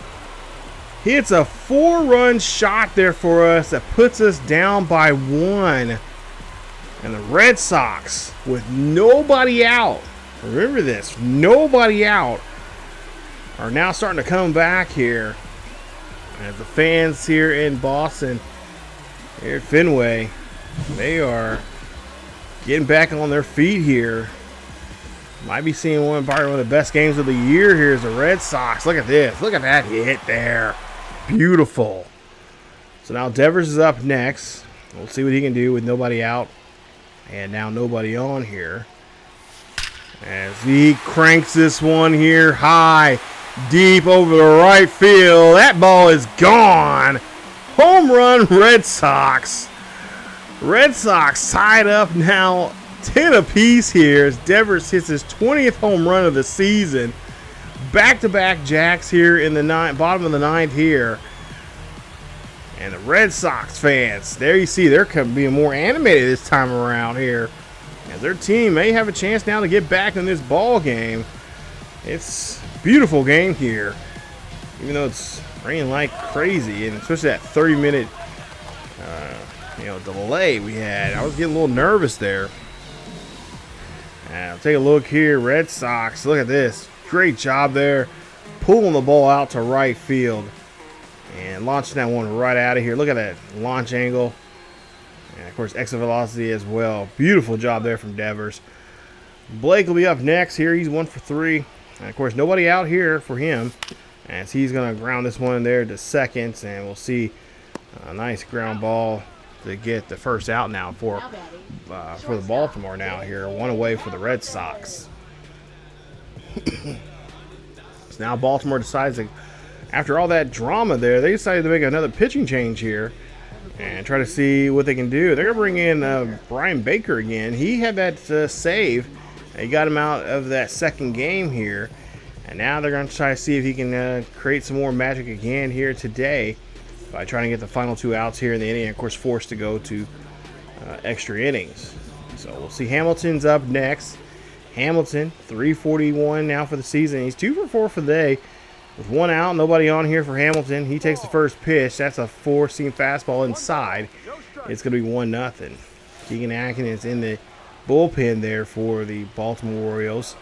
Hits a 4-run shot there for us that puts us down by 1. And the Red Sox, with nobody out, remember this, nobody out, are now starting to come back here. As the fans here in Boston, here at Fenway, they are getting back on their feet here. Might be seeing probably one of the best games of the year here is the Red Sox. Look at this. Look at that hit there. Beautiful. So now Devers is up next. We'll see what he can do with nobody out. And now nobody on here. As he cranks this one here high, deep over the right field. That ball is gone. Home run, Red Sox. Red Sox tied up now 10 apiece here as Devers hits his 20th home run of the season. Back-to-back jacks here in the bottom of the 9th here. And the Red Sox fans, there you see, they're being more animated this time around here. As their team may have a chance now to get back in this ball game. It's a beautiful game here. Even though it's raining like crazy, and especially that 30-minute delay we had. I was getting a little nervous there. Now, take a look here. Red Sox, look at this. Great job there. Pulling the ball out to right field. And launching that one right out of here. Look at that launch angle. And, of course, exit velocity as well. Beautiful job there from Devers. Blake will be up next here. He's 1 for 3. And of course, nobody out here for him, as he's going to ground this one there to second, and we'll see a nice ground ball to get the first out now for the Baltimore now here. One away for the Red Sox. So now Baltimore decides to, after all that drama there, they decided to make another pitching change here and try to see what they can do. They're going to bring in Brian Baker again. He had that save. He got him out of that second game here. And now they're going to try to see if he can create some more magic again here today by trying to get the final 2 outs here in the inning. And of course, forced to go to extra innings. So we'll see. Hamilton's up next. Hamilton, 341 now for the season. He's 2 for 4 for the day. With 1 out, nobody on here for Hamilton. He takes the first pitch. That's a 4-seam fastball inside. It's going to be 1-0. Keegan Atkins is in the bullpen there for the Baltimore Orioles.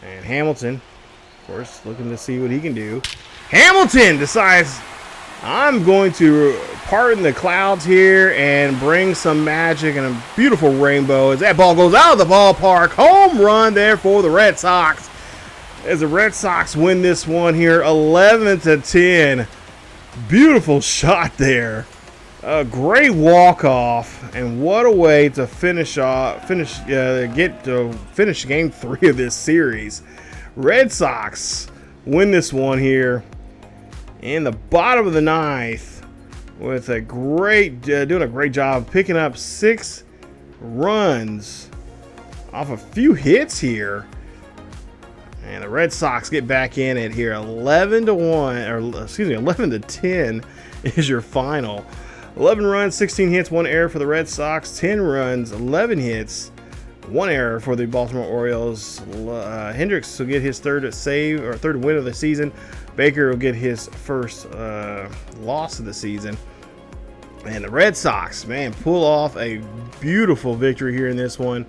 And Hamilton, of course, looking to see what he can do. Hamilton decides, I'm going to pardon the clouds here and bring some magic and a beautiful rainbow as that ball goes out of the ballpark. Home run there for the Red Sox, as the Red Sox win this one here 11-10. Beautiful shot there. A great walk-off, and what a way to finish game 3 of this series. Red Sox win this one here in the bottom of the 9th with a great, doing a great job picking up 6 runs off a few hits here. And the Red Sox get back in it here. 11-10 is your final. 11 runs, 16 hits, 1 error for the Red Sox. 10 runs, 11 hits, 1 error for the Baltimore Orioles. Hendricks will get his third win of the season. Baker will get his first loss of the season. And the Red Sox, man, pull off a beautiful victory here in this one.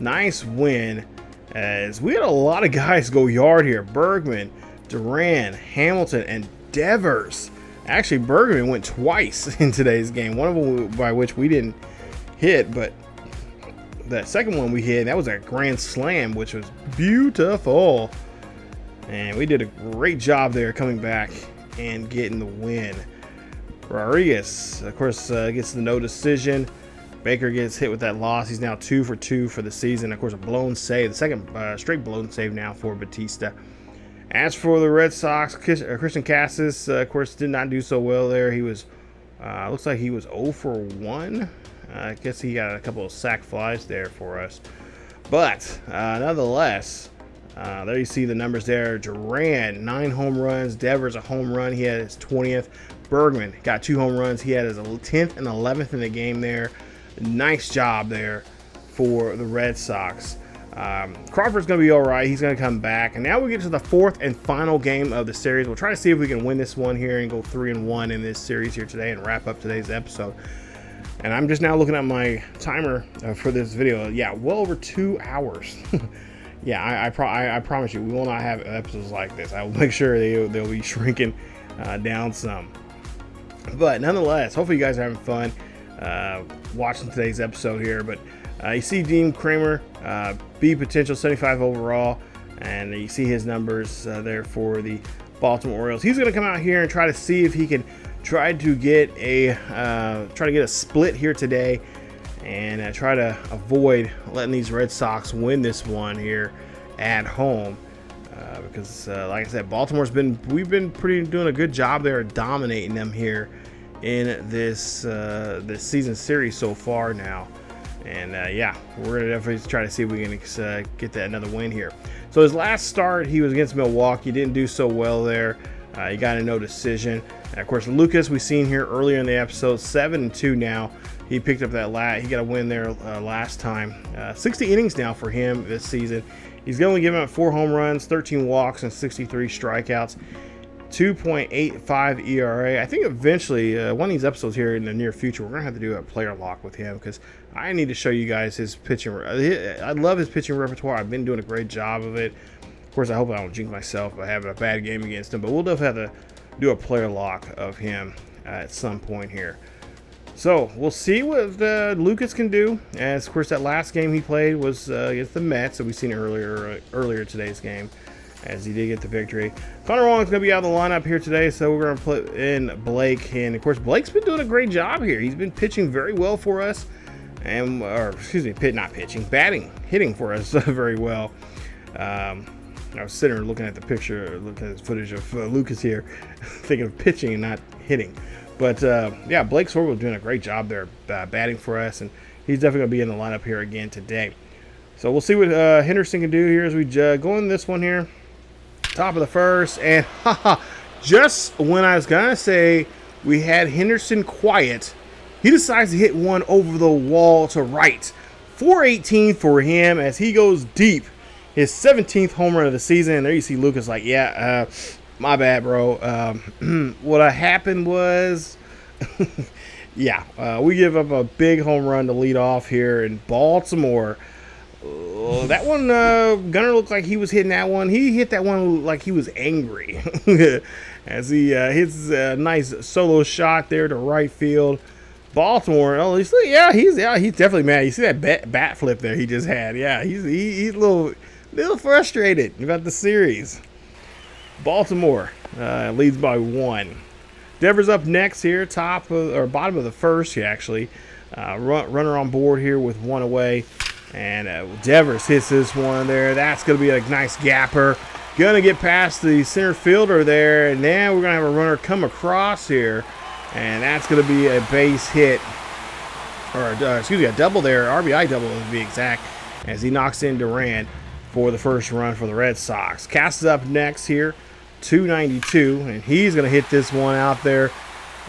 Nice win, as we had a lot of guys go yard here. Bergman, Duran, Hamilton, and Devers. Actually, Bergman went twice in today's game. One of them by which we didn't hit, but that second one we hit, that was a grand slam, which was beautiful. And we did a great job there coming back and getting the win. Rodriguez, of course, gets the no decision. Baker gets hit with that loss. He's now 2 for 2 for the season. Of course, a blown save, the second straight blown save now for Batista. As for the Red Sox, Christian Cassis, of course, did not do so well there. He was, looks like he was 0 for 1. I guess he got a couple of sac flies there for us. But, nonetheless, there you see the numbers there. Duran, 9 home runs. Devers, a home run. He had his 20th. Bergman got 2 home runs. He had his 10th and 11th in the game there. Nice job there for the Red Sox. Crawford's going to be all right. He's going to come back. And now we get to the 4th and final game of the series. We'll try to see if we can win this one here and go 3-1 in this series here today and wrap up today's episode. And I'm just now looking at my timer for this video. Yeah, well over 2 hours. Yeah, I promise you, we will not have episodes like this. I will make sure they'll be shrinking down some. But nonetheless, hopefully you guys are having fun watching today's episode here. But you see Dean Kramer, B potential 75 overall, and you see his numbers there for the Baltimore Orioles. He's going to come out here and try to see if he can try to get a split here today, and try to avoid letting these Red Sox win this one here at home. Because like I said, we've been doing a good job there at dominating them here in this season series so far now. And yeah, we're gonna definitely try to see if we can get that another win here. So his last start, he was against Milwaukee. Didn't do so well there. He got a no decision. And of course, Lucas, we've seen here earlier in the episode, 7-2 now. He picked up that he got a win there last time. 60 innings now for him this season. He's only given up 4 home runs, 13 walks, and 63 strikeouts. 2.85 ERA. I think eventually, one of these episodes here in the near future, we're going to have to do a player lock with him, because I need to show you guys his pitching. I love his pitching repertoire. I've been doing a great job of it. Of course, I hope I don't jinx myself by having a bad game against him, but we'll definitely have to do a player lock of him at some point here. So we'll see what Lucas can do. As of course, that last game he played was against the Mets, so we've seen earlier today's game. as he did get the victory. Connor Wong's going to be out of the lineup here today, so we're going to put in Blake. And, of course, Blake's been doing a great job here. He's been pitching very well for us. And, or excuse me, hitting for us very well. I was sitting there looking at the picture, looking at the footage of Lucas here, thinking of pitching and not hitting. But, yeah, Blake Sorrell doing a great job there batting for us, and he's definitely going to be in the lineup here again today. So we'll see what Henderson can do here as we go in this one here. Top of the first, and just when I was going to say we had Henderson quiet, he decides to hit one over the wall to right. 418 for him as he goes deep. His 17th home run of the season. And there you see Lucas like, yeah, my bad, bro. What happened was, yeah, we give up a big home run to lead off here in Baltimore. That one, Gunnar looked like he was hitting that one. He hit that one like he was angry as he hits a nice solo shot there to right field. Baltimore, oh, he's definitely mad. You see that bat flip there he just had? Yeah, he's a little frustrated about the series. Baltimore leads by 1. Devers up next here, bottom of the first. He actually runner on board here with 1 away. And Devers hits this one there. That's going to be a nice gapper. Going to get past the center fielder there. And now we're going to have a runner come across here. And that's going to be a base hit. Or, a double there. RBI double to be exact. As he knocks in Durant for the first run for the Red Sox. Cass is up next here. 292. And he's going to hit this one out there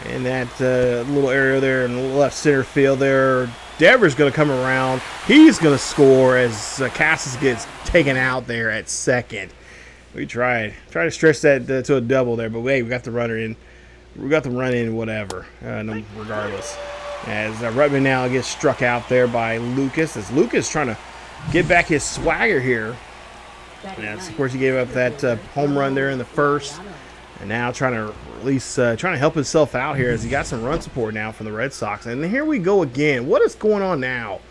in that little area there in the left center field there. Devers going to come around. He's going to score as Cassis gets taken out there at second. We try to stretch that to a double there, but hey, we got the runner in. We got the run in, whatever, regardless. As Rutman now gets struck out there by Lucas. As Lucas trying to get back his swagger here. And of course, he gave up that home run there in the first. And now trying to help himself out here as he got some run support now from the Red Sox. And here we go again. What is going on now?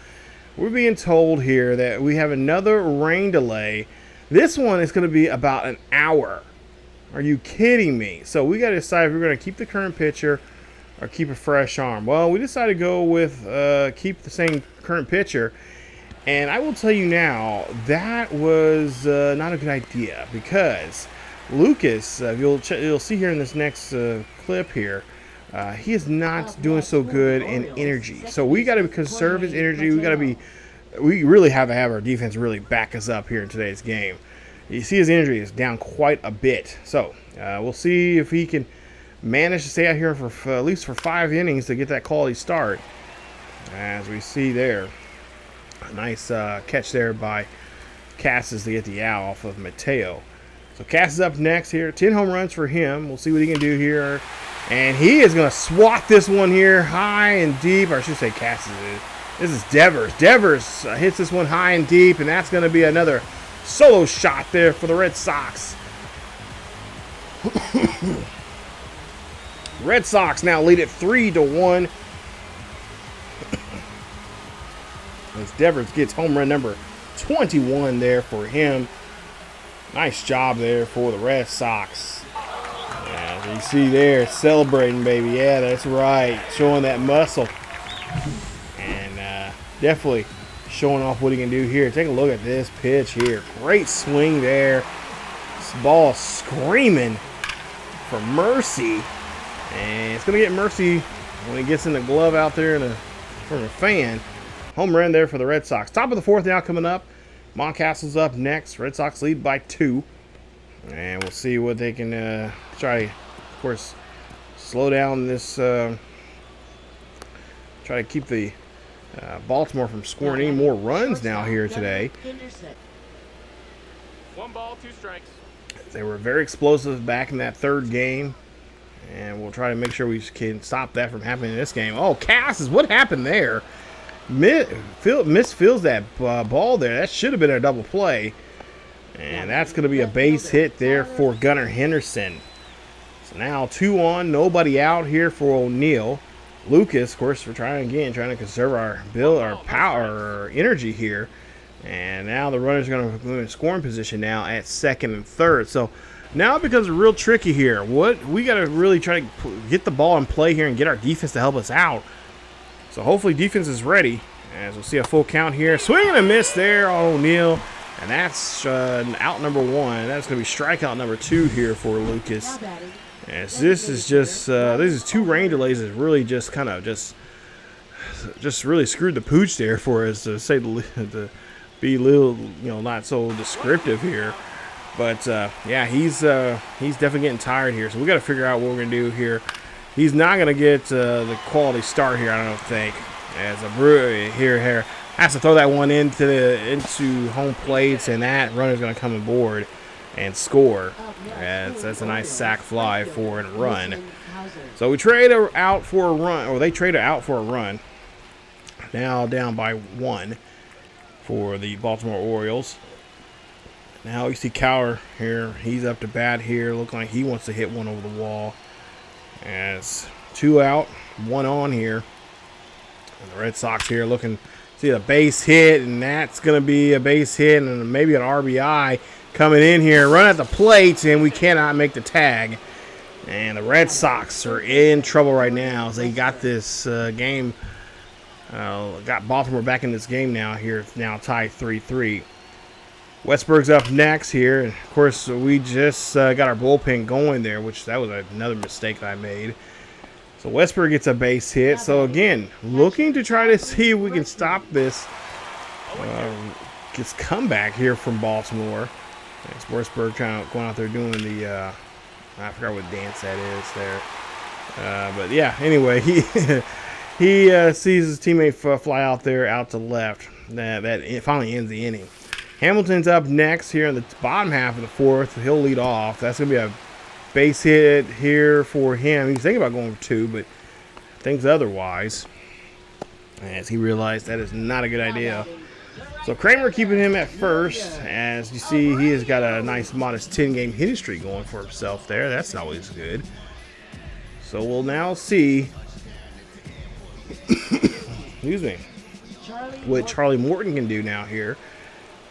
We're being told here that we have another rain delay. This one is going to be about an hour. Are you kidding me? So we got to decide if we're going to keep the current pitcher or keep a fresh arm. Well, we decided to go with keep the same current pitcher. And I will tell you now, that was not a good idea because Lucas, you'll see here in this next clip here, he is not doing so good in energy. So we got to conserve his energy. We really have to have our defense really back us up here in today's game. You see his energy is down quite a bit. So we'll see if he can manage to stay out here for at least for 5 innings to get that quality start. As we see there, a nice catch there by Cassis to get the out off of Mateo. So Cass is up next here. 10 home runs for him. We'll see what he can do here. And he is going to swat this one here high and deep. Or I should say Cass is. This is Devers. Devers hits this one high and deep. And that's going to be another solo shot there for the Red Sox. Red Sox now lead it 3-1. As Devers gets home run number 21 there for him. Nice job there for the Red Sox. Yeah, you see there, celebrating, baby. Yeah, that's right. Showing that muscle. And definitely showing off what he can do here. Take a look at this pitch here. Great swing there. This ball screaming for mercy. And it's going to get mercy when it gets in the glove out there from a fan. Home run there for the Red Sox. Top of the 4th now coming up. Montcastle's up next. Red Sox lead by 2. And we'll see what they can try, of course, slow down this. Try to keep the Baltimore from scoring any more runs now here today. 1 ball, 2 strikes. They were very explosive back in that 3rd game. And we'll try to make sure we can stop that from happening in this game. Oh, Cassis, what happened there? Misfields that ball there. That should have been a double play. And that's going to be a base hit there for Gunnar Henderson. So now 2 on, nobody out here for O'Neill. Lucas, of course, we're trying to conserve our power, our energy here. And now the runners are going to move in scoring position now at second and third. So now it becomes real tricky here. We got to really try to get the ball in play here and get our defense to help us out. So hopefully defense is ready. As we'll see a full count here. Swing and a miss there on O'Neill. And that's out number 1. That's going to be strikeout number 2 here for Lucas. As this is just, this is 2 rain delays that really just kind of just really screwed the pooch there for us, to say to be a little, not so descriptive here. But yeah, he's definitely getting tired here. So we got to figure out what we're going to do here. He's not going to get the quality start here, I don't think. As a here has to throw that one into home plates, and that runner's going to come aboard and score. That's a nice sac fly for a run. So we trade out for a run, or they traded out for a run. Now down by 1 for the Baltimore Orioles. Now you see Cowher here. He's up to bat here. Looking like he wants to hit one over the wall. As 2 out, 1 on here. And the Red Sox here looking, see a base hit, and that's going to be a base hit and maybe an RBI coming in here. Run at the plate, and we cannot make the tag. And the Red Sox are in trouble right now as they got this game. Got Baltimore back in this game now here. It's now tied 3-3. Westberg's up next here. And of course, we just got our bullpen going there, which that was another mistake that I made. So Westberg gets a base hit. So again, looking to try to see if we can stop this comeback here from Baltimore. It's Westberg going out there doing the I forgot what dance that is there. But yeah, anyway, he sees his teammate fly out there out to left. That it finally ends the inning. Hamilton's up next here in the bottom half of the 4th. He'll lead off. That's going to be a base hit here for him. He's thinking about going for 2, but thinks otherwise, as he realized that is not a good idea. So Kramer keeping him at first. As you see, he has got a nice modest 10-game hitting streak going for himself there. That's always good. So we'll now see excuse me, what Charlie Morton can do now here.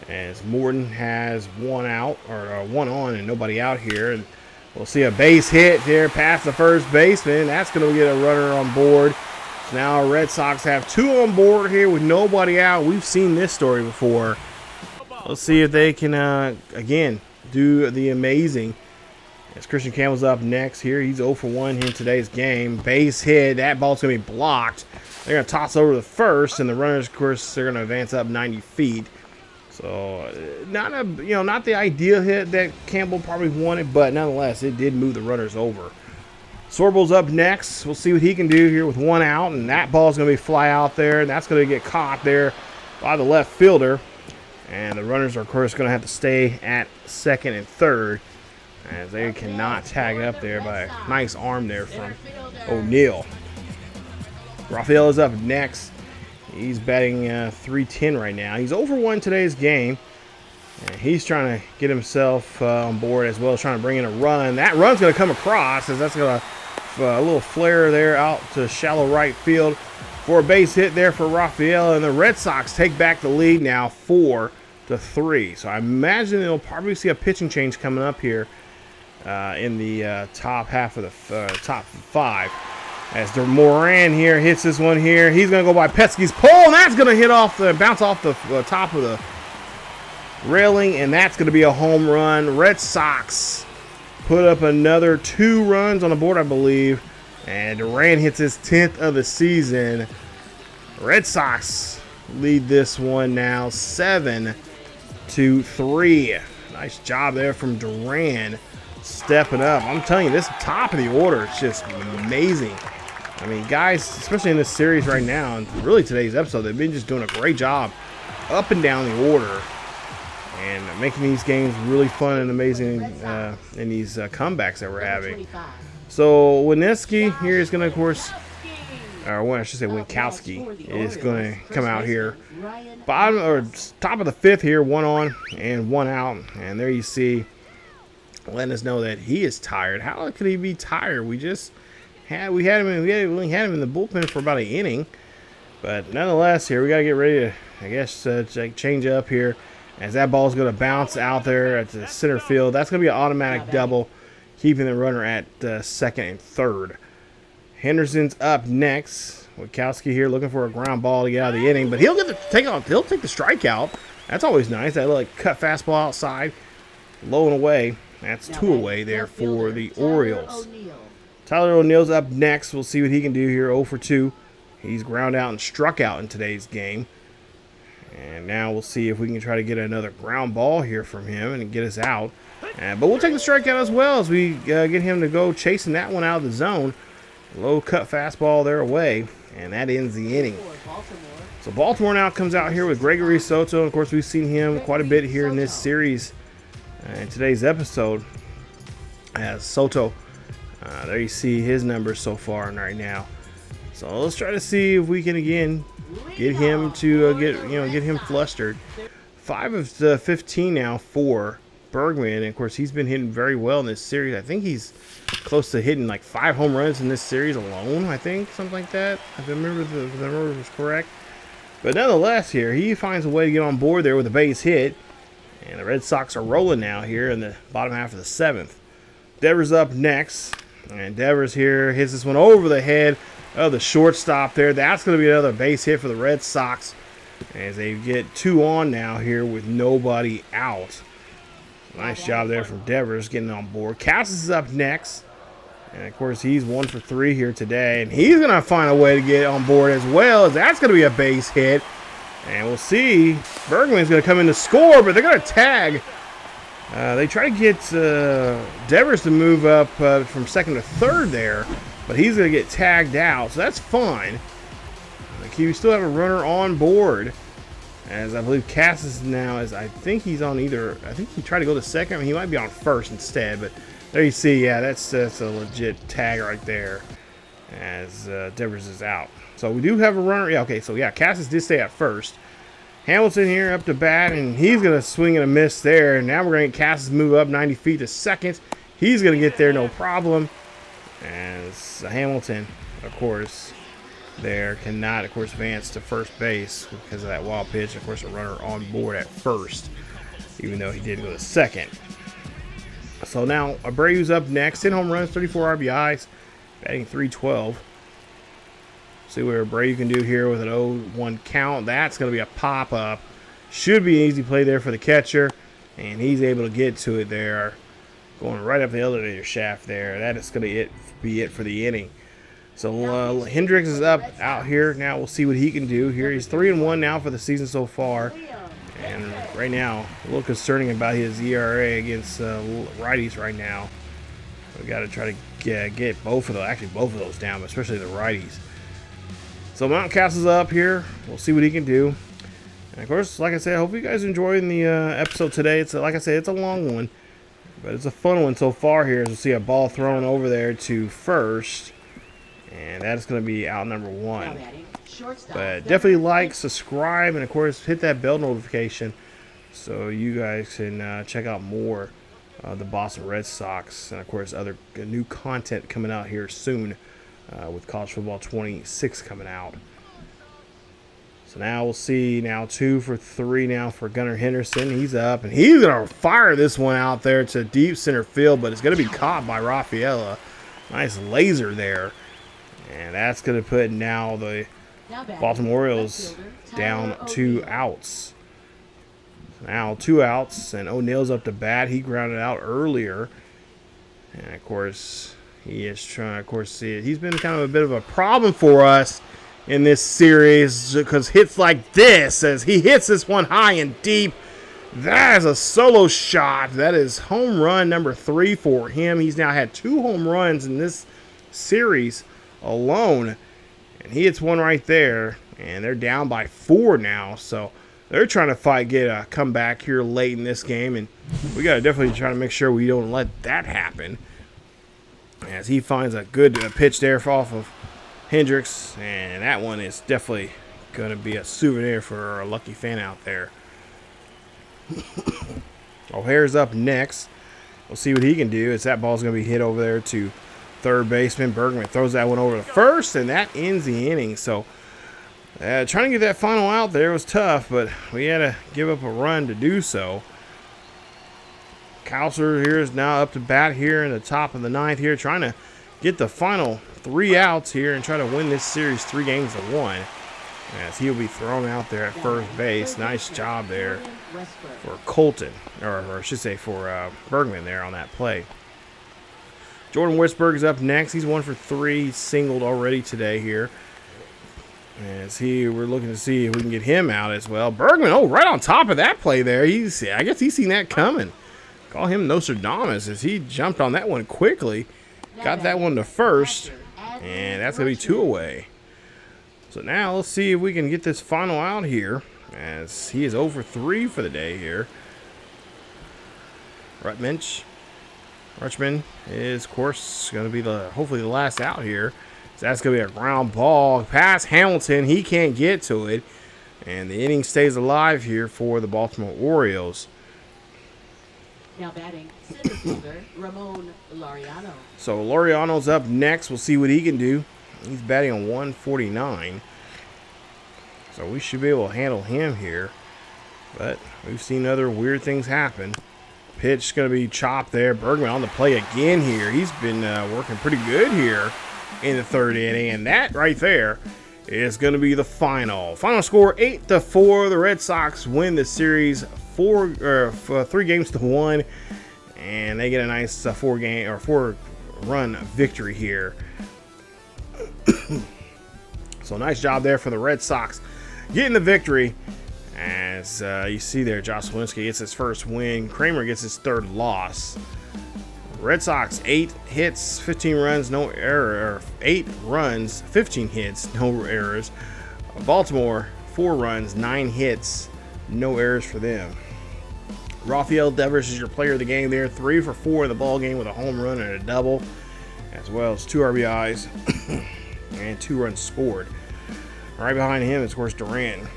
As Morton has 1 out, or 1 on and nobody out here. And we'll see a base hit there past the first baseman. That's going to get a runner on board. So now Red Sox have 2 on board here with nobody out. We've seen this story before. Let's see if they can, again, do the amazing. As Christian Campbell's up next here. He's 0 for 1 in today's game. Base hit. That ball's going to be blocked. They're going to toss over the first, and the runners, of course, they're going to advance up 90 feet. So not the ideal hit that Campbell probably wanted, but nonetheless, it did move the runners over. Sorbel's up next. We'll see what he can do here with 1 out, and that ball's going to be fly out there, and that's going to get caught there by the left fielder. And the runners are, of course, going to have to stay at second and third, as they cannot tag up there by a nice arm there from O'Neill. Raphael is up next. He's batting .310 right now. He's over 1 today's game. And he's trying to get himself on board, as well as trying to bring in a run. That run's going to come across, as that's going to a little flare there out to shallow right field for a base hit there for Raphael. And the Red Sox take back the lead now 4-3. So I imagine they'll probably see a pitching change coming up here in the top half of the top 5. As Moran here hits this one here. He's going to go by Pesky's pole, and that's going to bounce off the top of the railing, and that's going to be a home run. Red Sox put up another 2 runs on the board, I believe, and Duran hits his 10th of the season. Red Sox lead this one now 7-3. Nice job there from Duran stepping up. I'm telling you, this top of the order is just amazing. I mean, guys, especially in this series right now, and really today's episode, they've been just doing a great job up and down the order and making these games really fun and amazing in these comebacks that we're having. So Wineski here is going to, of course, or I should say Winkowski is going to come out here. Bottom or top of the 5th here, 1 on and 1 out. And there you see, letting us know that he is tired. How could he be tired? We only had him in the bullpen for about an inning, but nonetheless, here we got to get ready to I guess, change up here. As that ball is going to bounce out there at the center field. That's going to be an automatic double, keeping the runner at second and third. Henderson's up next. Witkowski here looking for a ground ball to get out of the inning, but he'll take the strikeout. That's always nice. That little cut fastball outside, low and away. That's 2 away there for the Orioles. Tyler O'Neill's up next. We'll see what he can do here. 0 for 2. He's ground out and struck out in today's game. And now we'll see if we can try to get another ground ball here from him and get us out. But we'll take the strikeout as well as we get him to go chasing that one out of the zone. Low cut fastball there away. And that ends the inning. So Baltimore now comes out here with Gregory Soto. Of course, we've seen him quite a bit here in this series. In today's episode, as Soto, there you see his numbers so far right now. So let's try to see if we can again get him to get him flustered. 5 of the 15 now for Bergman, and of course he's been hitting very well in this series. I think he's close to hitting like 5 home runs in this series alone. I think something like that. If the number was correct. But nonetheless, here he finds a way to get on board there with a base hit, and the Red Sox are rolling now here in the bottom half of the 7th. Devers up next, and Devers here hits this one over the head of the shortstop there. That's going to be another base hit for the Red Sox as they get 2 on now here with nobody out. Nice job there from Devers getting on board. Cassis is up next, and of course he's 1 for 3 here today, and he's going to find a way to get on board as well, as that's going to be a base hit. And we'll see. Bergman's going to come in to score, but they're going to tag. They try to get Devers to move up from second to third there, but he's going to get tagged out, so that's fine. We still have a runner on board, as I believe Cassis now is, I think he's on either, I think he tried to go to second. I mean, he might be on first instead, but there you see, yeah, that's a legit tag right there, as Devers is out. So we do have a runner. Yeah, okay, so yeah, Cassis did stay at first. Hamilton here up to bat, and he's going to swing and a miss there. And now we're going to get Cassis move up 90 feet to second. He's going to get there no problem. As Hamilton, of course, there cannot, of course, advance to first base because of that wild pitch. Of course, a runner on board at first, even though he did go to second. So now Abreu's up next. 10 home runs, 34 RBIs, batting .312. See what Abreu can do here with an 0-1 count. That's going to be a pop-up. Should be an easy play there for the catcher, and he's able to get to it there, going right up the elevator shaft there. That is going to be it for the inning. So Hendricks is up out here. Now we'll see what he can do here. He's 3-1 now for the season so far. And right now, a little concerning about his ERA against righties right now. We've got to try to get both of those down, but especially the righties. So Mountcastle's up here. We'll see what he can do. And of course, like I said, I hope you guys are enjoying the episode today. It's like I said, it's a long one, but it's a fun one so far here. As we'll see a ball thrown over there to first, and that is going to be out number 1. But definitely like, subscribe, and of course hit that bell notification so you guys can check out more of the Boston Red Sox, and of course other new content coming out here soon with College Football 26 coming out. So now we'll see 2 for 3 now for Gunnar Henderson. He's up, and he's going to fire this one out there to deep center field, but it's going to be caught by Rafaela. Nice laser there. And that's going to put now the Baltimore Orioles down 2 outs. Now 2 outs, and O'Neill's up to bat. He grounded out earlier. And, of course, he is trying to, he's been kind of a bit of a problem for us in this series because hits like this, as he hits this one high and deep. That is a solo shot. That is home run number 3 for him. He's now had 2 home runs in this series alone, and he hits one right there, and they're down by 4 now. So they're trying to get a comeback here late in this game, and we got to definitely try to make sure we don't let that happen, as he finds a good pitch there off of Hendricks, and that one is definitely going to be a souvenir for a lucky fan out there. O'Hare's up next. We'll see what he can do, as that ball's going to be hit over there to third baseman. Bergman throws that one over to first, and that ends the inning. So Trying to get that final out there was tough, but we had to give up a run to do so. Kouser here is now up to bat here in the top of the ninth here, trying to get the final 3 outs here and try to win this series 3-1, as he'll be thrown out there at first base. Nice job there for Colton, or I should say for Bergman there on that play. Jordan Westberg is up next. He's 1 for 3. He's singled already today here. As we're looking to see if we can get him out as well. Bergman, right on top of that play there. I guess he's seen that coming. Call him Nostradamus as he jumped on that one quickly. Got that one to first, and that's going to be 2 away. So now let's see if we can get this final out here, as he is 0 for 3 for the day here. Rutschman is, of course, going to be hopefully the last out here. So that's going to be a ground ball past Hamilton. He can't get to it, and the inning stays alive here for the Baltimore Orioles. Now batting, center fielder Ramon Laureano. So Laureano's up next. We'll see what he can do. He's batting on 149. So we should be able to handle him here. But we've seen other weird things happen. Pitch is going to be chopped there. Bergman on the play again here. He's been working pretty good here in the 3rd inning. And that right there is going to be the final. Final score 8-4. The Red Sox win the series 3-1. And they get a nice 4-run victory here. So nice job there for the Red Sox getting the victory. As you see there, Josh Lewinsky gets his first win. Kramer gets his 3rd loss. Red Sox 8 hits, 15 runs, no error. 8 runs, 15 hits, no errors. Baltimore 4 runs, 9 hits, no errors for them. Rafael Devers is your player of the game there. 3 for 4 in the ball game with a home run and a double, as well as 2 RBIs and 2 runs scored. Right behind him is, of course, Duran.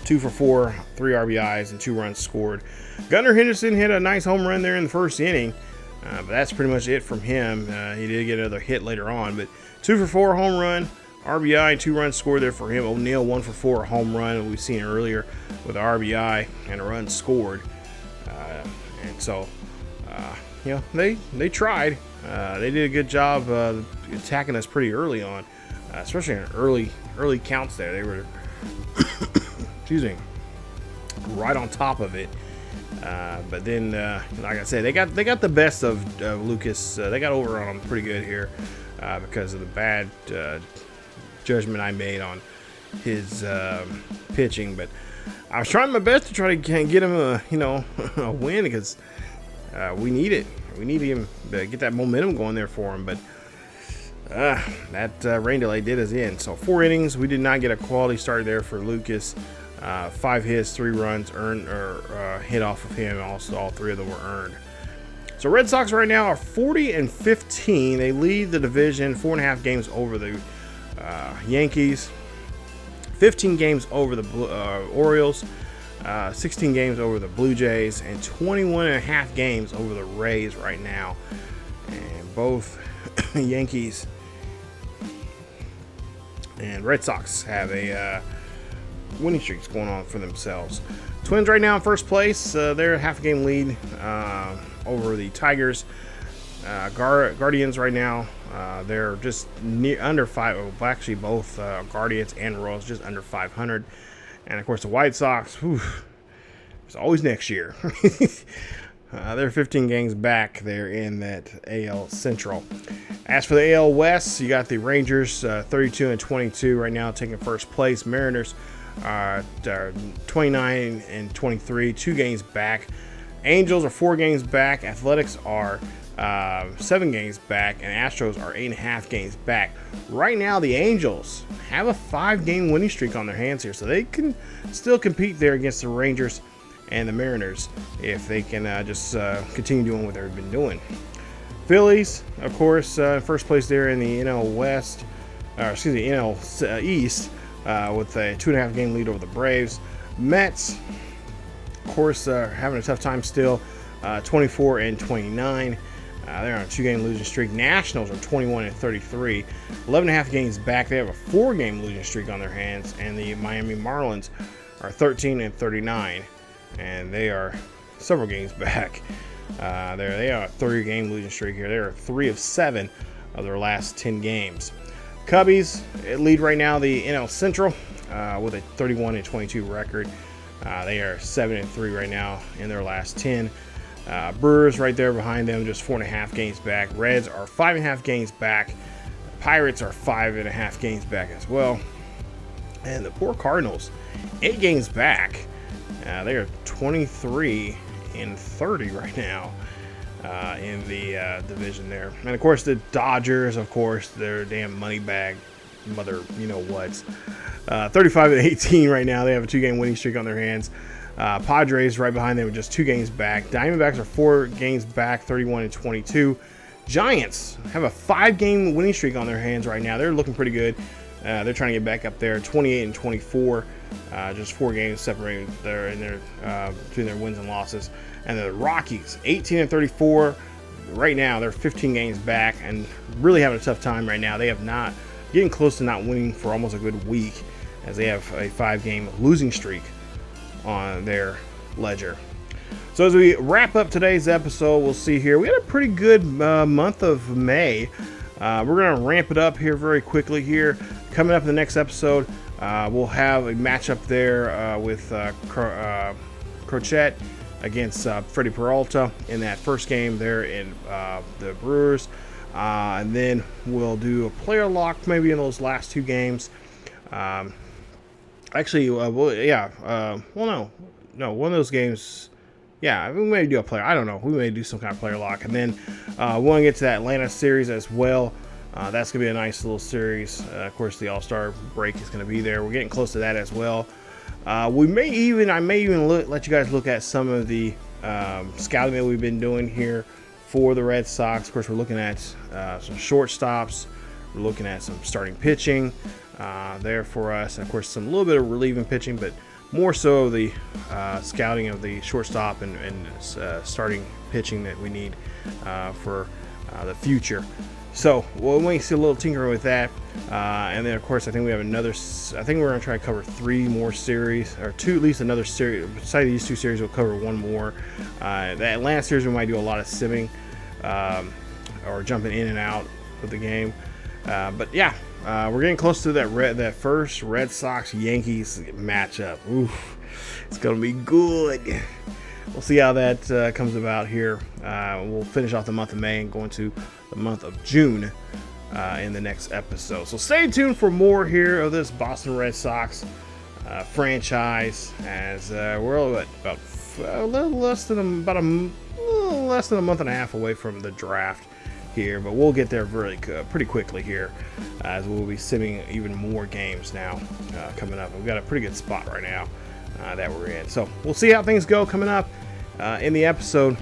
2 for 4, 3 RBIs, and 2 runs scored. Gunnar Henderson hit a nice home run there in the 1st inning, but that's pretty much it from him. He did get another hit later on, but 2 for 4 home run, RBI, and 2 runs scored there for him. O'Neill 1 for 4 home run, we've seen earlier with an RBI and a run scored. And so, they tried. They did a good job attacking us pretty early on, especially in early counts there. They were right on top of it. But then, like I said, they got the best of Lucas. They got over on him pretty good here because of the bad judgment I made on his pitching. But I was trying my best to try to get him a win, because we need it. We need him to get that momentum going there for him. But that rain delay did us in. So 4 innings. We did not get a quality start there for Lucas. 5 hits, 3 runs earned or hit off of him. Also, all 3 of them were earned. So Red Sox right now are 40-15. They lead the division, 4.5 games over the Yankees, 15 games over the Orioles, 16 games over the Blue Jays, and 21.5 games over the Rays right now. And both Yankees and Red Sox have a winning streaks going on for themselves. Twins right now in first place. They're half a game lead over the Tigers. Guardians right now, they're just under 5. Well, actually, both Guardians and Royals just under 500. And of course, the White Sox, it's always next year. They're 15 games back there in that AL Central. As for the AL West, you got the Rangers 32-22 right now, taking first place. Mariners are 29-23, 2 games back. Angels are 4 games back. Athletics are 7 games back, and Astros are 8.5 games back. Right now, the Angels have a 5-game winning streak on their hands here, so they can still compete there against the Rangers and the Mariners if they can just continue doing what they've been doing. Phillies, of course, first place there in the NL West, NL East, with a 2.5 game lead over the Braves. Mets, of course, having a tough time still, 24-29. They're on a 2-game losing streak. Nationals are 21-33, 11.5 games back. They have a 4-game losing streak on their hands, and the Miami Marlins are 13-39, and they are several games back. They are a 30-game losing streak here. They are 3 of 7 of their last 10 games. Cubbies lead right now the NL Central with a 31-22 record. They are 7-3 right now in their last 10. Brewers right there behind them, just 4.5 games back. Reds are 5.5 games back. Pirates are 5.5 games back as well. And the poor Cardinals, 8 games back. They are 23-30 right now in the division there. And of course the Dodgers, of course, their damn money bag mother, you know what. 35-18 right now. They have a 2-game winning streak on their hands. Padres right behind them with just 2 games back. Diamondbacks are 4 games back, 31-22. Giants have a 5-game winning streak on their hands right now. They're looking pretty good. They're trying to get back up there, 28-24. Just 4 games separated there in their between their wins and losses. And the Rockies, 18-34. Right now, they're 15 games back and really having a tough time right now. They have not getting close to not winning for almost a good week, as they have a 5-game losing streak on their ledger. So as we wrap up today's episode, we'll see here. We had a pretty good month of May. We're going to ramp it up here very quickly here. Coming up in the next episode, we'll have a matchup there with Crochet against Freddie Peralta in that first game there in the Brewers. And then we'll do a player lock maybe in those last 2 games. Actually, no, one of those games, yeah, we may do a player. I don't know. We may do some kind of player lock. And then we want to get to that Atlanta series as well. That's going to be a nice little series. Of course, the All-Star break is going to be there. We're getting close to that as well. I may even let you guys look at some of the scouting that we've been doing here for the Red Sox. Of course, we're looking at some shortstops. We're looking at some starting pitching there for us. And of course, some little bit of relieving pitching, but more so the scouting of the shortstop and starting pitching that we need for the future. So we'll see a little tinkering with that. And then, of course, I think we have another. I think we're going to try to cover 3 more series, or 2, at least another series. Besides these 2 series, we'll cover 1 more. The Atlanta series, we might do a lot of simming or jumping in and out of the game. But yeah, we're getting close to that first Red Sox Yankees matchup. Oof, it's going to be good. We'll see how that comes about here. We'll finish off the month of May and go into the month of June in the next episode. So stay tuned for more here of this Boston Red Sox franchise, as we're about a little less than a month and a half away from the draft here, but we'll get there pretty quickly here, as we'll be simming even more games now coming up. We've got a pretty good spot right now that we're in, so we'll see how things go coming up in the episode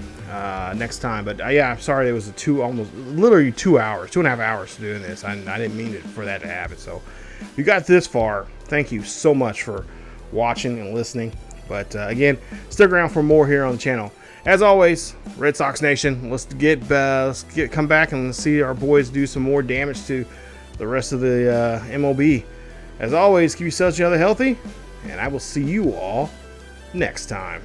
next time. But yeah, I'm sorry it was literally 2.5 hours doing this. I didn't mean for that to happen. So if you got this far, thank you so much for watching and listening. But again, stick around for more here on the channel. As always, Red Sox Nation, let's come back and see our boys do some more damage to the rest of the MLB. As always, keep yourselves healthy, and I will see you all next time.